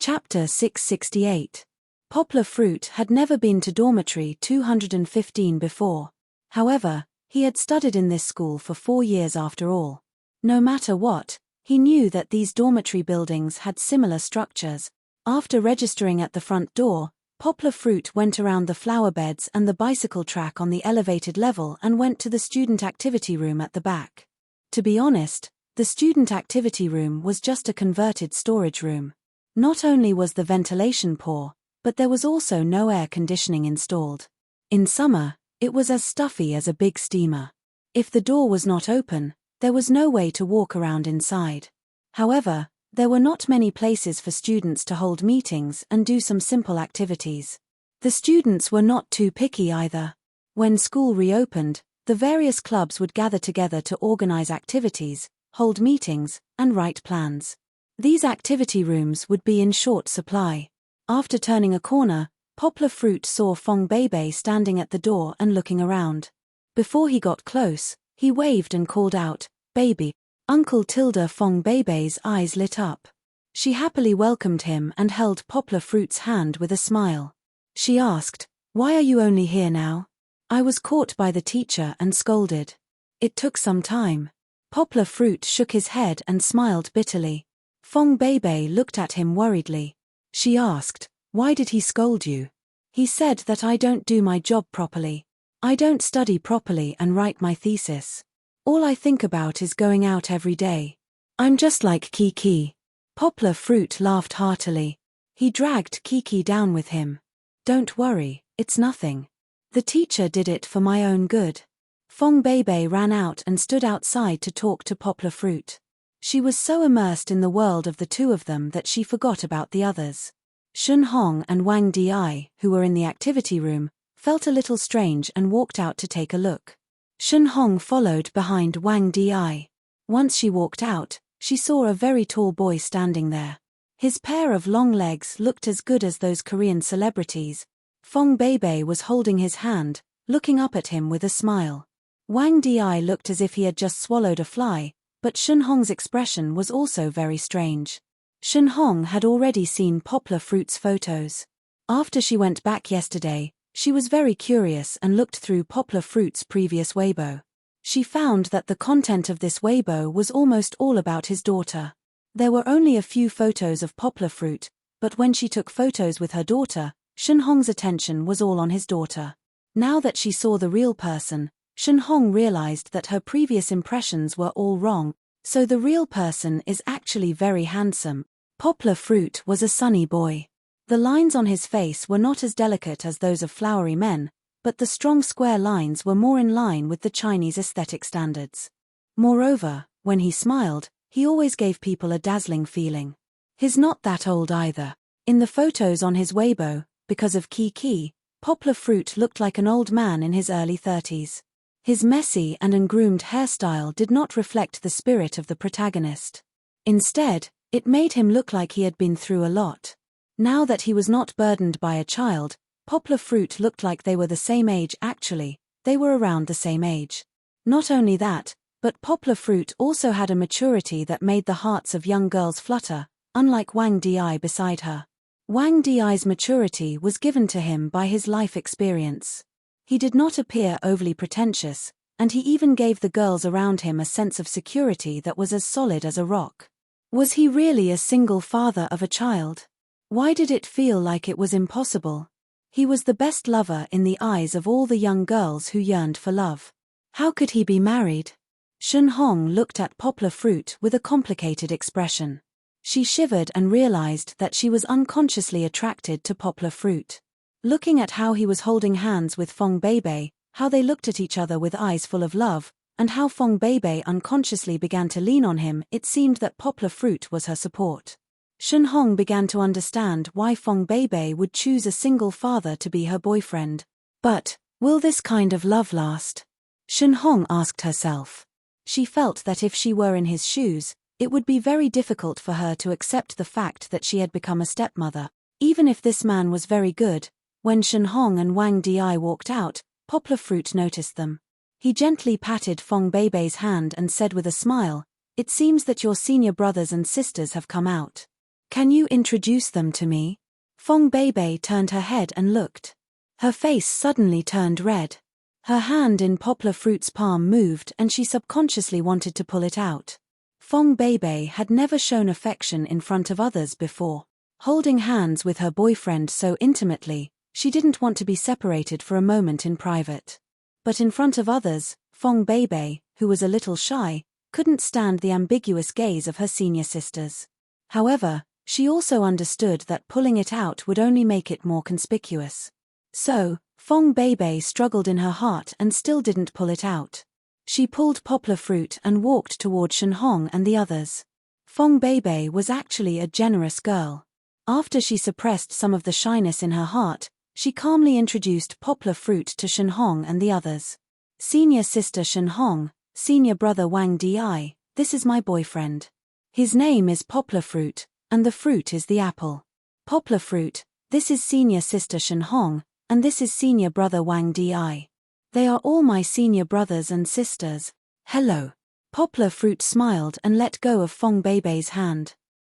Chapter 668. Poplar Fruit had never been to dormitory 215 before. However, he had studied in this school for 4 years after all. No matter what, he knew that these dormitory buildings had similar structures. After registering at the front door, Poplar Fruit went around the flower beds and the bicycle track on the elevated level and went to the student activity room at the back. To be honest, the student activity room was just a converted storage room. Not only was the ventilation poor, but there was also no air conditioning installed. In summer, it was as stuffy as a big steamer. If the door was not open, there was no way to walk around inside. However, there were not many places for students to hold meetings and do some simple activities. The students were not too picky either. When school reopened, the various clubs would gather together to organize activities, hold meetings, and write plans. These activity rooms would be in short supply. After turning a corner, Poplar Fruit saw Fong Beibei standing at the door and looking around. Before he got close, he waved and called out, "Baby." Uncle Tilda Fong Beibei's eyes lit up. She happily welcomed him and held Poplar Fruit's hand with a smile. She asked, "Why are you only here now?" "I was caught by the teacher and scolded. It took some time." Poplar Fruit shook his head and smiled bitterly. Fong Beibei looked at him worriedly. She asked, "Why did he scold you?" "He said that I don't do my job properly. I don't study properly and write my thesis. All I think about is going out every day. I'm just like Kiki." Poplar Fruit laughed heartily. He dragged Kiki down with him. "Don't worry, it's nothing. The teacher did it for my own good." Fong Beibei ran out and stood outside to talk to Poplar Fruit. She was so immersed in the world of the two of them that she forgot about the others. Shenhong and Wang Di, who were in the activity room, felt a little strange and walked out to take a look. Shenhong followed behind Wang Di. Once she walked out, she saw a very tall boy standing there. His pair of long legs looked as good as those Korean celebrities. Fong Beibei was holding his hand, looking up at him with a smile. Wang Di looked as if he had just swallowed a fly, but Shenhong's expression was also very strange. Shenhong had already seen Poplar Fruit's photos. After she went back yesterday, she was very curious and looked through Poplar Fruit's previous Weibo. She found that the content of this Weibo was almost all about his daughter. There were only a few photos of Poplar Fruit, but when she took photos with her daughter, Shenhong's attention was all on his daughter. Now that she saw the real person, Shenhong realized that her previous impressions were all wrong, so the real person is actually very handsome. Poplar Fruit was a sunny boy. The lines on his face were not as delicate as those of flowery men, but the strong square lines were more in line with the Chinese aesthetic standards. Moreover, when he smiled, he always gave people a dazzling feeling. He's not that old either. In the photos on his Weibo, because of Kiki, Poplar Fruit looked like an old man in his early 30s. His messy and ungroomed hairstyle did not reflect the spirit of the protagonist. Instead, it made him look like he had been through a lot. Now that he was not burdened by a child, Poplar Fruit looked like they were the same age. Actually, they were around the same age. Not only that, but Poplar Fruit also had a maturity that made the hearts of young girls flutter, unlike Wang Di beside her. Wang Di's maturity was given to him by his life experience. He did not appear overly pretentious, and he even gave the girls around him a sense of security that was as solid as a rock. Was he really a single father of a child? Why did it feel like it was impossible? He was the best lover in the eyes of all the young girls who yearned for love. How could he be married? Shunhong looked at Poplar Fruit with a complicated expression. She shivered and realized that she was unconsciously attracted to Poplar Fruit. Looking at how he was holding hands with Fong Beibei, how they looked at each other with eyes full of love, and how Fong Beibei unconsciously began to lean on him, it seemed that Poplar Fruit was her support. Shunhong began to understand why Fong Beibei would choose a single father to be her boyfriend. But, will this kind of love last? Shunhong asked herself. She felt that if she were in his shoes, it would be very difficult for her to accept the fact that she had become a stepmother. Even if this man was very good, when Shunhong and Wang Di walked out, Poplar Fruit noticed them. He gently patted Fong Beibei's hand and said with a smile, "It seems that your senior brothers and sisters have come out. Can you introduce them to me?" Fong Beibei turned her head and looked. Her face suddenly turned red. Her hand in Poplar Fruit's palm moved and she subconsciously wanted to pull it out. Fong Beibei had never shown affection in front of others before. Holding hands with her boyfriend so intimately, she didn't want to be separated for a moment in private. But in front of others, Fong Beibei, who was a little shy, couldn't stand the ambiguous gaze of her senior sisters. However, she also understood that pulling it out would only make it more conspicuous. So, Fong Beibei struggled in her heart and still didn't pull it out. She pulled Poplar Fruit and walked toward Shunhong and the others. Fong Beibei was actually a generous girl. After she suppressed some of the shyness in her heart, she calmly introduced Poplar Fruit to Shunhong and the others. "Senior sister Shunhong, senior brother Wang Di, this is my boyfriend. His name is Poplar Fruit, and the fruit is the apple. Poplar Fruit, this is senior sister Shunhong, and this is senior brother Wang Di. They are all my senior brothers and sisters. Hello." Poplar Fruit smiled and let go of Fong Beibei's hand.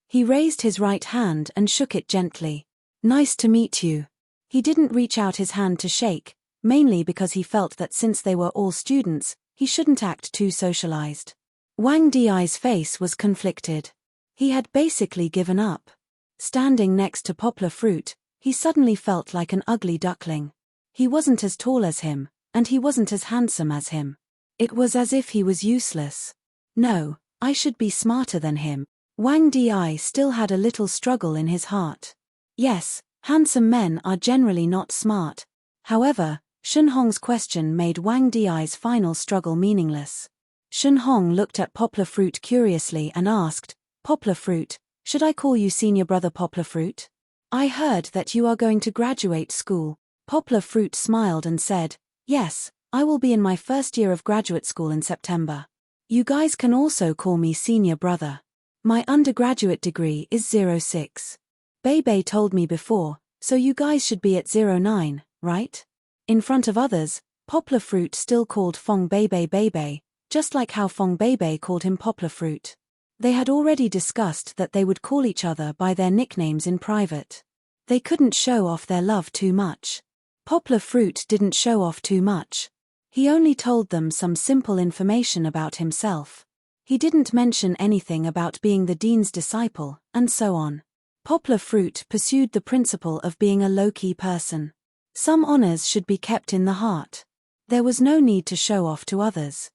He raised his right hand and shook it gently. "Nice to meet you." He didn't reach out his hand to shake, mainly because he felt that since they were all students, he shouldn't act too socialized. Wang Di's face was conflicted. He had basically given up. Standing next to Poplar Fruit, he suddenly felt like an ugly duckling. He wasn't as tall as him, and he wasn't as handsome as him. It was as if he was useless. No, I should be smarter than him. Wang Di still had a little struggle in his heart. Yes, handsome men are generally not smart. However, Shunhong's question made Wang Di's final struggle meaningless. Shunhong looked at Poplar Fruit curiously and asked, "Poplar Fruit, should I call you senior brother Poplar Fruit? I heard that you are going to graduate school." Poplar Fruit smiled and said, "Yes, I will be in my first year of graduate school in September. You guys can also call me senior brother. My undergraduate degree is 06. Beibei told me before, so you guys should be at 09, right?" In front of others, Poplar Fruit still called Fong Beibei Beibei, just like how Fong Beibei called him Poplar Fruit. They had already discussed that they would call each other by their nicknames in private. They couldn't show off their love too much. Poplar Fruit didn't show off too much. He only told them some simple information about himself. He didn't mention anything about being the dean's disciple, and so on. Poplar Fruit pursued the principle of being a low-key person. Some honors should be kept in the heart. There was no need to show off to others.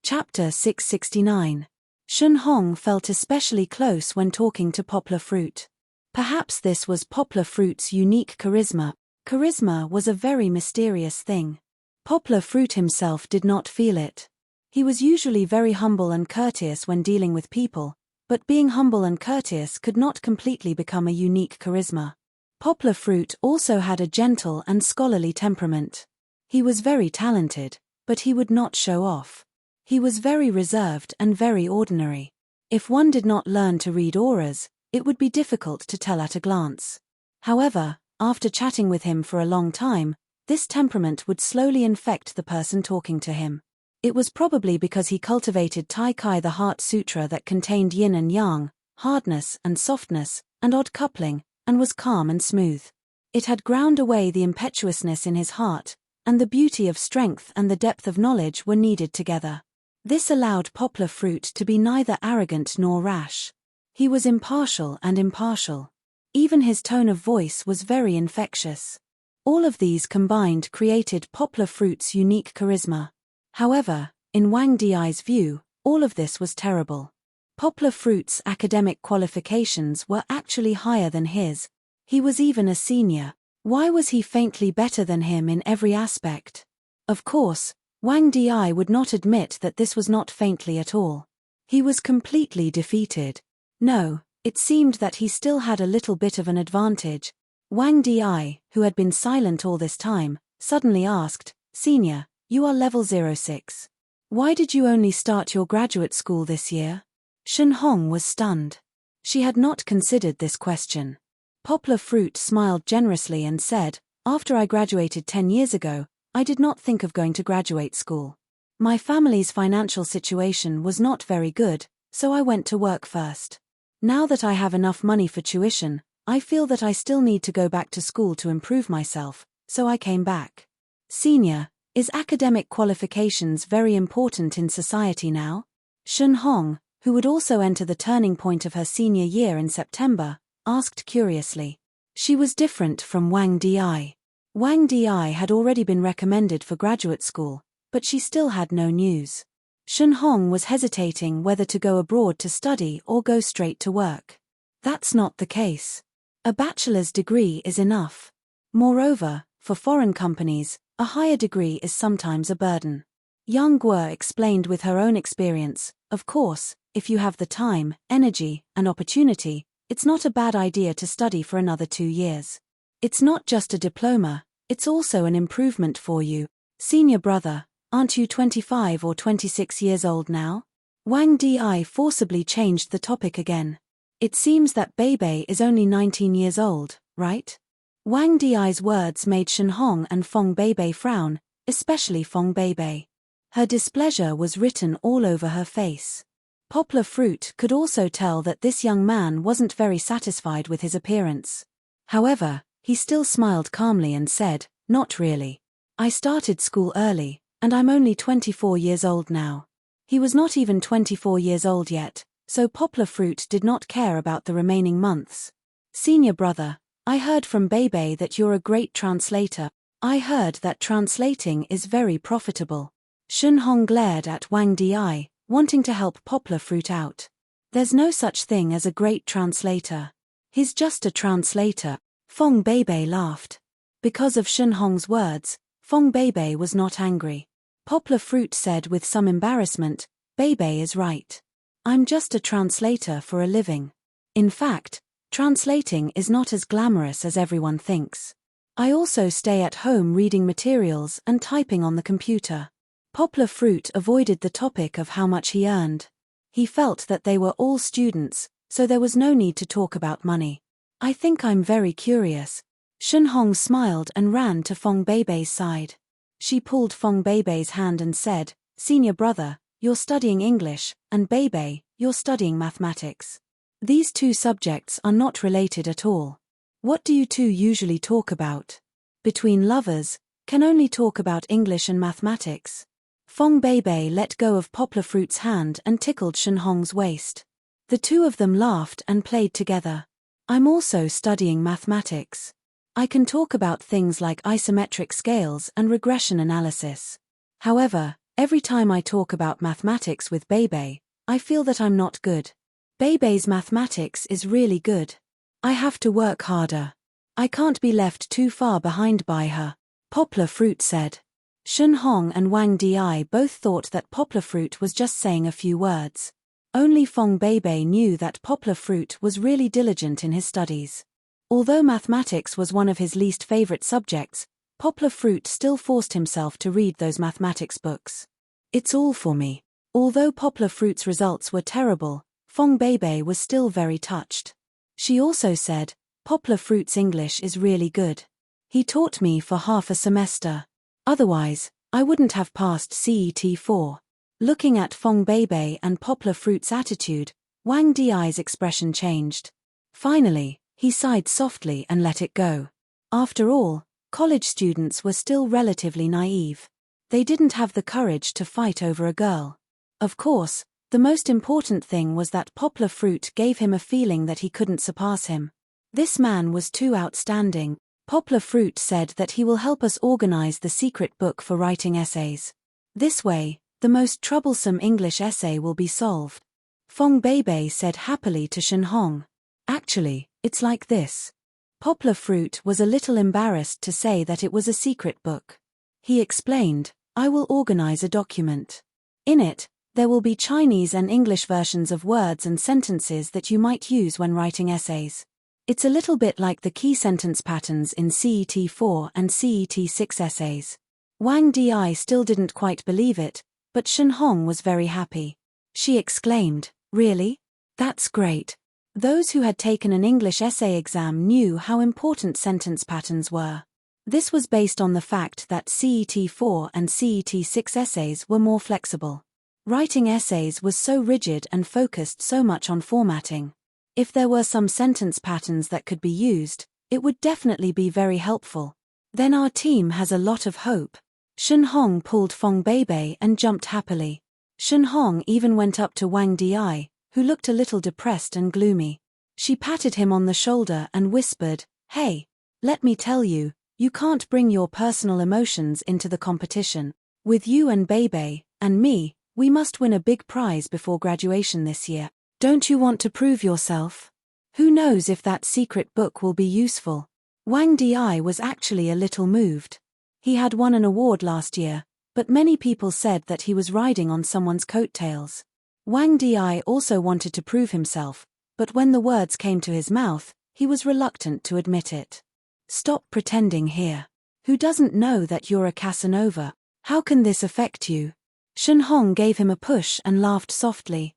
Chapter 669. Shunhong felt especially close when talking to Poplar Fruit. Perhaps this was Poplar Fruit's unique charisma. Charisma was a very mysterious thing. Poplar Fruit himself did not feel it. He was usually very humble and courteous when dealing with people, but being humble and courteous could not completely become a unique charisma. Poplar Fruit also had a gentle and scholarly temperament. He was very talented, but he would not show off. He was very reserved and very ordinary. If one did not learn to read auras, it would be difficult to tell at a glance. However, after chatting with him for a long time, this temperament would slowly infect the person talking to him. It was probably because he cultivated Tai Kai, the Heart Sutra that contained yin and yang, hardness and softness, and odd coupling, and was calm and smooth. It had ground away the impetuousness in his heart, and the beauty of strength and the depth of knowledge were kneaded together. This allowed Poplar Fruit to be neither arrogant nor rash. He was impartial and impartial. Even his tone of voice was very infectious. All of these combined created Poplar Fruit's unique charisma. However, in Wang Di's view, all of this was terrible. Poplar Fruit's academic qualifications were actually higher than his. He was even a senior. Why was he faintly better than him in every aspect? Of course, Wang Di would not admit that this was not faintly at all. He was completely defeated. No, it seemed that he still had a little bit of an advantage. Wang Di, who had been silent all this time, suddenly asked, "Senior, you are level 06. Why did you only start your graduate school this year?" Shen Hong was stunned. She had not considered this question. Poplar Fruit smiled generously and said, "After I graduated 10 years ago, I did not think of going to graduate school. My family's financial situation was not very good, so I went to work first. Now that I have enough money for tuition, I feel that I still need to go back to school to improve myself, so I came back." "Senior, is academic qualifications very important in society now?" Shen Hong, who would also enter the turning point of her senior year in September, asked curiously. She was different from Wang Di. Wang Di had already been recommended for graduate school, but she still had no news. Shen Hong was hesitating whether to go abroad to study or go straight to work. That's not the case. A bachelor's degree is enough. Moreover, for foreign companies, a higher degree is sometimes a burden. Yang Guo explained with her own experience, "Of course, if you have the time, energy, and opportunity, it's not a bad idea to study for another 2 years. It's not just a diploma, it's also an improvement for you. Senior brother, aren't you 25 or 26 years old now?" Wang Di forcibly changed the topic again. "It seems that Beibei is only 19 years old, right?" Wang Di's words made Shen Hong and Feng Beibei frown, especially Feng Beibei. Her displeasure was written all over her face. Poplar Fruit could also tell that this young man wasn't very satisfied with his appearance. However, he still smiled calmly and said, "Not really. I started school early, and I'm only 24 years old now." He was not even 24 years old yet, so Poplar Fruit did not care about the remaining months. "Senior brother, I heard from Beibei that you're a great translator. I heard that translating is very profitable." Shen Hong glared at Wang Di, wanting to help Poplar Fruit out. "There's no such thing as a great translator. He's just a translator." Feng Beibei laughed. Because of Shen Hong's words, Feng Beibei was not angry. Poplar Fruit said with some embarrassment, "Beibei is right. I'm just a translator for a living. In fact, translating is not as glamorous as everyone thinks. I also stay at home reading materials and typing on the computer." Poplar Fruit avoided the topic of how much he earned. He felt that they were all students, so there was no need to talk about money. "I think I'm very curious." Shen Hong smiled and ran to Feng Beibei's side. She pulled Feng Beibei's hand and said, "Senior brother, you're studying English, and Beibei, you're studying mathematics. These two subjects are not related at all. What do you two usually talk about?" "Between lovers, can only talk about English and mathematics." Feng Beibei let go of Poplar Fruit's hand and tickled Shen Hong's waist. The two of them laughed and played together. "I'm also studying mathematics. I can talk about things like isometric scales and regression analysis. However, every time I talk about mathematics with Beibei, I feel that I'm not good. Beibei's mathematics is really good. I have to work harder. I can't be left too far behind by her," Poplar Fruit said. Shen Hong and Wang Di both thought that Poplar Fruit was just saying a few words. Only Feng Beibei knew that Poplar Fruit was really diligent in his studies. Although mathematics was one of his least favorite subjects, Poplar Fruit still forced himself to read those mathematics books. "It's all for me." Although Poplar Fruit's results were terrible, Feng Beibei was still very touched. She also said, "Poplar Fruit's English is really good. He taught me for half a semester. Otherwise, I wouldn't have passed CET4. Looking at Feng Beibei and Poplar Fruit's attitude, Wang Di's expression changed. Finally, he sighed softly and let it go. After all, college students were still relatively naive. They didn't have the courage to fight over a girl. Of course, the most important thing was that Poplar Fruit gave him a feeling that he couldn't surpass him. This man was too outstanding. Poplar Fruit said that he will help us organize the secret book for writing essays. This way, the most troublesome English essay will be solved. Fong Beibei said happily to Shen Hong. Actually, it's like this. Poplar Fruit was a little embarrassed to say that it was a secret book. He explained, I will organize a document. In it, there will be Chinese and English versions of words and sentences that you might use when writing essays. It's a little bit like the key sentence patterns in CET 4 and CET 6 essays. Wang Di still didn't quite believe it, but Shen Hong was very happy. She exclaimed, really? That's great. Those who had taken an English essay exam knew how important sentence patterns were. This was based on the fact that CET 4 and CET 6 essays were more flexible. Writing essays was so rigid and focused so much on formatting. If there were some sentence patterns that could be used, it would definitely be very helpful. Then our team has a lot of hope. Shen Hong pulled Fong Beibei and jumped happily. Shen Hong even went up to Wang Di, who looked a little depressed and gloomy. She patted him on the shoulder and whispered, hey, let me tell you, you can't bring your personal emotions into the competition. With you and Beibei, and me, we must win a big prize before graduation this year. Don't you want to prove yourself? Who knows if that secret book will be useful? Wang Di was actually a little moved. He had won an award last year, but many people said that he was riding on someone's coattails. Wang Di also wanted to prove himself, but when the words came to his mouth, he was reluctant to admit it. Stop pretending here. Who doesn't know that you're a Casanova? How can this affect you? Shen Hong gave him a push and laughed softly.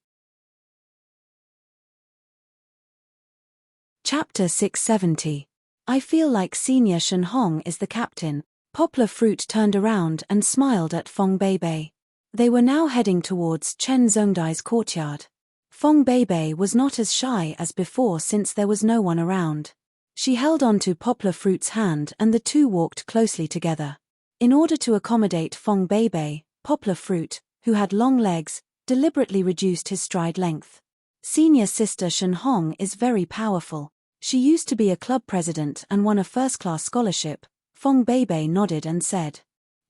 Chapter 670. I feel like Senior Shen Hong is the captain. Poplar Fruit turned around and smiled at Fong Beibei. They were now heading towards Chen Zhongdai's courtyard. Fong Beibei was not as shy as before since there was no one around. She held on to Poplar Fruit's hand and the two walked closely together. In order to accommodate Fong Beibei, Poplar Fruit, who had long legs, deliberately reduced his stride length. Senior sister Shen Hong is very powerful. She used to be a club president and won a first-class scholarship. Fong Beibei nodded and said.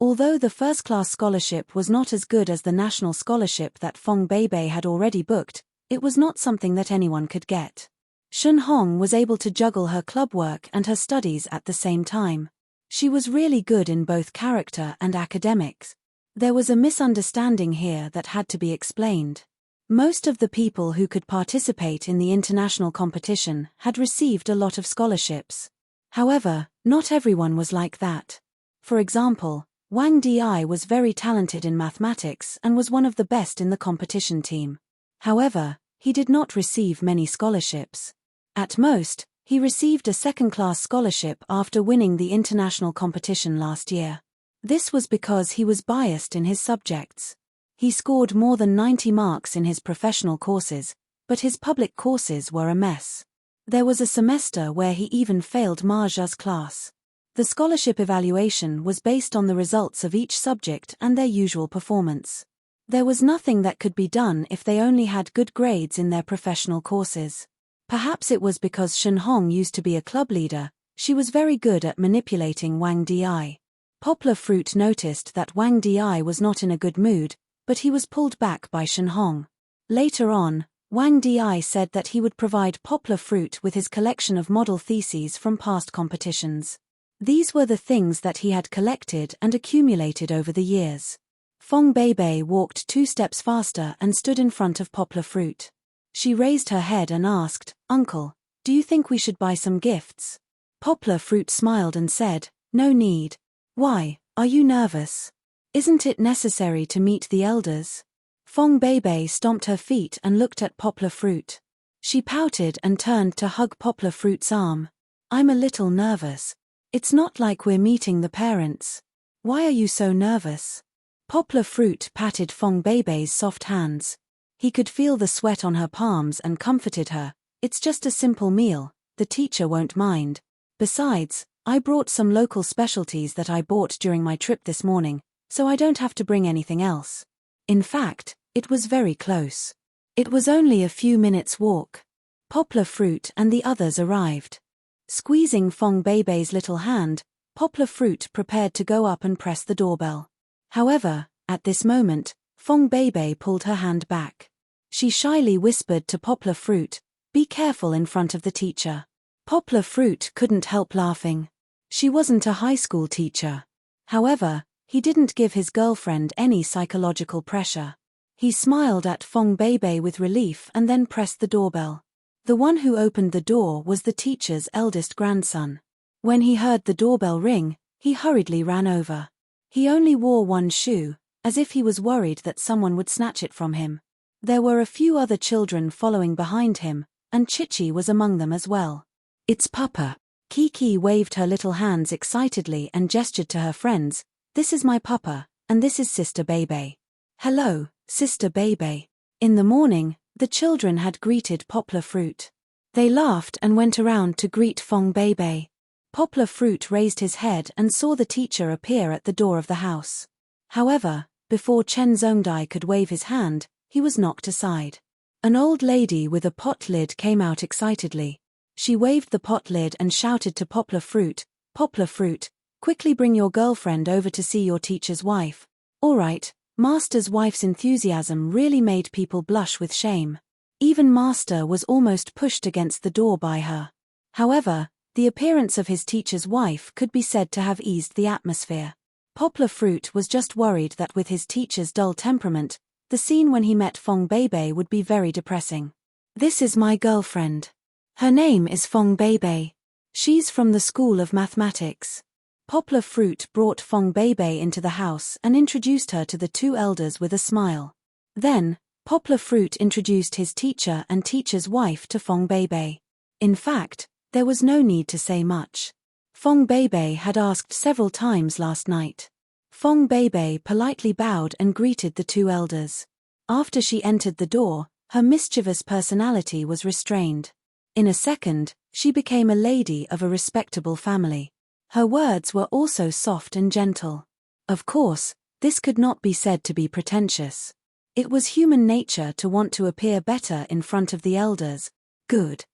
Although the first-class scholarship was not as good as the national scholarship that Fong Beibei had already booked, it was not something that anyone could get. Shen Hong was able to juggle her club work and her studies at the same time. She was really good in both character and academics. There was a misunderstanding here that had to be explained. Most of the people who could participate in the international competition had received a lot of scholarships. However, not everyone was like that. For example, Wang Di was very talented in mathematics and was one of the best in the competition team. However, he did not receive many scholarships. At most, he received a second-class scholarship after winning the international competition last year. This was because he was biased in his subjects. He scored more than 90 marks in his professional courses, but his public courses were a mess. There was a semester where he even failed Marja's class. The scholarship evaluation was based on the results of each subject and their usual performance. There was nothing that could be done if they only had good grades in their professional courses. Perhaps it was because Shen Hong used to be a club leader. She was very good at manipulating Wang Di. Poplar Fruit noticed that Wang Di was not in a good mood, but he was pulled back by Shen Hong. Later on, Wang Di said that he would provide Poplar Fruit with his collection of model theses from past competitions. These were the things that he had collected and accumulated over the years. Fong Beibei walked 2 steps faster and stood in front of Poplar Fruit. She raised her head and asked, "Uncle, do you think we should buy some gifts?" Poplar Fruit smiled and said, "No need. Why, are you nervous? Isn't it necessary to meet the elders?" Fong Beibei stomped her feet and looked at Poplar Fruit. She pouted and turned to hug Poplar Fruit's arm. "I'm a little nervous. It's not like we're meeting the parents. Why are you so nervous?" Poplar Fruit patted Fong Beibei's soft hands. He could feel the sweat on her palms and comforted her. "It's just a simple meal, the teacher won't mind. Besides, I brought some local specialties that I bought during my trip this morning, so I don't have to bring anything else. In fact, it was very close. It was only a few minutes' walk. Poplar Fruit and the others arrived. Squeezing Fong Beibei's little hand, Poplar Fruit prepared to go up and press the doorbell. However, at this moment, Fong Beibei pulled her hand back. She shyly whispered to Poplar Fruit, "Be careful in front of the teacher." Poplar Fruit couldn't help laughing. She wasn't a high school teacher. However, he didn't give his girlfriend any psychological pressure. He smiled at Fong Beibei with relief and then pressed the doorbell. The one who opened the door was the teacher's eldest grandson. When he heard the doorbell ring, he hurriedly ran over. He only wore one shoe, as if he was worried that someone would snatch it from him. There were a few other children following behind him, and Chichi was among them as well. "It's Papa." Kiki waved her little hands excitedly and gestured to her friends, "This is my Papa, and this is Sister Beibei." "Hello, Sister Beibei." In the morning, the children had greeted Poplar Fruit. They laughed and went around to greet Fong Beibei. Poplar Fruit raised his head and saw the teacher appear at the door of the house. However, before Chen Zongdai could wave his hand, he was knocked aside. An old lady with a pot lid came out excitedly. She waved the pot lid and shouted to Poplar Fruit, "Poplar Fruit, quickly bring your girlfriend over to see your teacher's wife." All right. Master's wife's enthusiasm really made people blush with shame. Even Master was almost pushed against the door by her. However, the appearance of his teacher's wife could be said to have eased the atmosphere. Poplar Fruit was just worried that with his teacher's dull temperament, the scene when he met Fong Beibei would be very depressing. "This is my girlfriend. Her name is Fong Beibei. She's from the School of Mathematics." Poplar Fruit brought Fong Beibei into the house and introduced her to the two elders with a smile. Then, Poplar Fruit introduced his teacher and teacher's wife to Fong Beibei. In fact, there was no need to say much. Fong Beibei had asked several times last night. Fong Beibei politely bowed and greeted the two elders. After she entered the door, her mischievous personality was restrained. In a second, she became a lady of a respectable family. Her words were also soft and gentle. Of course, this could not be said to be pretentious. It was human nature to want to appear better in front of the elders. Good.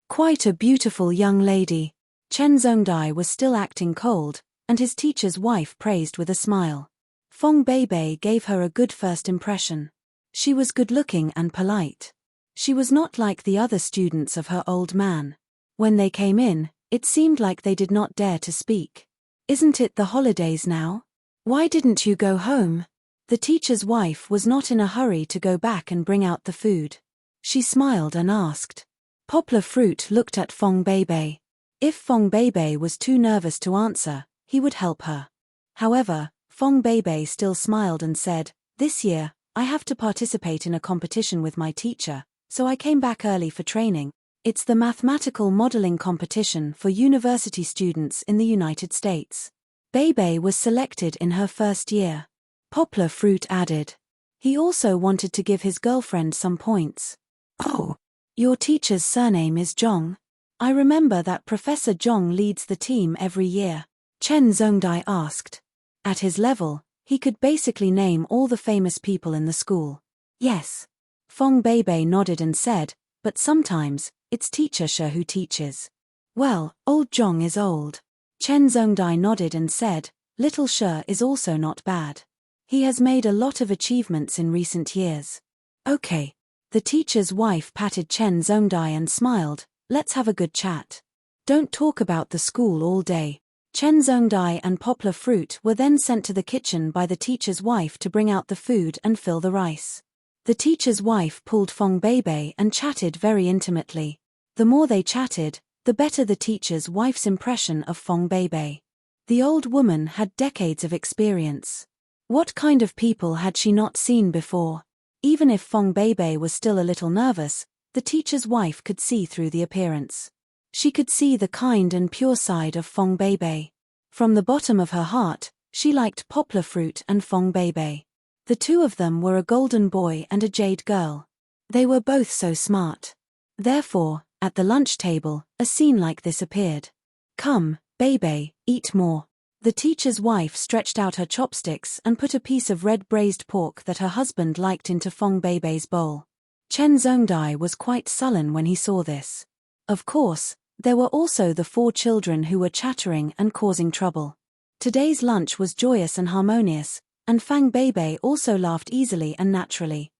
Quite a beautiful young lady. Chen Zongdai was still acting cold, and his teacher's wife praised with a smile. Fong Beibei gave her a good first impression. She was good-looking and polite. She was not like the other students of her old man. When they came in, it seemed like they did not dare to speak. "Isn't it the holidays now? Why didn't you go home?" The teacher's wife was not in a hurry to go back and bring out the food. She smiled and asked. Poplar Fruit looked at Fong Beibei. If Fong Beibei was too nervous to answer, he would help her. However, Fong Beibei still smiled and said, "This year, I have to participate in a competition with my teacher, so I came back early for training. It's the mathematical modeling competition for university students in the United States. Beibei was selected in her first year." Poplar Fruit added. He also wanted to give his girlfriend some points. "Oh, your teacher's surname is Zhong? I remember that Professor Zhong leads the team every year," Chen Zongdai asked. At his level, he could basically name all the famous people in the school. "Yes." Fong Beibei nodded and said, "But sometimes, it's Teacher She who teaches." "Well, old Zhong is old." Chen Zongdai nodded and said, "Little She is also not bad. He has made a lot of achievements in recent years." "Okay." The teacher's wife patted Chen Zongdai and smiled, "Let's have a good chat. Don't talk about the school all day." Chen Zongdai and Poplar Fruit were then sent to the kitchen by the teacher's wife to bring out the food and fill the rice. The teacher's wife pulled Fong Beibei and chatted very intimately. The more they chatted, the better the teacher's wife's impression of Fong Beibei. The old woman had decades of experience. What kind of people had she not seen before? Even if Fong Beibei was still a little nervous, the teacher's wife could see through the appearance. She could see the kind and pure side of Fong Beibei. From the bottom of her heart, she liked Poplar Fruit and Fong Beibei. The two of them were a golden boy and a jade girl. They were both so smart. Therefore, at the lunch table, a scene like this appeared. Come, Bebe, eat more. The teacher's wife stretched out her chopsticks and put a piece of red braised pork that her husband liked into Fong Bebe's bowl. Chen Zhongdai was quite sullen when he saw this. Of course, there were also the 4 children who were chattering and causing trouble. Today's lunch was joyous and harmonious, and Fang Bebe also laughed easily and naturally.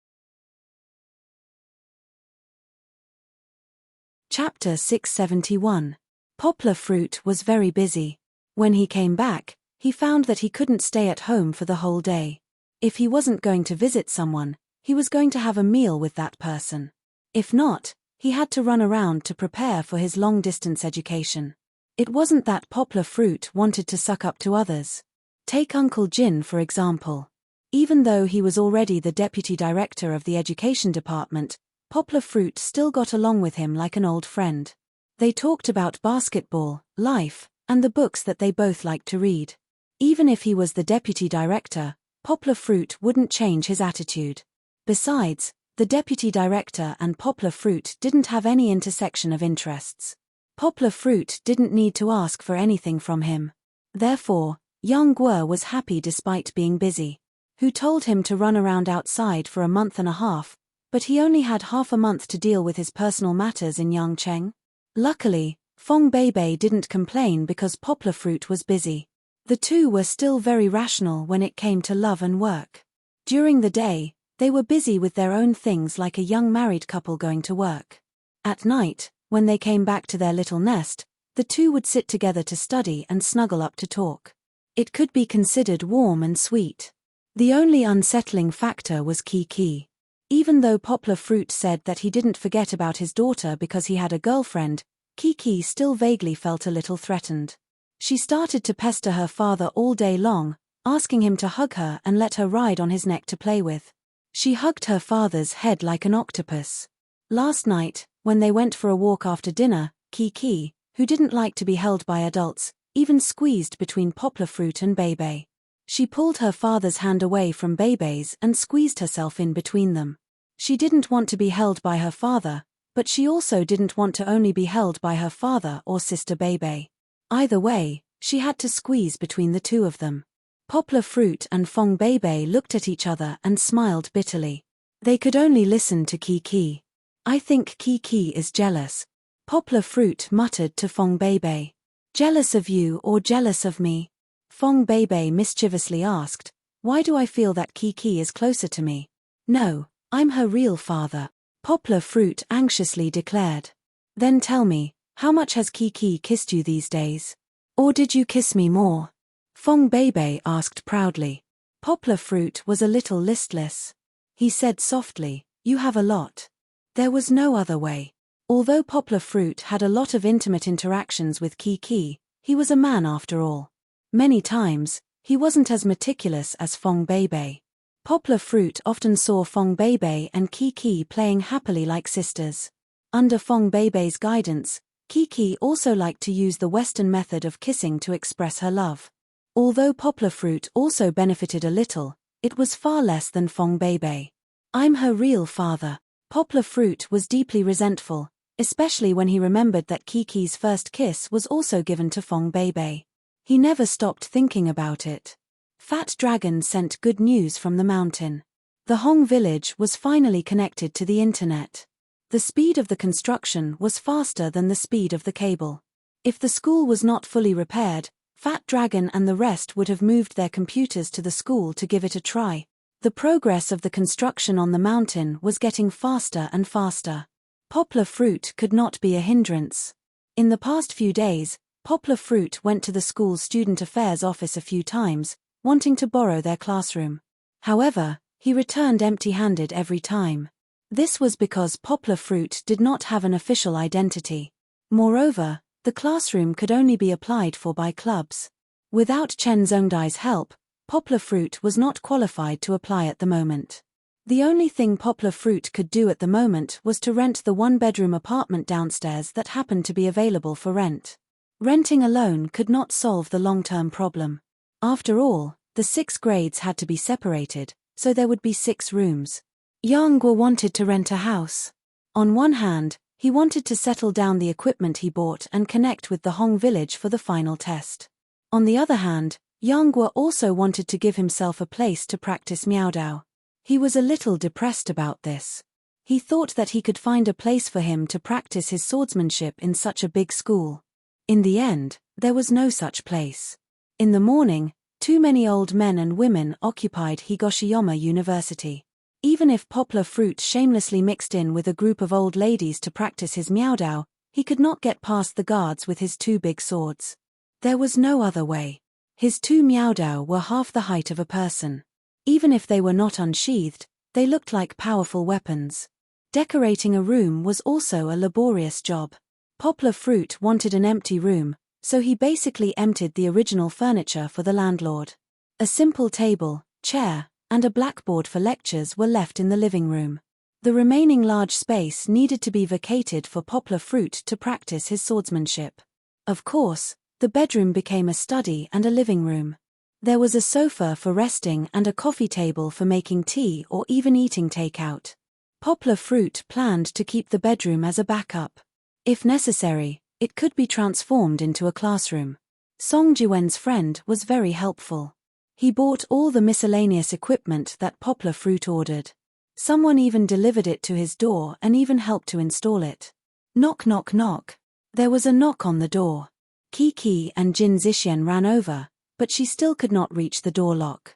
Chapter 671. Poplar Fruit was very busy. When he came back, he found that he couldn't stay at home for the whole day. If he wasn't going to visit someone, he was going to have a meal with that person. If not, he had to run around to prepare for his long-distance education. It wasn't that Poplar Fruit wanted to suck up to others. Take Uncle Jin for example. Even though he was already the deputy director of the education department, Poplar Fruit still got along with him like an old friend. They talked about basketball, life, and the books that they both liked to read. Even if he was the deputy director, Poplar Fruit wouldn't change his attitude. Besides, the deputy director and Poplar Fruit didn't have any intersection of interests. Poplar Fruit didn't need to ask for anything from him. Therefore, Yang Guo was happy despite being busy. Who told him to run around outside for a month and a half, but he only had half a month to deal with his personal matters in Yangcheng? Luckily, Fong Beibei didn't complain because Poplar Fruit was busy. The two were still very rational when it came to love and work. During the day, they were busy with their own things like a young married couple going to work. At night, when they came back to their little nest, the two would sit together to study and snuggle up to talk. It could be considered warm and sweet. The only unsettling factor was Kiki. Even though Poplar Fruit said that he didn't forget about his daughter because he had a girlfriend, Kiki still vaguely felt a little threatened. She started to pester her father all day long, asking him to hug her and let her ride on his neck to play with. She hugged her father's head like an octopus. Last night, when they went for a walk after dinner, Kiki, who didn't like to be held by adults, even squeezed between Poplar Fruit and Bebe. She pulled her father's hand away from Bebe's and squeezed herself in between them. She didn't want to be held by her father, but she also didn't want to only be held by her father or sister Bebe. Either way, she had to squeeze between the two of them. Poplar Fruit and Fong Bebe looked at each other and smiled bitterly. They could only listen to Kiki. I think Kiki is jealous, Poplar Fruit muttered to Fong Bebe. Jealous of you or jealous of me? Fong Bebe mischievously asked. Why do I feel that Kiki is closer to me? No, I'm her real father, Poplar Fruit anxiously declared. Then tell me, how much has Kiki kissed you these days? Or did you kiss me more? Fong Bebe asked proudly. Poplar Fruit was a little listless. He said softly, you have a lot. There was no other way. Although Poplar Fruit had a lot of intimate interactions with Kiki, he was a man after all. Many times, he wasn't as meticulous as Fong Bebe. Poplar Fruit often saw Fong Bebe and Kiki playing happily like sisters. Under Fong Bebe's guidance, Kiki also liked to use the Western method of kissing to express her love. Although Poplar Fruit also benefited a little, it was far less than Fong Bebe. I'm her real father. Poplar Fruit was deeply resentful, especially when he remembered that Kiki's first kiss was also given to Fong Bebe. He never stopped thinking about it. Fat Dragon sent good news from the mountain. The Hong village was finally connected to the internet. The speed of the construction was faster than the speed of the cable. If the school was not fully repaired, Fat Dragon and the rest would have moved their computers to the school to give it a try. The progress of the construction on the mountain was getting faster and faster. Poplar Fruit could not be a hindrance. In the past few days, Poplar Fruit went to the school's student affairs office a few times, wanting to borrow their classroom. However, he returned empty-handed every time. This was because Poplar Fruit did not have an official identity. Moreover, the classroom could only be applied for by clubs. Without Chen Zhongdai's help, Poplar Fruit was not qualified to apply at the moment. The only thing Poplar Fruit could do at the moment was to rent the one-bedroom apartment downstairs that happened to be available for rent. Renting alone could not solve the long-term problem. After all, the 6 grades had to be separated, so there would be 6 rooms. Yang Guo wanted to rent a house. On one hand, He wanted to settle down the equipment he bought and connect with the Hong village for the final test. On the other hand, Yanghua also wanted to give himself a place to practice Miaodao. He was a little depressed about this. He thought that he could find a place for him to practice his swordsmanship in such a big school. In the end, there was no such place. In the morning, too many old men and women occupied Higoshiyama University. Even if Poplar Fruit shamelessly mixed in with a group of old ladies to practice his Miaodao, he could not get past the guards with his two big swords. There was no other way. His two Miaodao were half the height of a person. Even if they were not unsheathed, they looked like powerful weapons. Decorating a room was also a laborious job. Poplar Fruit wanted an empty room, so he basically emptied the original furniture for the landlord. A simple table, chair, and a blackboard for lectures were left in the living room. The remaining large space needed to be vacated for Poplar Fruit to practice his swordsmanship. Of course, the bedroom became a study and a living room. There was a sofa for resting and a coffee table for making tea or even eating takeout. Poplar Fruit planned to keep the bedroom as a backup. If necessary, it could be transformed into a classroom. Song Jiwen's friend was very helpful. He bought all the miscellaneous equipment that Poplar Fruit ordered. Someone even delivered it to his door and even helped to install it. Knock knock knock. There was a knock on the door. Kiki and Jin Zixuan ran over, but she still could not reach the door lock.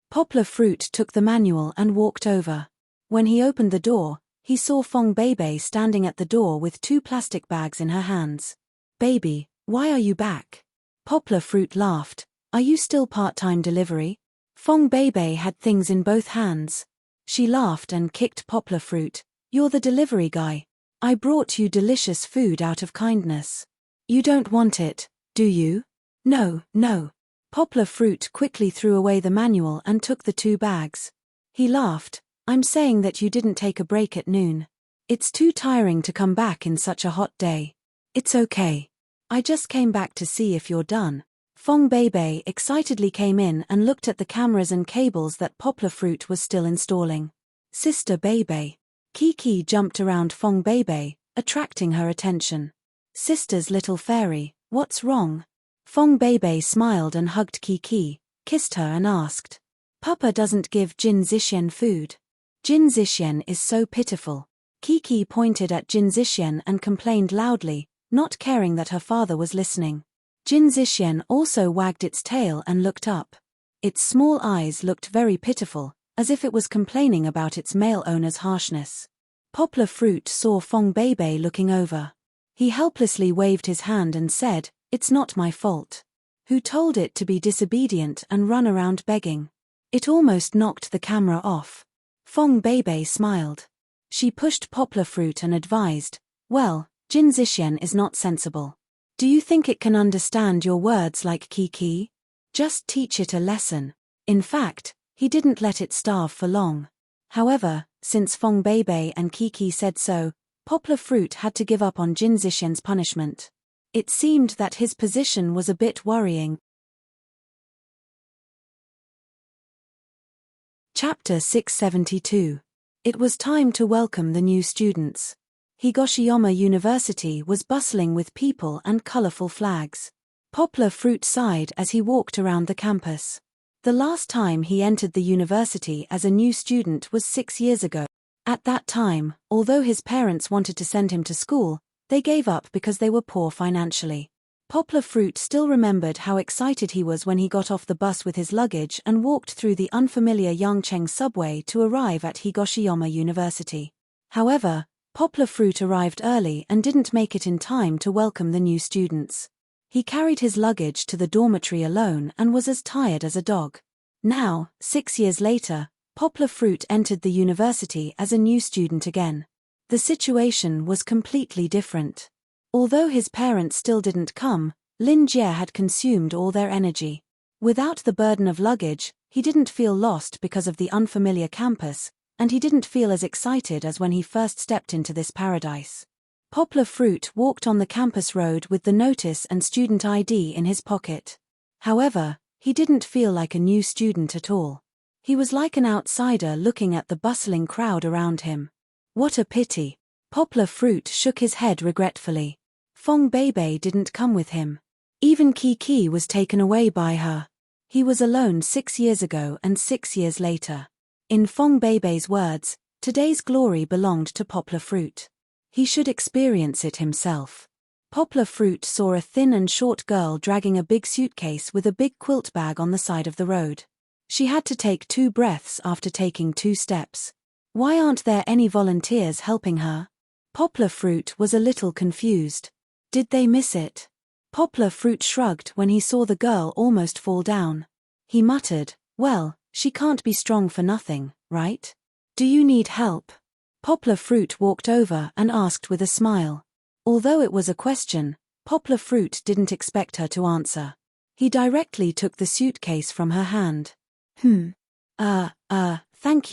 Poplar Fruit took the manual and walked over. When he opened the door, he saw Fong Beibei standing at the door with two plastic bags in her hands. "Baby, why are you back?" Poplar Fruit laughed. "Are you still part-time delivery?" Fong Beibei had things in both hands. She laughed and kicked Poplar Fruit. "You're the delivery guy. I brought you delicious food out of kindness. You don't want it, do you?" "No, no." Poplar Fruit quickly threw away the manual and took the two bags. He laughed. "I'm saying that you didn't take a break at noon. It's too tiring to come back in such a hot day." "It's okay. I just came back to see if you're done." Fong Beibei excitedly came in and looked at the cameras and cables that Poplar Fruit was still installing. "Sister Beibei." Kiki jumped around Fong Beibei, attracting her attention. "Sister's little fairy, what's wrong?" Fong Beibei smiled and hugged Kiki, kissed her and asked. "Papa doesn't give Jin Zixuan food. Jin Zixuan is so pitiful." Kiki pointed at Jin Zixuan and complained loudly, not caring that her father was listening. Jin Zixuan also wagged its tail and looked up. Its small eyes looked very pitiful, as if it was complaining about its male owner's harshness. Poplar Fruit saw Fong Beibei looking over. He helplessly waved his hand and said, "It's not my fault. Who told it to be disobedient and run around begging?" It almost knocked the camera off. Fong Beibei smiled. She pushed Poplar Fruit and advised, "Well, Jin Zixuan is not sensible. Do you think it can understand your words like Kiki? Just teach it a lesson." In fact, he didn't let it starve for long. However, since Fong Beibei and Kiki said so, Poplar Fruit had to give up on Jin Zixuan's punishment. It seemed that his position was a bit worrying. Chapter 672. It was time to welcome the new students. Higoshiyama University was bustling with people and colorful flags. Poplar Fruit sighed as he walked around the campus. The last time he entered the university as a new student was 6 years ago. At that time, although his parents wanted to send him to school, they gave up because they were poor financially. Poplar Fruit still remembered how excited he was when he got off the bus with his luggage and walked through the unfamiliar Yangcheng subway to arrive at Higoshiyama University. However, Poplar Fruit arrived early and didn't make it in time to welcome the new students. He carried his luggage to the dormitory alone and was as tired as a dog. Now, 6 years later, Poplar Fruit entered the university as a new student again. The situation was completely different. Although his parents still didn't come, Lin Jie had consumed all their energy. Without the burden of luggage, he didn't feel lost because of the unfamiliar campus, and he didn't feel as excited as when he first stepped into this paradise. Poplar Fruit walked on the campus road with the notice and student ID in his pocket. However, he didn't feel like a new student at all. He was like an outsider looking at the bustling crowd around him. What a pity. Poplar Fruit shook his head regretfully. Fong Beibei didn't come with him. Even Kiki was taken away by her. He was alone 6 years ago and 6 years later. In Fong Beibei's words, today's glory belonged to Poplar Fruit. He should experience it himself. Poplar Fruit saw a thin and short girl dragging a big suitcase with a big quilt bag on the side of the road. She had to take 2 breaths after taking 2 steps. Why aren't there any volunteers helping her? Poplar Fruit was a little confused. Did they miss it? Poplar Fruit shrugged when he saw the girl almost fall down. He muttered, well, she can't be strong for nothing, right? Do you need help? Poplar Fruit walked over and asked with a smile. Although it was a question, Poplar Fruit didn't expect her to answer. He directly took the suitcase from her hand. Thank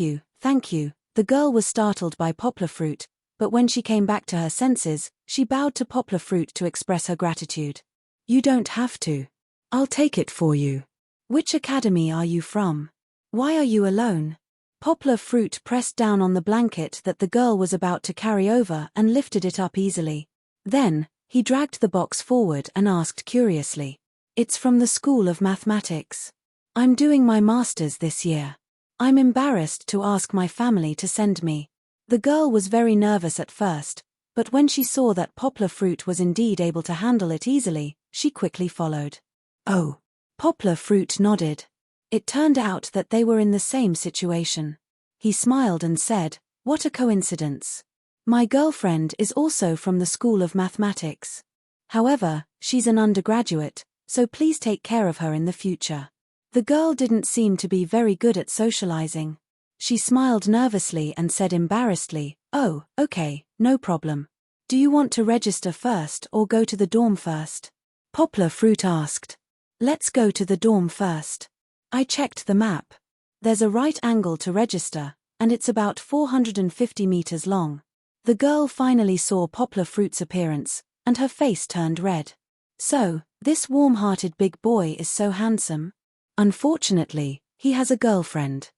you. The girl was startled by Poplar Fruit, but when she came back to her senses, she bowed to Poplar Fruit to express her gratitude. You don't have to. I'll take it for you. Which academy are you from? Why are you alone? Poplar Fruit pressed down on the blanket that the girl was about to carry over and lifted it up easily. Then, he dragged the box forward and asked curiously. It's from the School of Mathematics. I'm doing my master's this year. I'm embarrassed to ask my family to send me. The girl was very nervous at first, but when she saw that Poplar Fruit was indeed able to handle it easily, she quickly followed. Oh. Poplar Fruit nodded. It turned out that they were in the same situation. He smiled and said, what a coincidence. My girlfriend is also from the School of Mathematics. However, she's an undergraduate, so please take care of her in the future. The girl didn't seem to be very good at socializing. She smiled nervously and said embarrassedly, oh, okay, no problem. Do you want to register first or go to the dorm first? Poplar Fruit asked. Let's go to the dorm first. I checked the map. There's a right angle to register, and it's about 450 meters long. The girl finally saw Poplar Fruit's appearance, and her face turned red. So, this warm-hearted big boy is so handsome. Unfortunately, he has a girlfriend.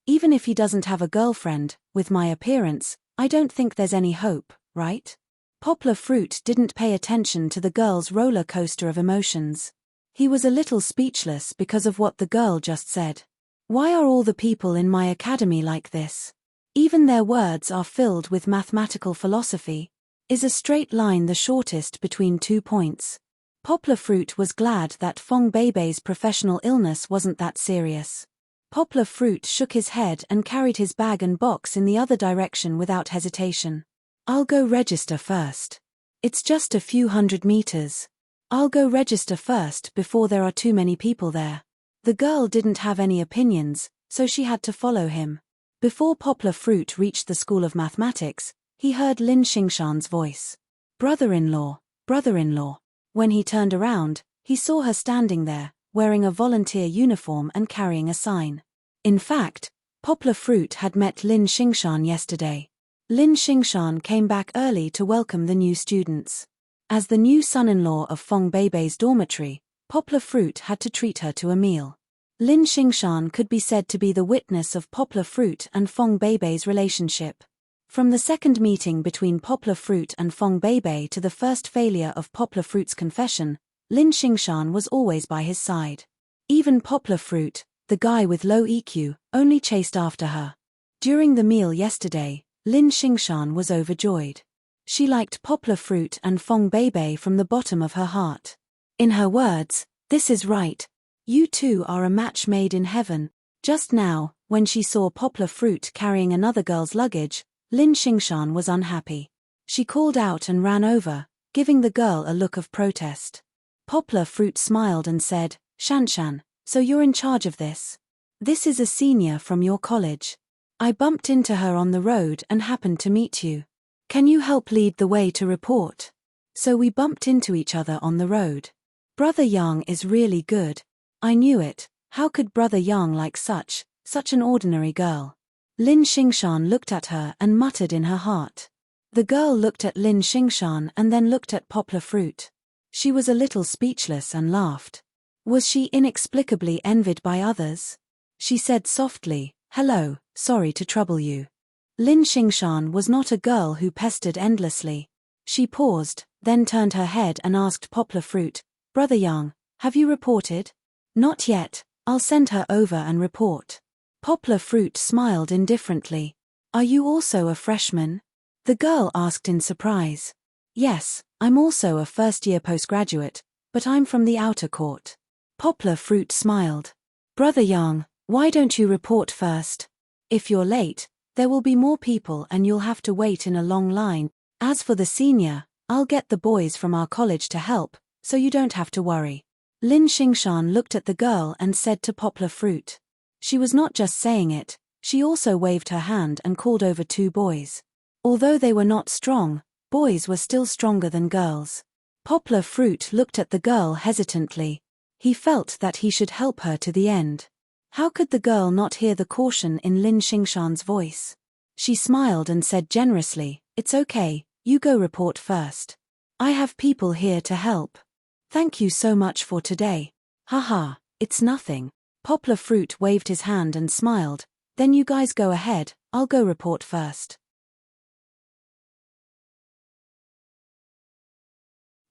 Even if he doesn't have a girlfriend, with my appearance, I don't think there's any hope, right? Poplar Fruit didn't pay attention to the girl's roller coaster of emotions. He was a little speechless because of what the girl just said. Why are all the people in my academy like this? Even their words are filled with mathematical philosophy. Is a straight line the shortest between 2 points? Poplar Fruit was glad that Fong Beibei's professional illness wasn't that serious. Poplar Fruit shook his head and carried his bag and box in the other direction without hesitation. I'll go register first. It's just a few 100 meters. I'll go register first before there are too many people there. The girl didn't have any opinions, so she had to follow him. Before Poplar Fruit reached the School of Mathematics, he heard Lin Xingshan's voice. Brother-in-law. When he turned around, he saw her standing there, wearing a volunteer uniform and carrying a sign. In fact, Poplar Fruit had met Lin Xingshan yesterday. Lin Xingshan came back early to welcome the new students. As the new son-in-law of Fong Beibei's dormitory, Poplar Fruit had to treat her to a meal. Lin Xingshan could be said to be the witness of Poplar Fruit and Fong Beibei's relationship. From the second meeting between Poplar Fruit and Fong Beibei to the first failure of Poplar Fruit's confession, Lin Xingshan was always by his side. Even Poplar Fruit, the guy with low EQ, only chased after her. During the meal yesterday, Lin Xingshan was overjoyed. She liked Poplar Fruit and Fong Beibei from the bottom of her heart. In her words, this is right. You two are a match made in heaven. Just now, when she saw Poplar Fruit carrying another girl's luggage, Lin Xingshan was unhappy. She called out and ran over, giving the girl a look of protest. Poplar Fruit smiled and said, Shanshan, so you're in charge of this? This is a senior from your college. I bumped into her on the road and happened to meet you. Can you help lead the way to report? So we bumped into each other on the road. Brother Yang is really good. I knew it. How could Brother Yang like such an ordinary girl? Lin Xingshan looked at her and muttered in her heart. The girl looked at Lin Xingshan and then looked at Poplar Fruit. She was a little speechless and laughed. Was she inexplicably envied by others? She said softly, hello, sorry to trouble you. Lin Xingshan was not a girl who pestered endlessly. She paused, then turned her head and asked Poplar Fruit, "Brother Yang, have you reported?" "Not yet, I'll send her over and report." Poplar Fruit smiled indifferently. "Are you also a freshman?" the girl asked in surprise. "Yes, I'm also a first-year postgraduate, but I'm from the outer court." Poplar Fruit smiled. "Brother Yang, why don't you report first? If you're late, there will be more people and you'll have to wait in a long line. As for the senior, I'll get the boys from our college to help, so you don't have to worry." Lin Xingshan looked at the girl and said to Poplar Fruit. She was not just saying it, she also waved her hand and called over 2 boys. Although they were not strong, boys were still stronger than girls. Poplar Fruit looked at the girl hesitantly. He felt that he should help her to the end. How could the girl not hear the caution in Lin Xingshan's voice? She smiled and said generously, "It's okay, you go report first. I have people here to help. Thank you so much for today." "Haha, it's nothing." Poplar Fruit waved his hand and smiled. "Then you guys go ahead, I'll go report first."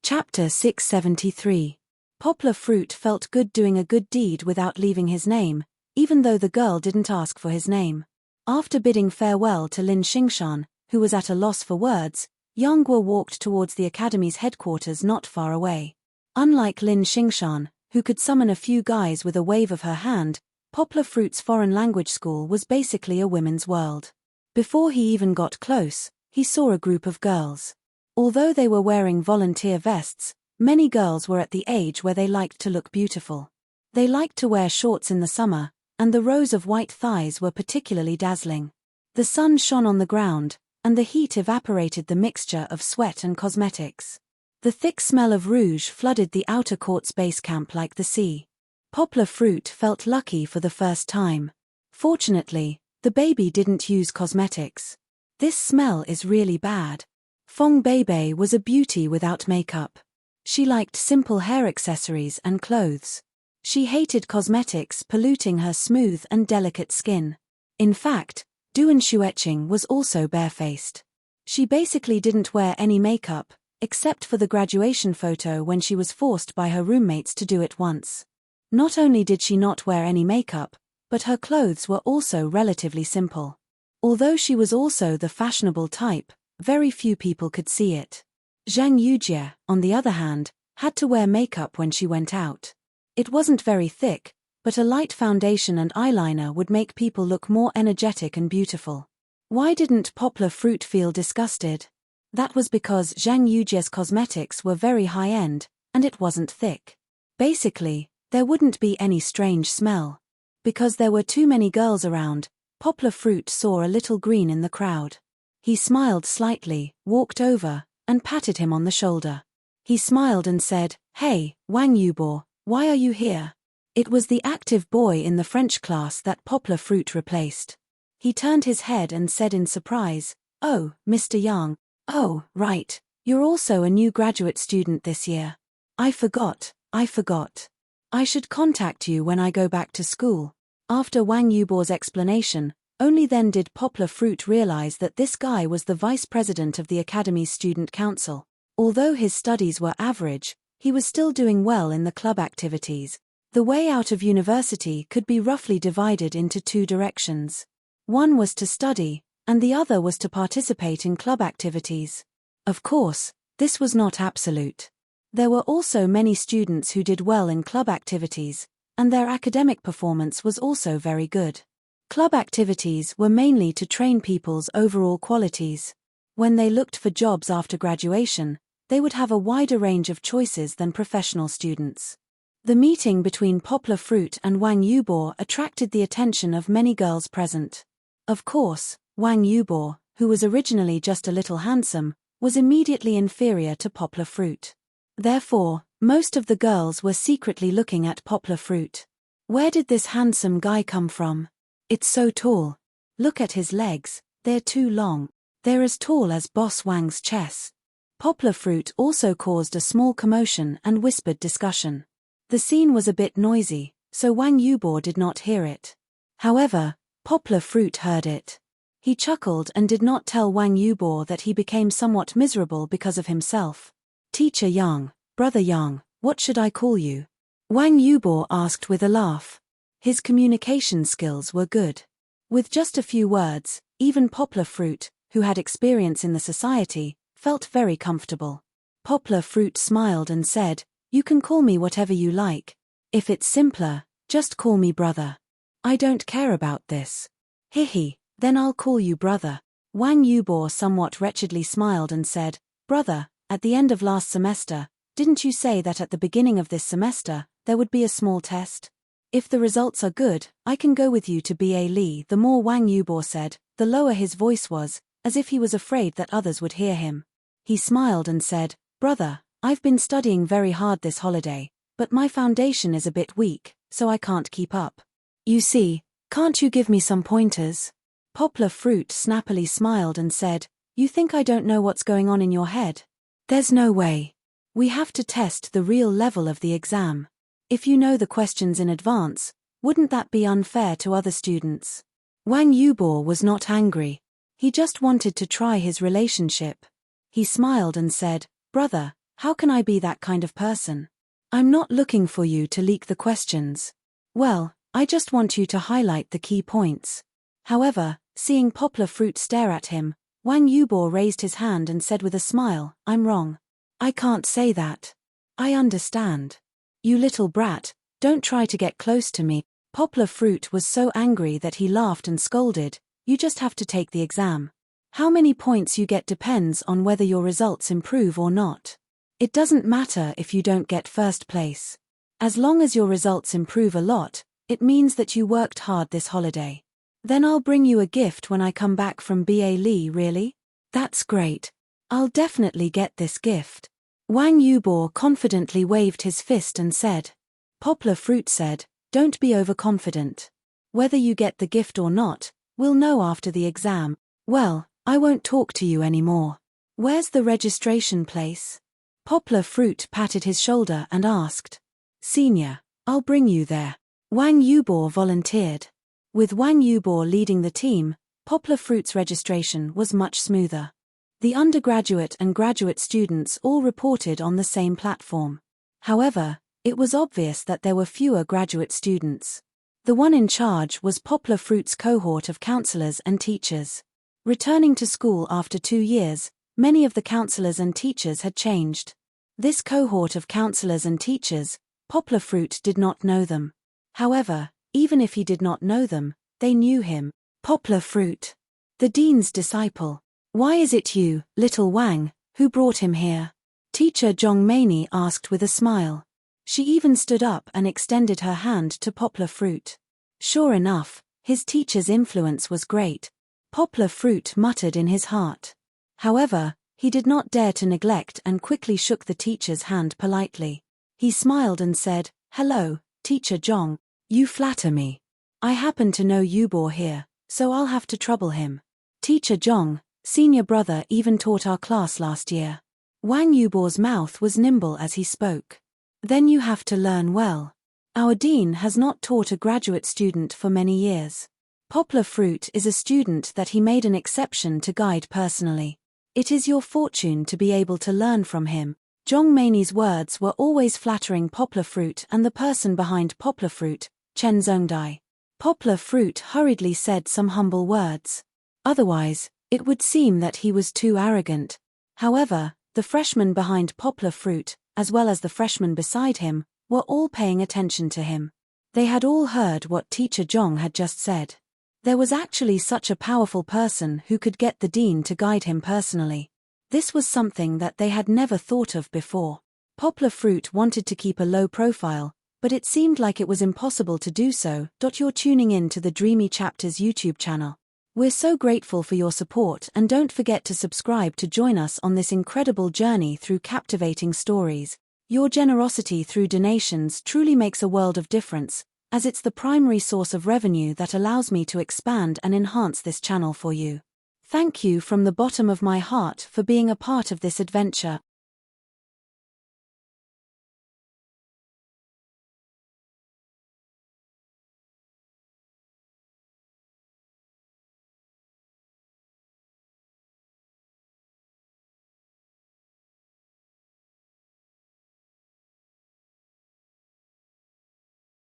Chapter 673. Poplar Fruit felt good doing a good deed without leaving his name, even though the girl didn't ask for his name. After bidding farewell to Lin Xingshan, who was at a loss for words, Yang Guo walked towards the academy's headquarters not far away. Unlike Lin Xingshan, who could summon a few guys with a wave of her hand, Poplar Fruit's foreign language school was basically a women's world. Before he even got close, he saw a group of girls. Although they were wearing volunteer vests, many girls were at the age where they liked to look beautiful. They liked to wear shorts in the summer, and the rows of white thighs were particularly dazzling. The sun shone on the ground, and the heat evaporated the mixture of sweat and cosmetics. The thick smell of rouge flooded the outer court's base camp like the sea. Poplar Fruit felt lucky for the first time. Fortunately, the baby didn't use cosmetics. "This smell is really bad." Fong Beibei was a beauty without makeup. She liked simple hair accessories and clothes. She hated cosmetics polluting her smooth and delicate skin. In fact, Duan Xueqing was also barefaced. She basically didn't wear any makeup, except for the graduation photo when she was forced by her roommates to do it once. Not only did she not wear any makeup, but her clothes were also relatively simple. Although she was also the fashionable type, very few people could see it. Zhang Yujie, on the other hand, had to wear makeup when she went out. It wasn't very thick, but a light foundation and eyeliner would make people look more energetic and beautiful. Why didn't Poplar Fruit feel disgusted? That was because Zhang Yujie's cosmetics were very high-end, and it wasn't thick. Basically, there wouldn't be any strange smell. Because there were too many girls around, Poplar Fruit saw a little green in the crowd. He smiled slightly, walked over, and patted him on the shoulder. He smiled and said, "Hey, Wang Yubo, why are you here?" It was the active boy in the French class that Poplar Fruit replaced. He turned his head and said in surprise, "Oh, Mr. Yang. Oh, right, you're also a new graduate student this year. I forgot. I should contact you when I go back to school." After Wang Yubo's explanation, only then did Poplar Fruit realize that this guy was the vice president of the academy's student council. Although his studies were average, he was still doing well in the club activities. The way out of university could be roughly divided into 2 directions. One was to study, and the other was to participate in club activities. Of course, this was not absolute. There were also many students who did well in club activities, and their academic performance was also very good. Club activities were mainly to train people's overall qualities. When they looked for jobs after graduation, they would have a wider range of choices than professional students. The meeting between Poplar Fruit and Wang Yubo attracted the attention of many girls present. Of course, Wang Yubo, who was originally just a little handsome, was immediately inferior to Poplar Fruit. Therefore, most of the girls were secretly looking at Poplar Fruit. Where did this handsome guy come from? It's so tall. Look at his legs, they're too long. They're as tall as Boss Wang's chest. Poplar Fruit also caused a small commotion and whispered discussion. The scene was a bit noisy, so Wang Yubo did not hear it. However, Poplar Fruit heard it. He chuckled and did not tell Wang Yubo that he became somewhat miserable because of himself. Teacher Yang, Brother Yang, what should I call you? Wang Yubo asked with a laugh. His communication skills were good. With just a few words, even Poplar Fruit, who had experience in the society, felt very comfortable. Poplar Fruit smiled and said, "You can call me whatever you like. If it's simpler, just call me brother. I don't care about this." "Hihi, then I'll call you brother." Wang Yubo somewhat wretchedly smiled and said, "Brother, at the end of last semester, didn't you say that at the beginning of this semester, there would be a small test? If the results are good, I can go with you to BA Lee." The more Wang Yubo said, the lower his voice was, as if he was afraid that others would hear him. He smiled and said, "Brother, I've been studying very hard this holiday, but my foundation is a bit weak, so I can't keep up. You see, can't you give me some pointers?" Poplar Fruit snappily smiled and said, "You think I don't know what's going on in your head? There's no way. We have to test the real level of the exam. If you know the questions in advance, wouldn't that be unfair to other students?" Wang Yubo was not angry. He just wanted to try his relationship. He smiled and said, "Brother, how can I be that kind of person? I'm not looking for you to leak the questions. Well, I just want you to highlight the key points." However, seeing Poplar Fruit stare at him, Wang Yubo raised his hand and said with a smile, "I'm wrong. I can't say that. I understand. You little brat, don't try to get close to me." Poplar Fruit was so angry that he laughed and scolded, "You just have to take the exam. How many points you get depends on whether your results improve or not. It doesn't matter if you don't get first place. As long as your results improve a lot, it means that you worked hard this holiday. Then I'll bring you a gift when I come back from BA Lee." "Really? That's great. I'll definitely get this gift." Wang Yubo confidently waved his fist and said. Poplar Fruit said, "Don't be overconfident. Whether you get the gift or not, we'll know after the exam." "Well, I won't talk to you anymore. Where's the registration place?" Poplar Fruit patted his shoulder and asked. "Senior, I'll bring you there." Wang Yubo volunteered. With Wang Yubo leading the team, Poplar Fruit's registration was much smoother. The undergraduate and graduate students all reported on the same platform. However, it was obvious that there were fewer graduate students. The one in charge was Poplar Fruit's cohort of counselors and teachers. Returning to school after 2 years, many of the counselors and teachers had changed. This cohort of counselors and teachers, Poplar Fruit did not know them. However, even if he did not know them, they knew him. Poplar Fruit, the dean's disciple. "Why is it you, little Wang, who brought him here?" Teacher Zhongmei asked with a smile. She even stood up and extended her hand to Poplar Fruit. Sure enough, his teacher's influence was great. Poplar Fruit muttered in his heart. However, he did not dare to neglect and quickly shook the teacher's hand politely. He smiled and said, "Hello, Teacher Zhong. You flatter me. I happen to know Yubo here, so I'll have to trouble him. Teacher Zhong, senior brother, even taught our class last year." Wang Yubo's mouth was nimble as he spoke. "Then you have to learn well. Our dean has not taught a graduate student for many years. Poplar Fruit is a student that he made an exception to guide personally. It is your fortune to be able to learn from him." Zhongmei's words were always flattering Poplar Fruit and the person behind Poplar Fruit, Chen Zhongdai. Poplar Fruit hurriedly said some humble words. Otherwise, it would seem that he was too arrogant. However, the freshmen behind Poplar Fruit, as well as the freshmen beside him, were all paying attention to him. They had all heard what Teacher Zhong had just said. There was actually such a powerful person who could get the dean to guide him personally. This was something that they had never thought of before. Poplar Fruit wanted to keep a low profile, but it seemed like it was impossible to do so. You're tuning in to the Dreamy Chapters YouTube channel. We're so grateful for your support, and don't forget to subscribe to join us on this incredible journey through captivating stories. Your generosity through donations truly makes a world of difference, as it's the primary source of revenue that allows me to expand and enhance this channel for you. Thank you from the bottom of my heart for being a part of this adventure.